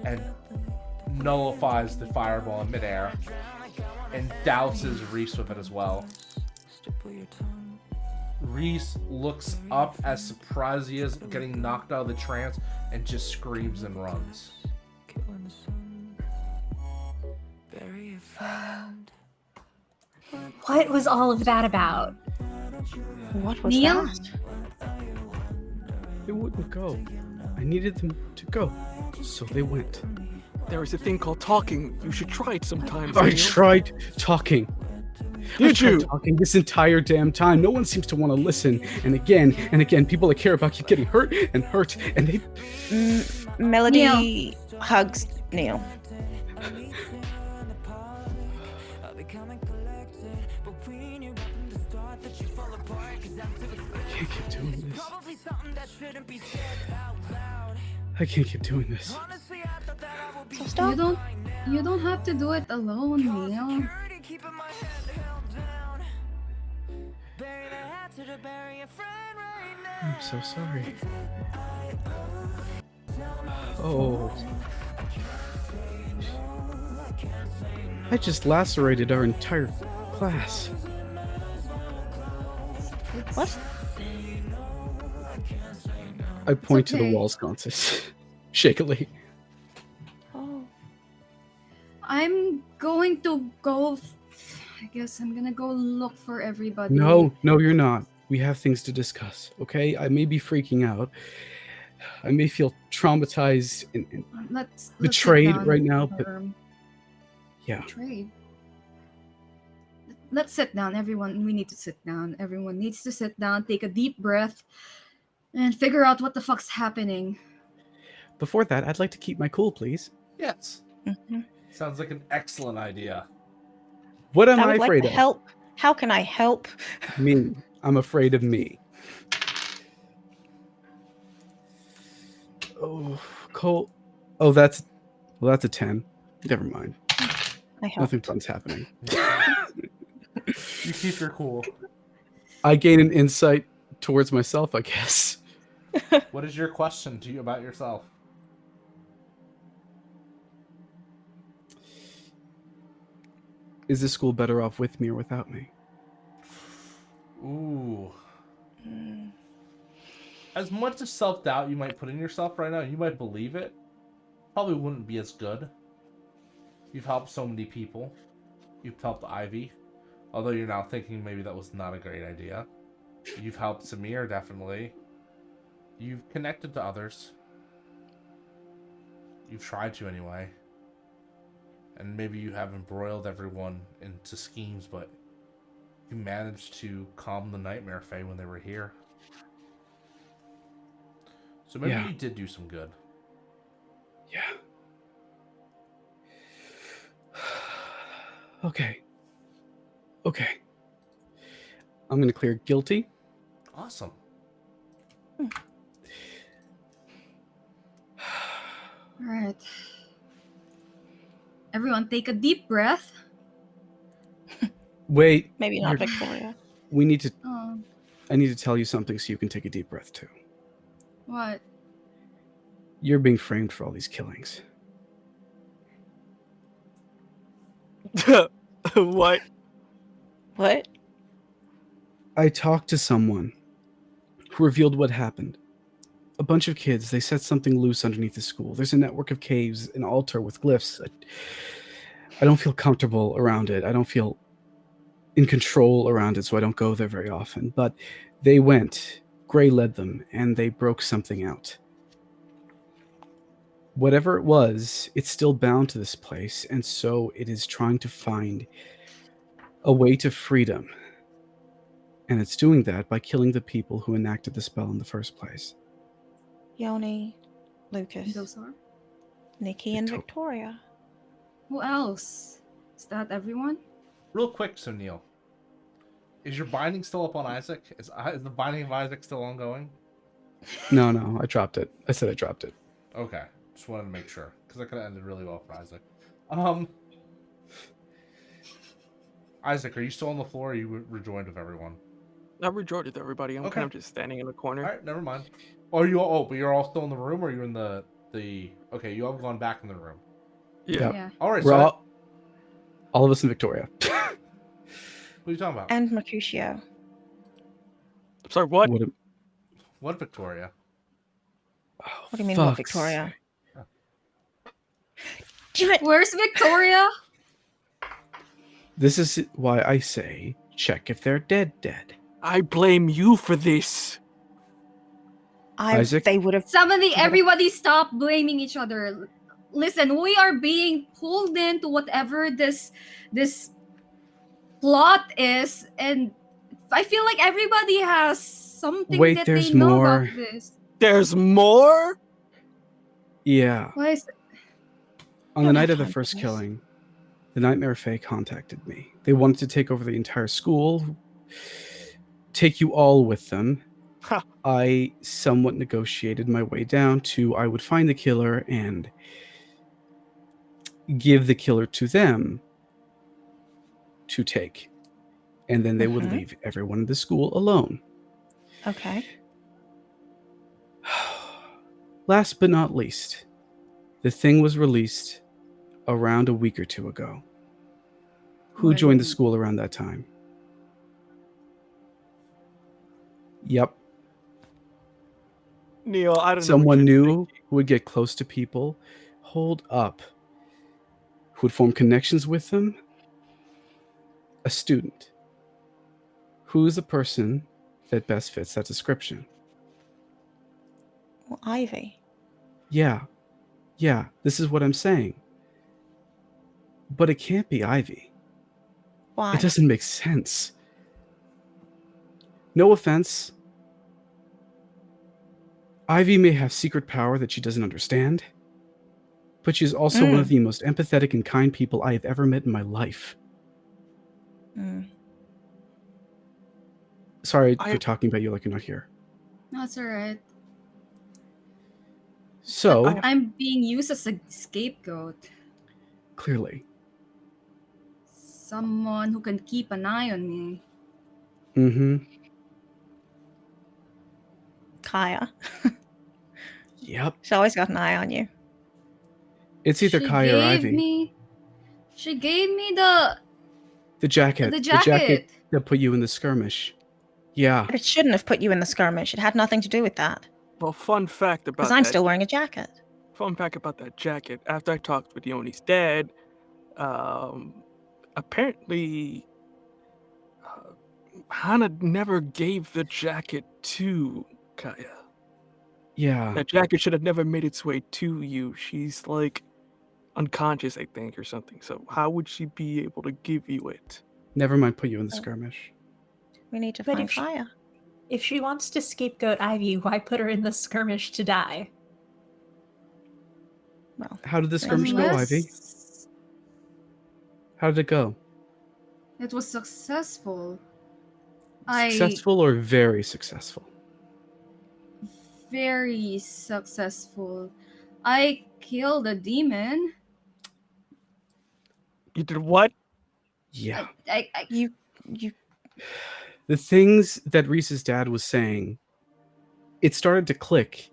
and nullifies the fireball in midair and douses Reese with it as well. Reese looks up as surprised he is getting knocked out of the trance and just screams and runs. What was all of that about? What was Neal? that? They wouldn't go. I needed them to go, so they went. There is a thing called talking. You should try it sometimes. I Neal. tried talking. Did you? Talking this entire damn time. No one seems to want to listen. And again, people I care about keep getting hurt, and they... Melody hugs Neal. I can't keep doing this. I can't keep doing this. So stop. You don't have to do it alone, Neal. I'm so sorry. Oh. I just lacerated our entire class. What? I point to the okay. wall sconces, shakily. Oh. I'm going to go. I guess I'm gonna go look for everybody. No, you're not. We have things to discuss, okay? I may be freaking out. I may feel traumatized and Let's betrayed sit down, right now, but yeah. Betrayed. Let's sit down, everyone. We need to sit down. Everyone needs to sit down, take a deep breath, and figure out what the fuck's happening. Before that, I'd like to keep my cool, please. Yes. Mm-hmm. Sounds like an excellent idea. What am I I would like afraid to of? help. How can I help? Me. I'm afraid of me. Oh, Cole. Oh, that's a 10. Never mind. I help. Nothing fun's happening. You keep your cool. I gain an insight towards myself, I guess. What is your question to you about yourself? Is this school better off with me or without me? Ooh. As much as self-doubt you might put in yourself right now, you might believe it, probably wouldn't be as good. You've helped so many people. You've helped Ivy. Although you're now thinking maybe that was not a great idea. You've helped Samir, definitely. You've connected to others. You've tried to anyway. And maybe you have embroiled everyone into schemes, but you managed to calm the Nightmare Fae when they were here. So maybe you did do some good. Yeah. Okay. I'm gonna clear guilty. Awesome. Alright. Everyone, take a deep breath. Wait. Maybe not you're- Victoria. We need to. Oh, I need to tell you something so you can take a deep breath too. what? You're being framed for all these killings. What? What? I talked to someone who revealed what happened. A bunch of kids, they set something loose underneath the school. There's a network of caves, an altar with glyphs. I don't feel comfortable around it. I don't feel in control around it, so I don't go there very often. But they went. Gray led them, and they broke something out. Whatever it was, it's still bound to this place, and so it is trying to find a way to freedom. And it's doing that by killing the people who enacted the spell in the first place. Yoni, Lucas, Those are. Nikki, and Victoria. Who else? Is that everyone? Real quick, so Neal, is your binding still up on Isaac? Is the binding of Isaac still ongoing? No, I dropped it. I said I dropped it. Okay, just wanted to make sure because that could have ended really well for Isaac. Isaac, are you still on the floor? Or are you rejoined with everyone? I've rejoined with everybody. I'm Okay. kind of just standing in the corner. All right, never mind. Oh, are you all? Oh, but you're all still in the room, or you're in the? Okay, you all gone back in the room. Yeah. Yeah. All right, We're so all of us in Victoria. what are you talking about? And Mercutio. Sorry, what? What Victoria? What do you mean, what, fuck's Victoria? sake. Damn it! Where's Victoria? This is why I say check if they're dead. I blame you for this. Isaac? They would have. Everybody stop blaming each other. Listen, we are being pulled into whatever this plot is, and I feel like everybody has something Wait, that there's they know more. about this. There's more? Yeah. Why is On the don't night have of the time for first this. killing, the Nightmare Fae contacted me. They wanted to take over the entire school, take you all with them. Ha. I somewhat negotiated my way down to I would find the killer and give the killer to them to take. And then they would Mhm. leave everyone in the school alone. Okay. Last but not least, the thing was released around a week or two ago. Who When- joined the school around that time? Yep. Neal, I don't know. Someone what you're new thinking. who would get close to people, hold up, who would form connections with them. A student. Who is the person that best fits that description? Well, Ivy. Yeah, this is what I'm saying. But it can't be Ivy. Why? It doesn't make sense. No offense. Ivy may have secret power that she doesn't understand, but she's also one of the most empathetic and kind people I have ever met in my life. Mm. Sorry for talking about you like you're not here. No, it's alright. So, I'm being used as a scapegoat. clearly. Someone who can keep an eye on me. Mm-hmm. Kaya. Yep. She's always got an eye on you. It's either Kaya or Ivy. She gave me the jacket. the The jacket jacket. that put you in the skirmish. Yeah. But it shouldn't have put you in the skirmish. It had nothing to do with that. Well, fun fact about Because I'm that. still wearing a jacket. Fun fact about that jacket. After I talked with Yoni's dad, apparently Hannah never gave the jacket to Kaya. Yeah. That jacket should have never made its way to you. She's like unconscious, I think, or something. So how would she be able to give you it? Never mind put you in the skirmish. We need to But find if she- Kaya. If she wants to scapegoat Ivy, why put her in the skirmish to die? Well, How did the skirmish go, Ivy? Unless How did it go? it was successful. Successful or very successful? Very successful. I killed a demon. You did what? Yeah. I you The things that Reese's dad was saying, it started to click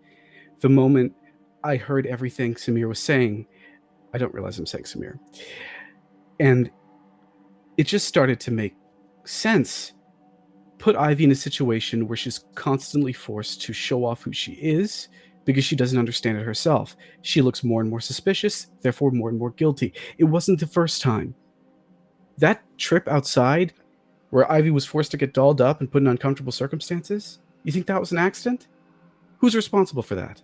the moment I heard everything Samir was saying. I don't realize I'm saying Samir. And it just started to make sense. Put Ivy in a situation where she's constantly forced to show off who she is because she doesn't understand it herself. She looks more and more suspicious, therefore more and more guilty. It wasn't the first time. That trip outside where Ivy was forced to get dolled up and put in uncomfortable circumstances, you think that was an accident? Who's responsible for that?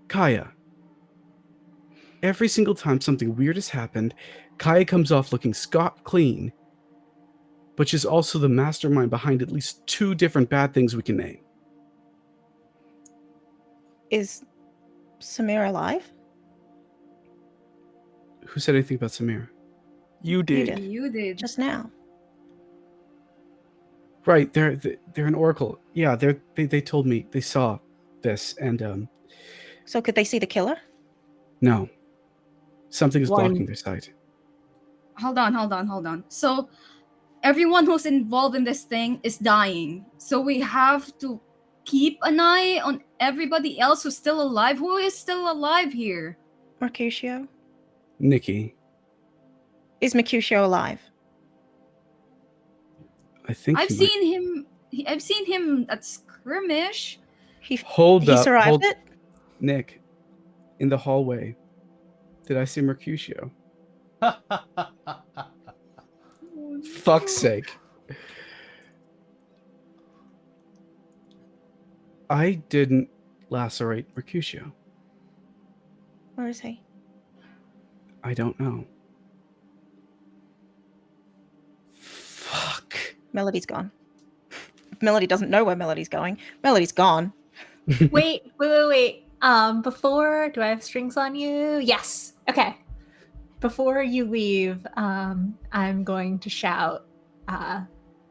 Kaya. Every single time something weird has happened, Kaya comes off looking scot clean, but she's also the mastermind behind at least 2 different bad things we can name. Is Samir alive? Who said anything about Samir? You did. did. You did. Just now. Right, they're an oracle. Yeah, they told me they saw this, and So could they see the killer? no, something is Why- blocking their sight. Hold on. So everyone who's involved in this thing is dying. So we have to keep an eye on everybody else who's still alive. Who is still alive here? Mercutio? Nikki, Is Mercutio alive? I think I've he might- seen him. I've seen him at skirmish. He Hold up, survived hold- it? Nick, in the hallway. Did I see Mercutio? Fuck's sake. I didn't lacerate Mercutio. Where is he? I don't know. Fuck. Melody's gone. Melody doesn't know where Melody's going. Melody's gone. Wait. Before, do I have strings on you? Yes. Okay. Before you leave, I'm going to shout,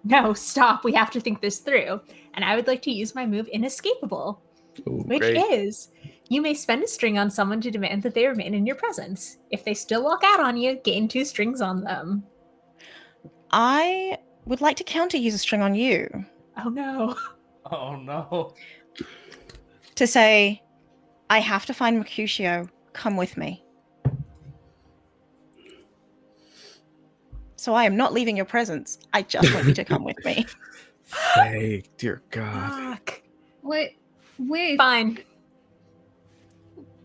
no, stop. We have to think this through. And I would like to use my move Inescapable, Ooh, which great. is you may spend a string on someone to demand that they remain in your presence. If they still walk out on you, gain 2 strings on them. I would like to counter use a string on you Oh no. Oh no. to say, I have to find Mercutio. Come with me. So I am not leaving your presence. I just want you to come with me. Hey, dear God. Fuck. Wait. Fine.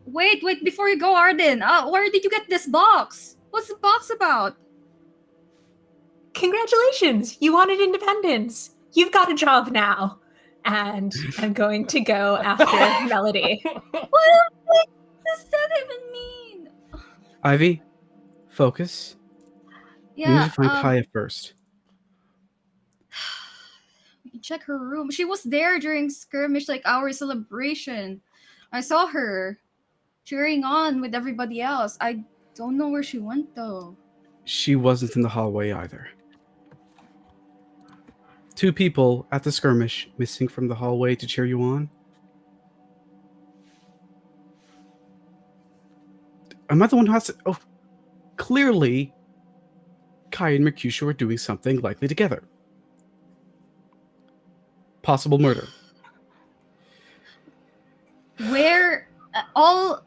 Wait, before you go, Arden. Where did you get this box? What's the box about? Congratulations! You wanted independence. You've got a job now. And I'm going to go after Melody. What does that even mean? Ivy, focus. We need Yeah, to find Kaya first. we can check her room. She was there during skirmish, like our celebration. I saw her cheering on with everybody else. I don't know where she went though. She wasn't in the hallway either. 2 people at the skirmish missing from the hallway to cheer you on. Am I the one who has to... Oh, clearly, Kaya and Mercutio are doing something likely together. Possible murder. Where all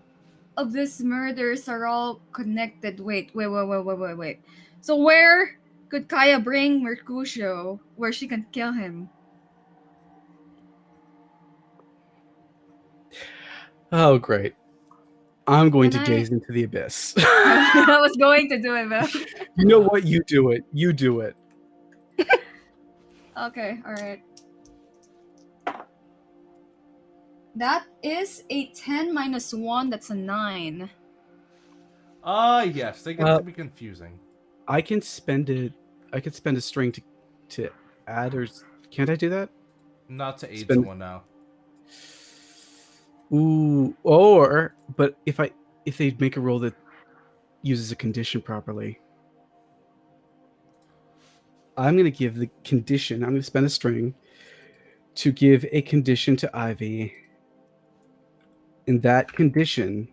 of these murders are all connected. Wait. So where could Kaya bring Mercutio where she can kill him? Oh, great. I'm going Can to I- gaze into the abyss. I was going to do it, but You know what? You do it. You do it. okay, alright. That is a 10 minus 1, that's a 9. Yes, they get to be confusing. I can spend it. I could spend a string to add, or can't I do that? Not to aid Spend- someone now. Ooh, but if they make a roll that uses a condition properly, I'm going to give the condition. I'm going to spend a string to give a condition to Ivy, and that condition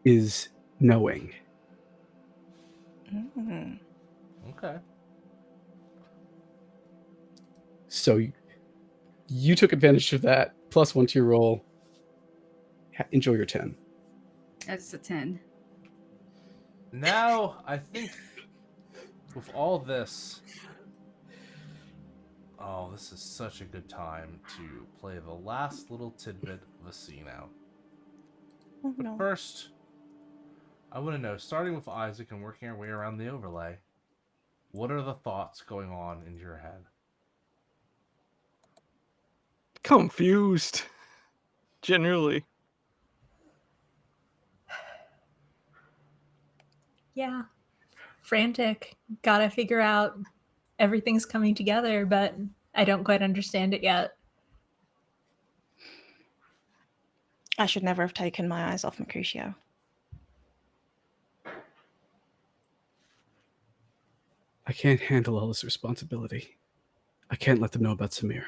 is knowing. Mm. Okay. So you took advantage of that. +1 to your roll. Enjoy your 10. That's a 10. Now, I think with all this... Oh, this is such a good time to play the last little tidbit of a scene out. Oh, But no. first, I want to know, starting with Isaac and working our way around the overlay, what are the thoughts going on in your head? Confused. Generally. Yeah. Frantic. Gotta figure out everything's coming together, but I don't quite understand it yet. I should never have taken my eyes off Mercutio. I can't handle all this responsibility. I can't let them know about Samir.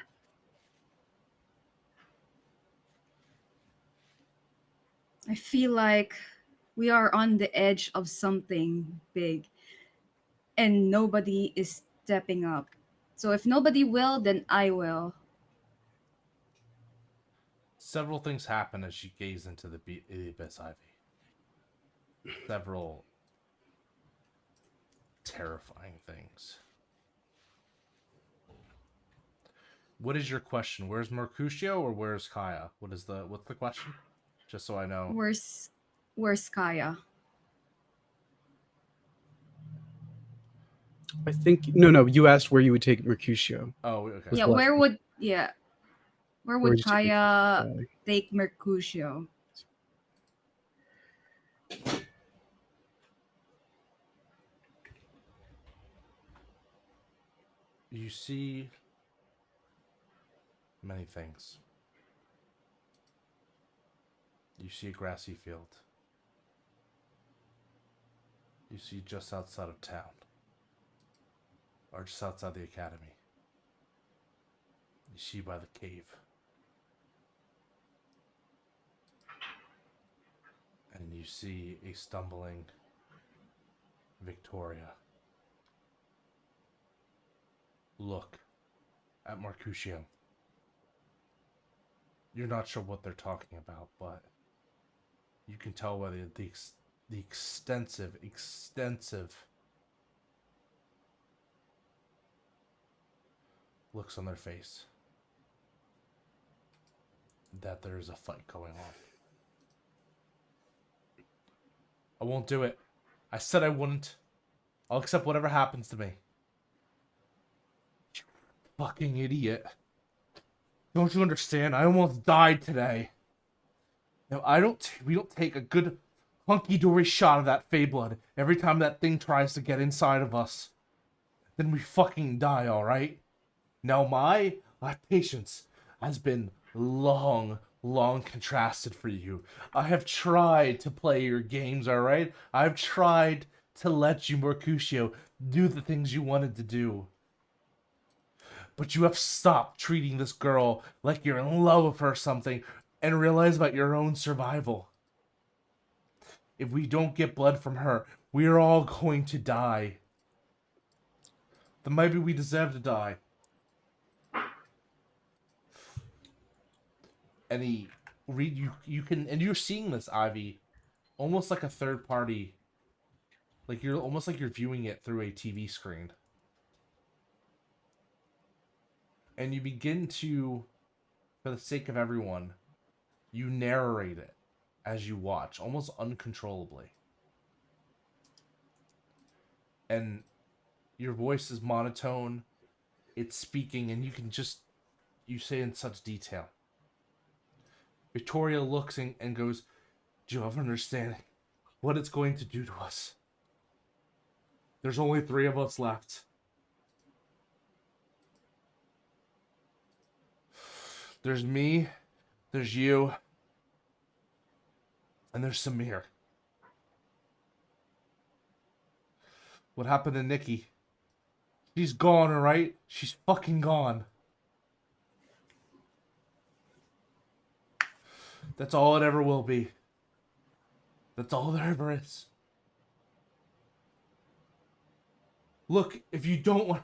I feel like we are on the edge of something big, and nobody is stepping up. So if nobody will, then I will. Several things happen as you gaze into the abyss, Ivy. Several terrifying things. What is your question? Where's Mercutio or where's Kaya? What's the question? Just so I know. Where's Kaya? I think no. You asked where you would take Mercutio. Oh, okay. Yeah, What? where would would you take Kaya Mercutio? take Mercutio? You see many things. You see a grassy field. You see just outside of town. Or just outside the academy. You see by the cave. And you see a stumbling Victoria. Look at Mercutio. You're not sure what they're talking about, but you can tell by the extensive looks on their face that there is a fight going on. I won't do it. I said I wouldn't. I'll accept whatever happens to me. You fucking idiot. Don't you understand? I almost died today. Now, we don't take a good hunky-dory shot of that Fey blood every time that thing tries to get inside of us. Then we fucking die, alright? Now, my patience has been long contrasted for you. I have tried to play your games, alright? I've tried to let you, Mercutio, do the things you wanted to do. But you have stopped treating this girl like you're in love with her or something and realize about your own survival. If we don't get blood from her, we're all going to die. Then maybe we deserve to die. And you can, and you're seeing this, Ivy, almost like a third party. Like you're almost like you're viewing it through a TV screen. And you begin to, for the sake of everyone, you narrate it as you watch, almost uncontrollably. And your voice is monotone, it's speaking, and you say in such detail. Victoria looks and goes, do you ever understand what it's going to do to us? There's only 3 of us left. There's me, there's you, and there's Samir. What happened to Nikki? She's gone, alright? She's fucking gone. That's all it ever will be. That's all there ever is. Look, if you don't want...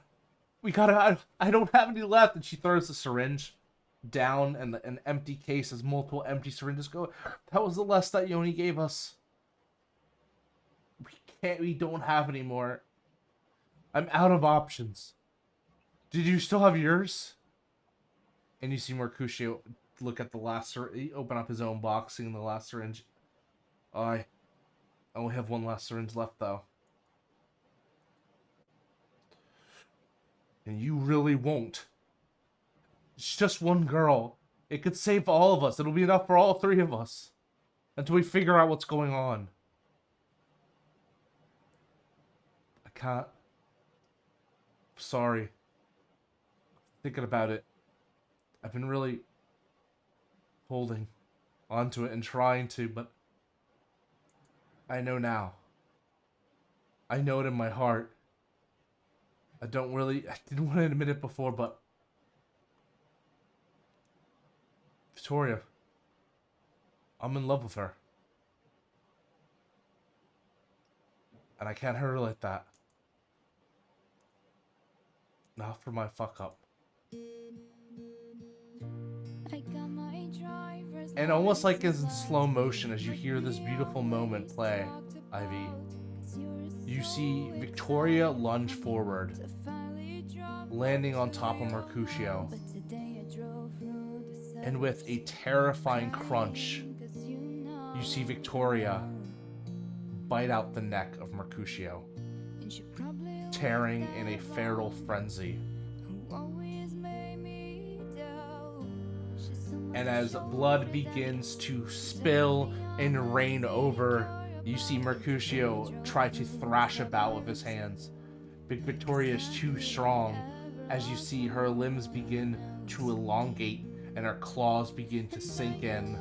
I don't have any left. And she throws the syringe down, and an empty case has multiple empty syringes go. That was the less that Yoni gave us. We don't have any more. I'm out of options. Did you still have yours? And you see Mercutio look at the last syringe, open up his own box, seeing the last syringe. I only have one last syringe left, though. And you really won't. It's just one girl. It could save all of us. It'll be enough for all 3 of us. Until we figure out what's going on. can't. Sorry. Thinking about it. I've been really holding onto it and trying to, but I know now. I know it in my heart. I didn't want to admit it before, but Victoria, I'm in love with her. And I can't hurt her like that. Not for my fuck up. And almost like in slow motion as you hear this beautiful moment play, Ivy, you see Victoria lunge forward, landing on top of Mercutio. And with a terrifying crunch, you see Victoria bite out the neck of Mercutio, tearing in a feral frenzy. And as blood begins to spill and rain over, you see Mercutio try to thrash about with his hands. But Victoria is too strong as you see her limbs begin to elongate and her claws begin to sink in.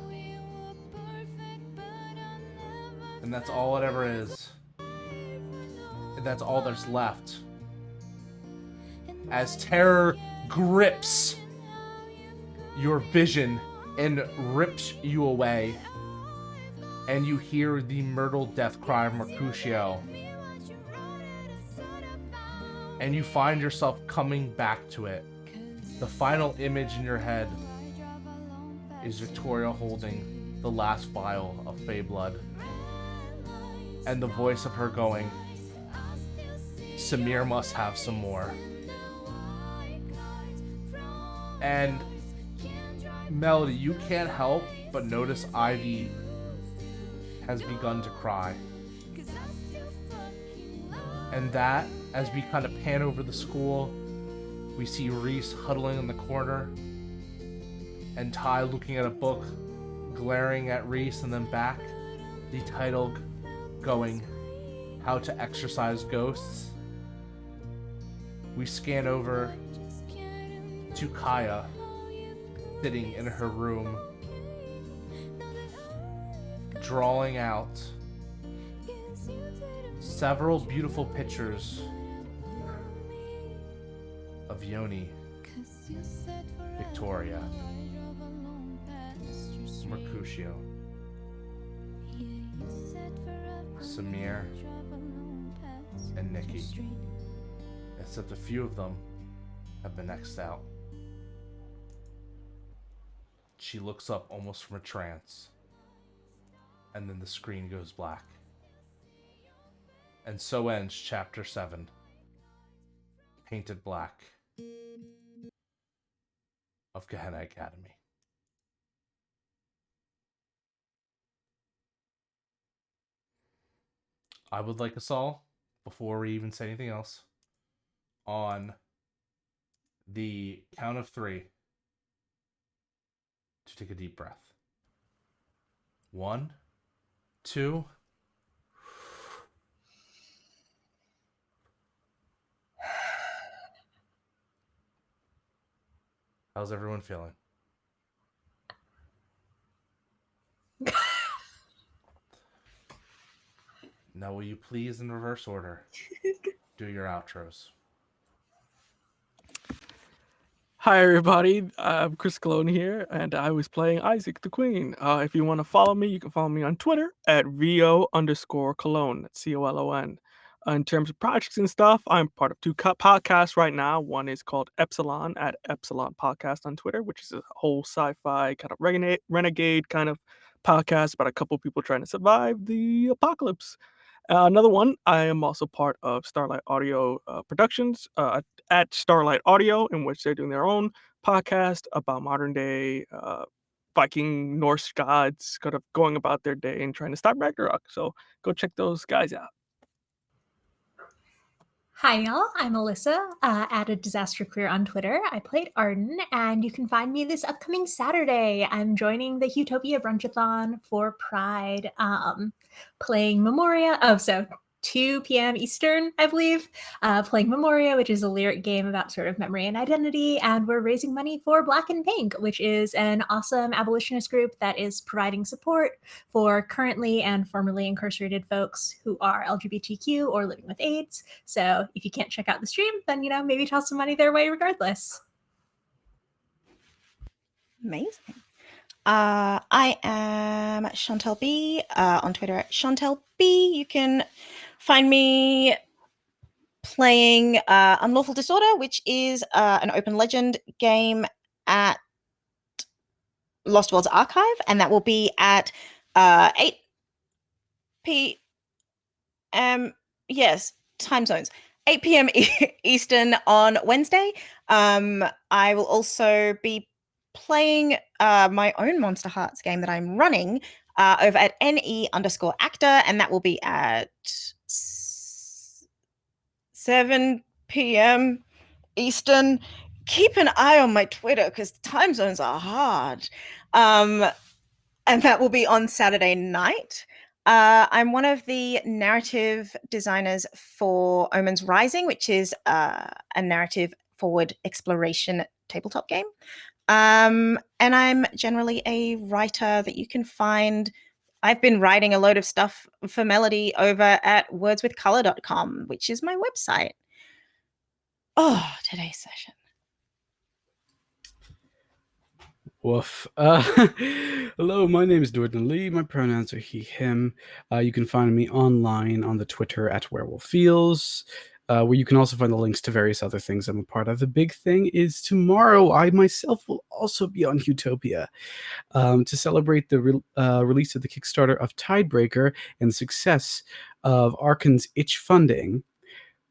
And that's all it ever is. And that's all there's left. As terror grips your vision and rips you away, and you hear the myrtle death cry of Mercutio, and you find yourself coming back to it. The final image in your head is Victoria holding the last vial of Fey blood, and the voice of her going, "Samir must have some more." And Melody, you can't help but notice Ivy has begun to cry. And that, as we kind of pan over the school, we see Reese huddling in the corner, and Ty looking at a book, glaring at Reese and then back, the title going, "How to Exorcise Ghosts." We scan over to Kaya, sitting in her room, drawing out several beautiful pictures of Yoni, Victoria, Mercutio, Samir, and Nikki, except a few of them have been X'd out. She looks up almost from a trance, and then the screen goes black. And so ends Chapter 7, Painted Black, of Gehenna Academy. I would like us all, before we even say anything else, on the count of 3, to take a deep breath. 1, 2. How's everyone feeling? Now, will you please, in reverse order, do your outros? Hi everybody, I'm Chris Colón here, and I was playing Isaac the Queen. If you want to follow me, you can follow me on Twitter at VO_Colón, that's COLON. In terms of projects and stuff, I'm part of 2 podcasts right now. One is called Epsilon at Epsilon Podcast on Twitter, which is a whole sci-fi kind of renegade kind of podcast about a couple people trying to survive the apocalypse. Another one, I am also part of Starlight Audio Productions at Starlight Audio, in which they're doing their own podcast about modern day Viking Norse gods kind of going about their day and trying to stop Ragnarok. So go check those guys out. Hi, y'all. I'm Alyssa at A Disaster Queer on Twitter. I played Arden, and you can find me this upcoming Saturday. I'm joining the Utopia Brunchathon for Pride, playing Memoria. Oh, so 2 p.m. Eastern, I believe, playing Memoria, which is a lyric game about sort of memory and identity. And we're raising money for Black and Pink, which is an awesome abolitionist group that is providing support for currently and formerly incarcerated folks who are LGBTQ or living with AIDS. So if you can't check out the stream, then, maybe toss some money their way regardless. Amazing. I am Shauntelle B on Twitter at Shauntelle B. You can find me playing Unlawful Disorder, which is an open legend game at Lost Worlds Archive, and that will be at 8 p.m. Yes, time zones. 8 p.m. Eastern on Wednesday. I will also be playing my own Monsterhearts game that I'm running over at NE_actor, and that will be at 7 p.m. Eastern. Keep an eye on my Twitter because time zones are hard. And that will be on Saturday night. I'm one of the narrative designers for Omen's Rising, which is a narrative forward exploration tabletop game. And I'm generally a writer that you can find. I've been writing a load of stuff for Melody over at wordswithcolor.com, which is my website. Oh, today's session. Woof. Hello, my name is Noordin. My pronouns are he, him. You can find me online on the Twitter at werewolffeels, where you can also find the links to various other things I'm a part of. The big thing is tomorrow, I myself will also be on Utopia to celebrate the release of the Kickstarter of Tidebreaker and the success of Archon's Itch funding.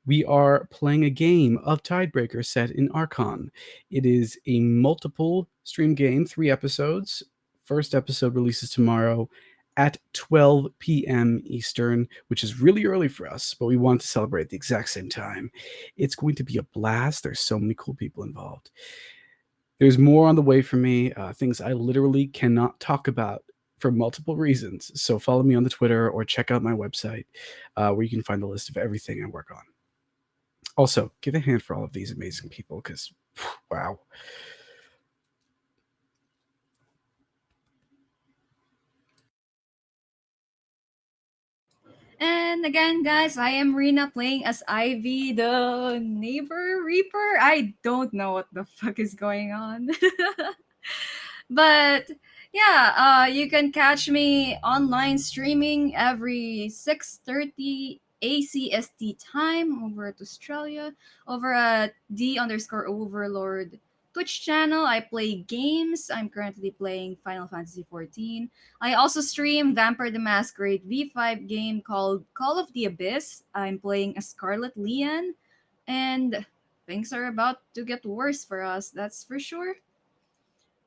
We are playing a game of Tidebreaker set in Archon. It is a multiple stream game, 3 episodes. First episode releases tomorrow at 12 p.m. Eastern, which is really early for us, but we want to celebrate at the exact same time. It's going to be a blast. There's so many cool people involved. There's more on the way for me, things I literally cannot talk about for multiple reasons. So follow me on the Twitter or check out my website where you can find the list of everything I work on. Also, give a hand for all of these amazing people because, wow. And again, guys, I am Rina playing as Ivy, the neighbor reaper. I don't know what the fuck is going on. But yeah, you can catch me online streaming every 6:30 ACST time over at Australia, over at D_Overlord Twitch channel. I play games. I'm currently playing Final Fantasy XIV. I also stream Vampire the Masquerade V5 game called Call of the Abyss. I'm playing a Scarlet Leon, and things are about to get worse for us, that's for sure.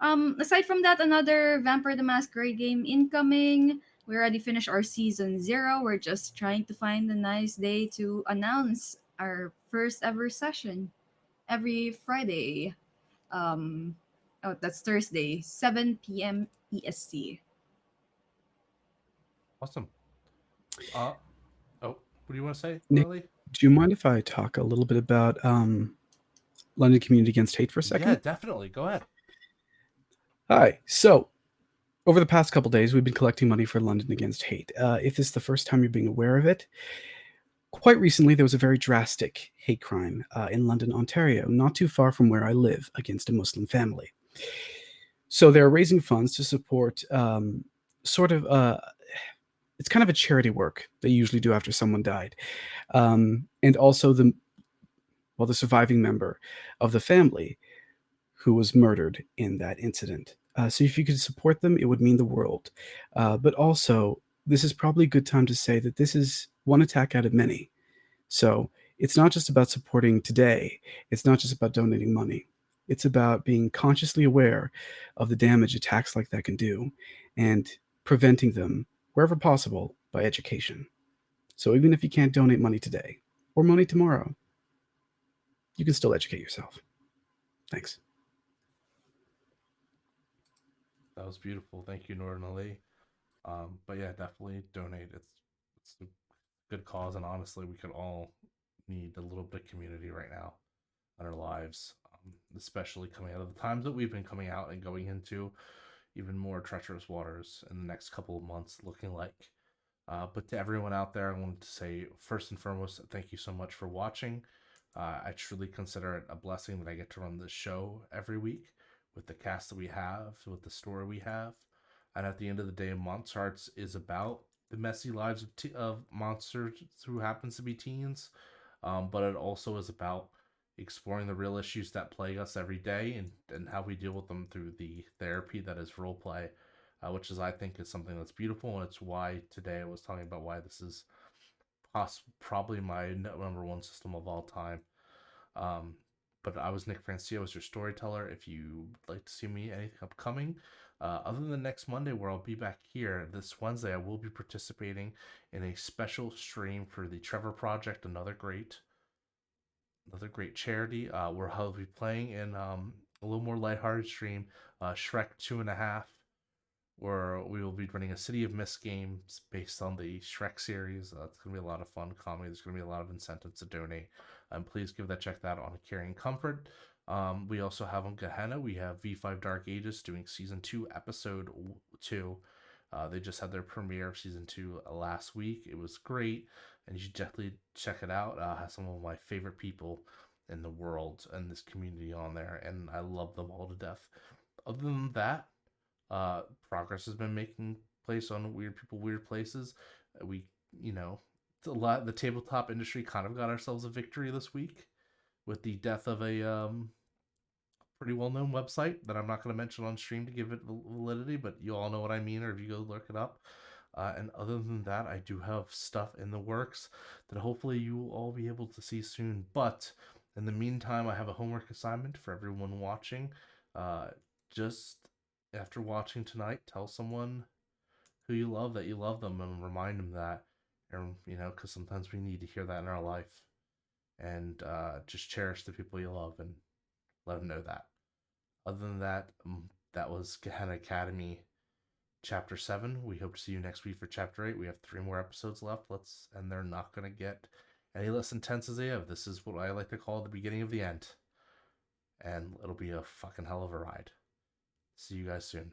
Aside from that, another Vampire the Masquerade game incoming. We already finished our season 0. We're just trying to find a nice day to announce our first ever session every Friday. That's Thursday, 7 p.m. EST. Awesome. What do you want to say, Nick, Lily? do you mind if I talk a little bit about London Community Against Hate for a second? Yeah, definitely. Go ahead. Hi. So, over the past couple days, we've been collecting money for London Against Hate. If this is the first time you're being aware of it, quite recently there was a very drastic hate crime in London, Ontario, not too far from where I live, against a Muslim family. So they're raising funds to support it's kind of a charity work they usually do after someone died. And also the surviving member of the family who was murdered in that incident. So if you could support them, it would mean the world. But also, this is probably a good time to say that this is one attack out of many. So it's not just about supporting today. It's not just about donating money. It's about being consciously aware of the damage attacks like that can do and preventing them wherever possible by education. So even if you can't donate money today or money tomorrow, you can still educate yourself. Thanks. That was beautiful. Thank you, Noordin Ali. But yeah, definitely donate. It's the good cause, and honestly, we could all need a little bit of community right now in our lives, especially coming out of the times that we've been coming out and going into even more treacherous waters in the next couple of months, looking like. But to everyone out there, I wanted to say, first and foremost, thank you so much for watching. I truly consider it a blessing that I get to run this show every week with the cast that we have, with the story we have. And at the end of the day, Monsterhearts is about the messy lives of monsters who happens to be teens, but it also is about exploring the real issues that plague us every day and how we deal with them through the therapy that is roleplay, which is, I think, is something that's beautiful, and it's why today I was talking about why this is probably my number one system of all time. But I was Nick Francia, I was your storyteller. If you'd like to see me anything upcoming, other than next Monday where I'll be back here, this Wednesday I will be participating in a special stream for the Trevor Project, another great charity. Where I'll be playing in a little more lighthearted stream, Shrek 2.5, where we will be running a City of Mist games based on the Shrek series. It's going to be a lot of fun comedy. There's going to be a lot of incentives to donate. Please check that on Caring Comfort. We also have on Gehenna, we have V5 Dark Ages doing Season 2, Episode 2. They just had their premiere of Season 2 last week. It was great, and you should definitely check it out. Has some of my favorite people in the world and this community on there, and I love them all to death. Other than that, progress has been making place on Weird People, Weird Places. We, the tabletop industry kind of got ourselves a victory this week with the death of a pretty well-known website that I'm not going to mention on stream to give it validity, but you all know what I mean, or if you go look it up. And other than that, I do have stuff in the works that hopefully you will all be able to see soon. But in the meantime, I have a homework assignment for everyone watching. Just after watching tonight, tell someone who you love that you love them and remind them that. And, because sometimes we need to hear that in our life. And just cherish the people you love and let them know that. Other than that, that was Gehenna Academy Chapter 7. We hope to see you next week for Chapter 8. We have 3 more episodes left. And they're not going to get any less intense as they have. This is what I like to call the beginning of the end. And it'll be a fucking hell of a ride. See you guys soon.